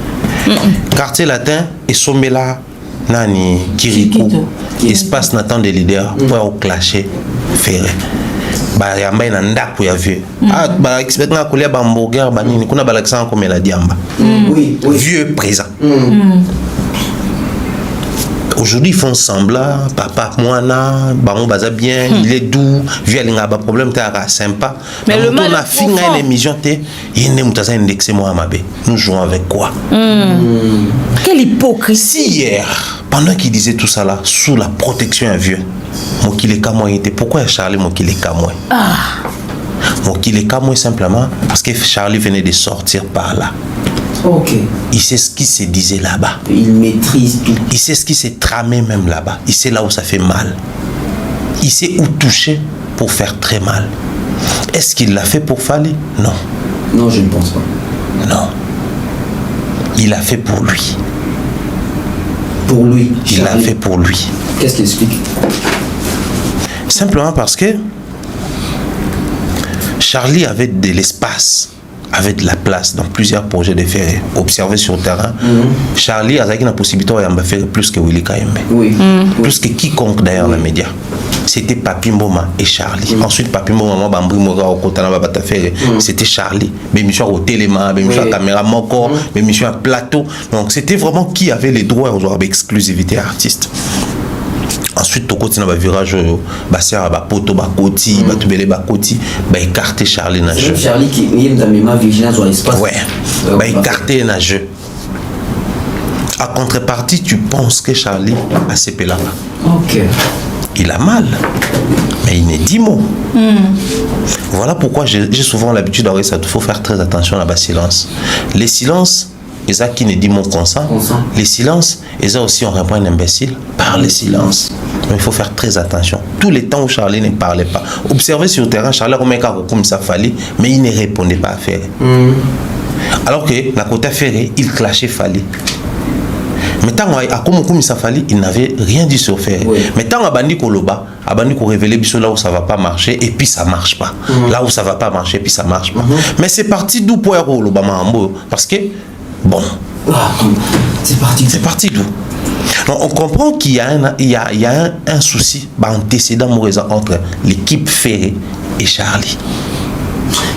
Quartier latin et sommela nani Kirikou. Espace n'attend des leaders pour clasher ferré. Ba yamba ina ndako ya vieux. Ba expect na kolia ba hamburger ba nini kuna ba l'accent comme la diamba. Oui, Vieux présent. Aujourd'hui ils font semblant, papa moana, baron baza bien, il est doux, vieux alinga ba problème t'es sympa. Mais le mal on a fini une émission t'es yene mutaza indexé moi mabe. Nous jouons avec quoi? Quelle hypocrisie. Hier, pendant qu'il disait tout ça là, sous la protection à vieux, Mokile Kamoy était. Pourquoi Charlie Mokile Kamoy? Mokile Kamoy simplement parce que Charlie venait de sortir par là. Ok. Il sait ce qui se disait là-bas. Il maîtrise tout. Il sait ce qui s'est tramé même là-bas. Il sait là où ça fait mal. Il sait où toucher pour faire très mal. Est-ce qu'il l'a fait pour Fali? Non. Non, je ne pense pas. Non. Il l'a fait pour lui. Pour lui. Il l'a fait pour lui. Qu'est-ce qu'il explique? Simplement parce que Charlie avait de l'espace, avait de la place dans plusieurs projets de faire observer sur le terrain. Charlie a la possibilité de faire plus que Willy Kayembe. Oui. Plus que quiconque d'ailleurs dans les médias. C'était Papi Mboma et Charlie. Ensuite, Papi Mboma, c'était Charlie. Mais monsieur au téléma, mais monsieur à caméra moko, mais monsieur à plateau. Donc c'était vraiment qui avait les droits avec exclusivité artiste. Ensuite, tu continues à virage, Bassia, Poto, Bakoti, Batubele, Bakoti, écarter Charlie dans le jeu. Charlie qui est dans ma vigilance sur l'espace. Ouais, écarter dans le jeu. À contrepartie, tu penses que Charlie a ces là. Ok. Il a mal, mais il n'est 10 mots. Voilà pourquoi j'ai souvent l'habitude d'avoir ça. Il faut faire très attention à la silence. Les silences, ils ont qui ne dit mot consent. Les silences, ils ont aussi on répond un imbécile par les silences. Mais il faut faire très attention. Tous les temps où Charlie ne parlait pas. Observez sur le terrain, Charlie comme ça fallait, mais il ne répondait pas à Ferré. Alors que la côté Ferré, il clashait Fali. Mais tant il n'avait rien dit sur Ferré. Mais tant Abandi Koloba, Abandi ko révéler là où ça va pas marcher et puis ça marche pas. Là où ça va pas marcher et puis ça marche pas. Mais c'est parti d'où pour Koloba parce que bon, c'est parti. C'est parti d'où? Donc on comprend qu'il y a un souci, antécédent entre l'équipe Ferré et Charlie.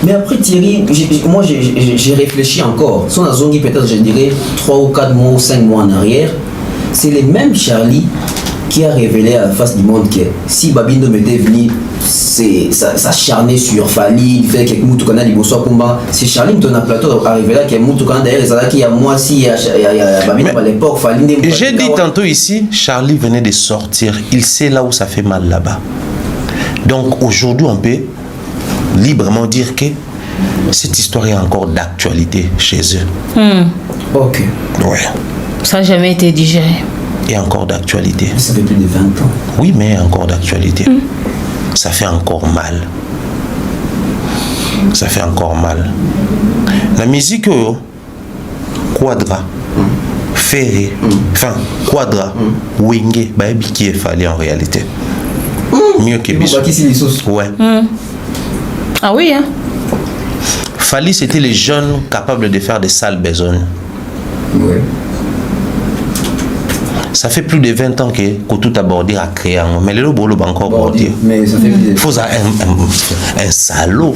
Mais après Thierry, moi j'ai réfléchi encore. Son azongi peut-être je dirais 3 ou 4 mois ou 5 mois en arrière. C'est le même Charlie qui a révélé à la face du monde que si Babindo m'était venu s'acharner sur Fali, il fait quelques Moutoukana du Bosso Kumba, c'est Charlie qui a plateau a révélé qu'il y a Moutoukana d'ailleurs, il y a moi si il y a Babindo à l'époque, Fali. J'ai dit tantôt ici, Charlie venait de sortir, il sait là où ça fait mal là-bas. Donc aujourd'hui on peut librement dire que cette histoire est encore d'actualité chez eux. Ok. Ouais. Ça n'a jamais été digéré. Et encore d'actualité. Ça fait plus de 20 ans. Oui, mais encore d'actualité. Ça fait encore mal. Ça fait encore mal. La musique, Quadra, Ferré, enfin, Quadra, Wenge, qui est fallu en réalité. Mieux que Bissou. Ouais. Ah oui, hein? Fali, c'était les jeunes capables de faire des sales besognes. Ouais. Ça fait plus de 20 ans que tout abordé à créer. Mais le lobo va encore border. Mais ça fait plus de... Il faut un salaud.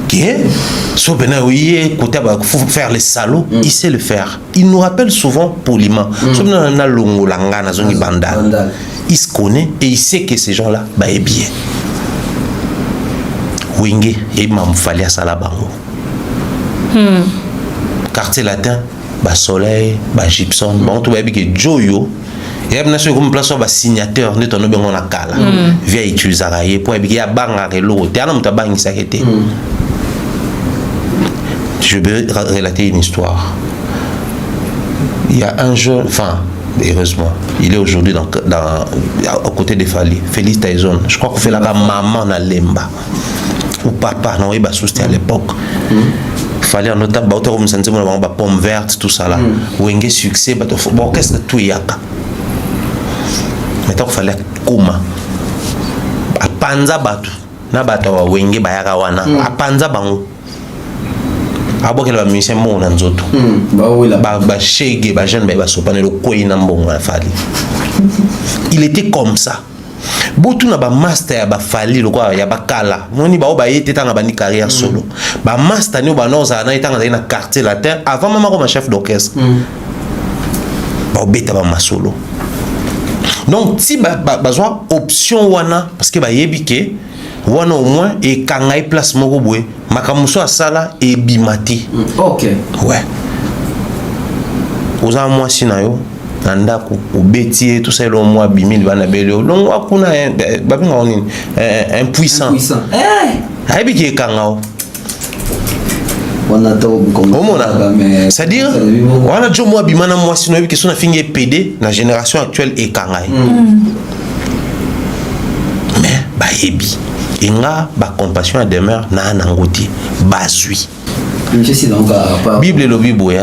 Qui est? Sauf que oui, côté faut faire les salauds, il sait le faire. Il nous rappelle souvent poliment. Sauf que on a longo langa na zone bandal. Il se connaît et il sait que ces gens-là est bien. Wenge et Mam Fali à Salabango. Quartier latin, Soleil, Gibson, tout le monde qui est Joyo. Il y a une place où signateur de ton nom à Kala. Via utiliser pour y a banga et l'eau. Tu as un tabac qui s'arrête. Je vais relater une histoire. Il y a un jeune, enfin, heureusement, il est aujourd'hui à côté de Fali, Félix Tyson. Je crois qu'on fait la maman à Lemba. ou papa non oui bah souci à l'époque fallait en autant bah comme ça on va pomme verte tout ça là ou un succès bah bon qu'est-ce que tout yaka mais donc fallait kuma a panza batu na batu wa wenge ba yaka wana a panza bango aboke la musicien mo na nzoto ba shege ba jeune ba sopane le koyi na mbongo na fali il était comme ça botu na ba master ya ba fali lo kwa ya ba kala noni ba o ba yete tanga ba ni carrière solo ba master ni ba noza na itanga na quartier latin avant maman comme chef d'orchestre ba obeta ba masolo donc si ba besoin option wana parce que ba yebike wana au moins et kangai place moko boye makamuso asala et bimati OK ouais oza moi sinayo nandako obeti tout ça le mois bimil bana belio donc akuna babinga onini impuissant aibi ki kangao on a tout comme c'est-à-dire wana jo moi bimana moi sino ebi que son fingi PD na génération actuelle et kangai mais ba yebi inga ba compassion demeure na nangoti bazui Bible et le Bible,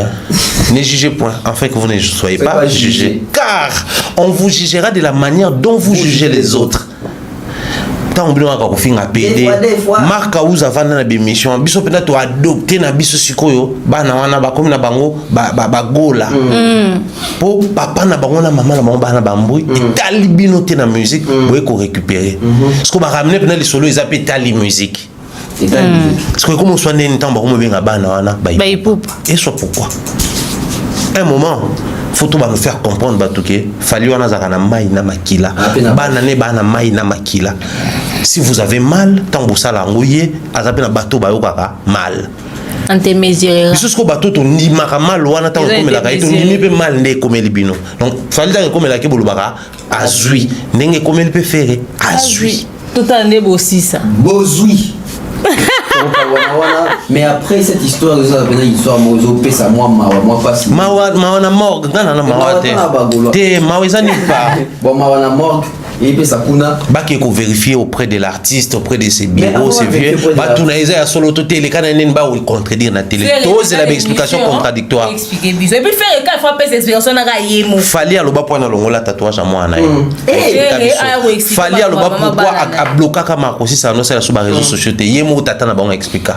ne jugez point, afin que vous ne soyez pas jugés. Car on vous jugera de la manière dont vous jugez les autres. Tant que vous faites un PD, marque où vous avez une mission, vous avez adopté na biso sikoyo, bana wana ba comme na bango ba gola. Pour papa na bango na maman na bango bana bambui, talibino te na musique, vous pouvez récupérer. Ce qu'on va ramener pendant les solos, ils appellent tali musique. Parce que comme on soit né temps on bien bana et soit pourquoi un moment faut tout nous faire comprendre batuke fallait on a na mai na makila bana ne bana mai na makila si vous avez mal tant vous sala ngoye azape na bateau ba yokaka mal intermédiaire biso ko bateau to ni mal wana tant comme la kaito ni pe mal ne comme libino donc fallait dans comme la ke bolubaka azui ndenge comme le peut faire azui tout en est aussi ça bozui. Mais après cette histoire, l'histoire Mozo pesa moi passe. Mawa morgue, non mawa te mawezani pas. Bon mawa morgue. Et puis ça kuna baki ko vérifier auprès de l'artiste, auprès de ses bureaux, ses vieux. Ba tunaisa ya solo toté les kana nene ba ou contredire na télé. Tous la explication contradictoire. Expliquer bizarre. Et puis faire quand faut faire explication na ka yemo. Fali aloba point na longola tatouage à moi na. Fali aloba pourquoi a bloquer kama ko si ça no c'est sur les réseaux sociaux te yemo tata na ba on expliquer.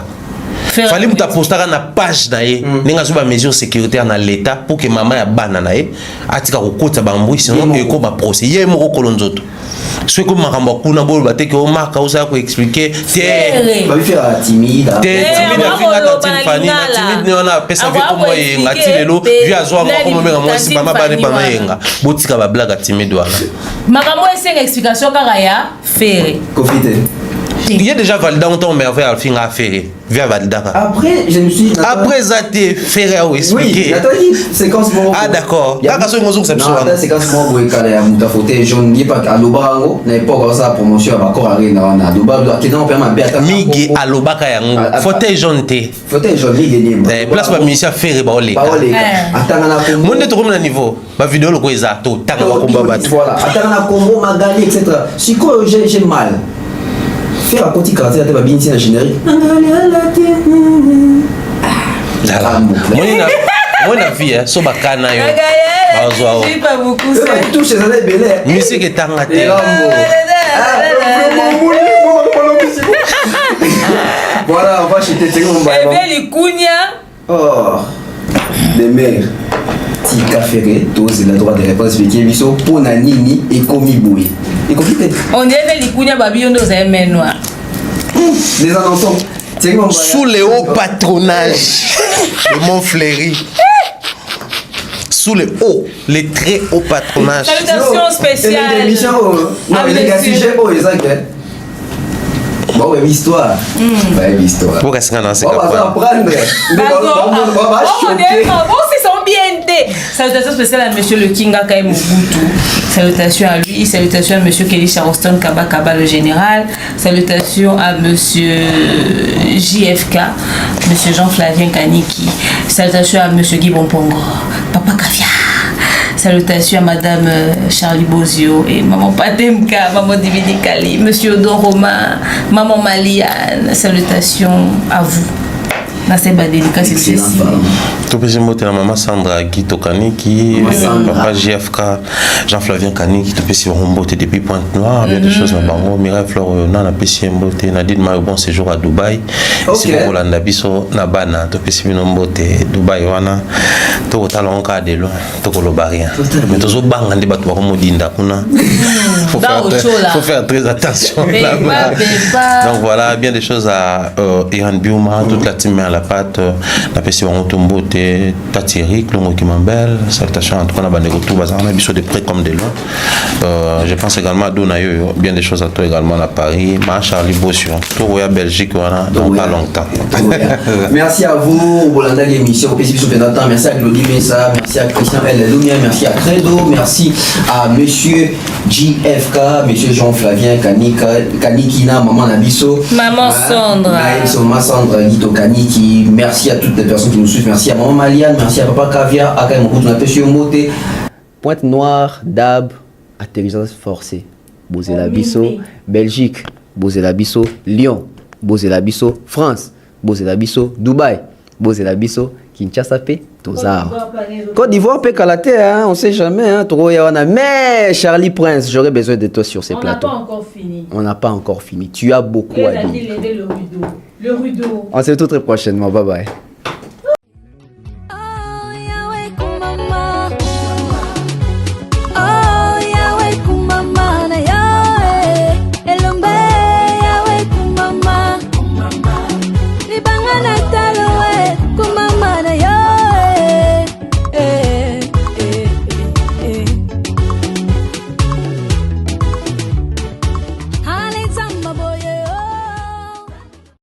Fallait que tu postes na page nae ninga zuba mesures sécuritaires na l'état pour que maman ya bana nae atika ko kota bambui sinon eko ba procès ye mo ko lonzoto ce que makambo kuna bolo bateke o marka osa ko expliquer te ba faire timide timide afinga tatine fani na timide ne ona pesa vie ko moye ngati lelo vu azwa ko mo menga mo si mama bana bana yenga botika ba blague timide wala makambo esenga explication kaka ya faire confité. Il y a déjà validé en temps, mais on va faire affaire. Via Validaka. Après, je me suis dit. Après, ça t'est fait à expliquer. Oui, Nathalie, séquence moi. Ah, d'accord. Il y a une séquence moi, vous avez un fauteuil jaune, il n'y a pas à l'Obarango, n'a pas encore ça promotion à encore arriver dans la Duba, qui n'ont pas ma bête. Migi à l'Obaka yango. Fauteuil jaune té. Fauteuil jaune, il est place ma mission à faire les gars. Attends, on a combo. Mon est trop niveau. Ma vidéo le quoi exacto. Tant qu'on combat battu. Voilà. Attends, on a combo, Magali, etc. Si quoi, j'ai mal. Faire un petit quartier à la bien ici, la générique. Moi, la vie, so bakana yo. Je suis pas beaucoup ça. Tout chez les belles. Musique est tangaté. Voilà, on va chez tes secondes. Et bien, les Kounia. Oh, les mères. Tika Ferré, tous la droite de réponse expliquée, biso pour Nanini et Komi Boui. Et compliqué. On dirait les Kounia Babillon dans un main noir. Les annonçons. Sous le haut patronage de Montfleury. Sous le haut, les très hauts patronage. Salutations spéciales. Non, mais les gars, sujets, oh, les agents. Bon, ouais, histoire. Ouais, histoire. Pour qu'est-ce qu'on a, c'est on va apprendre. Salutations spéciales à monsieur le Kinga Kaye Mobutu. Salutations à lui. Salutations à monsieur Kelly Charleston Kaba le général. Salutations à monsieur JFK, monsieur Jean-Flavien Kaniki. Salutations à monsieur Guy Bonpongo, Papa Kavia. Salutations à Madame Charlie Bozio et Maman Patemka, Maman Dividi Kali, Monsieur Don Romain, Maman Maliane. Salutations à vous. C'est pas délicat, c'est ceci. Tout petit mot, la maman Sandra Guito Kaniki, papa JFK, Jean-Flavien Kaniki, tout petit mot, depuis Pointe-Noire, bien des choses, Mireille Flore, Nana Pessimbo, Nadine Mario, bon séjour à Dubaï. Si vous voulez, Nabiso, Nabana, tout petit mot, Dubaï, Wana, tout talon cadre, tout le barien. Mais tout le bang, on débat, on dinda, faut faire très attention là-bas. Donc voilà, bien des choses à Iran Biuma, toute la team à la pâte, la PC on tombe Tatirik, Longo qui m'embelle, salutations en tout cas, on a tout bazar, on a de près comme de loin. Je pense également à Donayo, bien des choses à toi également à Paris, ma Charlie Bossion, tout à Belgique, voilà, donc pas longtemps. Merci à vous, Bolanda l'émission, merci à Claudie Messa, merci à Christian L. Lumia, merci à Credo, merci à Monsieur JFK, Monsieur Jean-Flavien Kanikina, Maman Nabiso, Maman Sandra, Maman Sandra Guito Kaniki. Merci à toutes les personnes qui nous suivent. Merci à Maman Maliane, merci à Papa Caviar, à Kaimokout, on a pêché au moté. Pointe-Noire, Dab, atterrissage forcé. Bozela Bisso, Belgique, Bozela Bisso, Lyon, Bozela Bisso, France, Bozela Bisso, Dubaï, Bozela Bisso, Kinshasa, Tozar. Côte d'Ivoire, Pécalaté, hein, on sait jamais, hein, mais Charlie Prince, j'aurais besoin de toi sur ces plateaux. On n'a pas encore fini. On n'a pas encore fini. Tu as beaucoup à dire. Le rideau. On se retrouve très prochainement. Bye bye.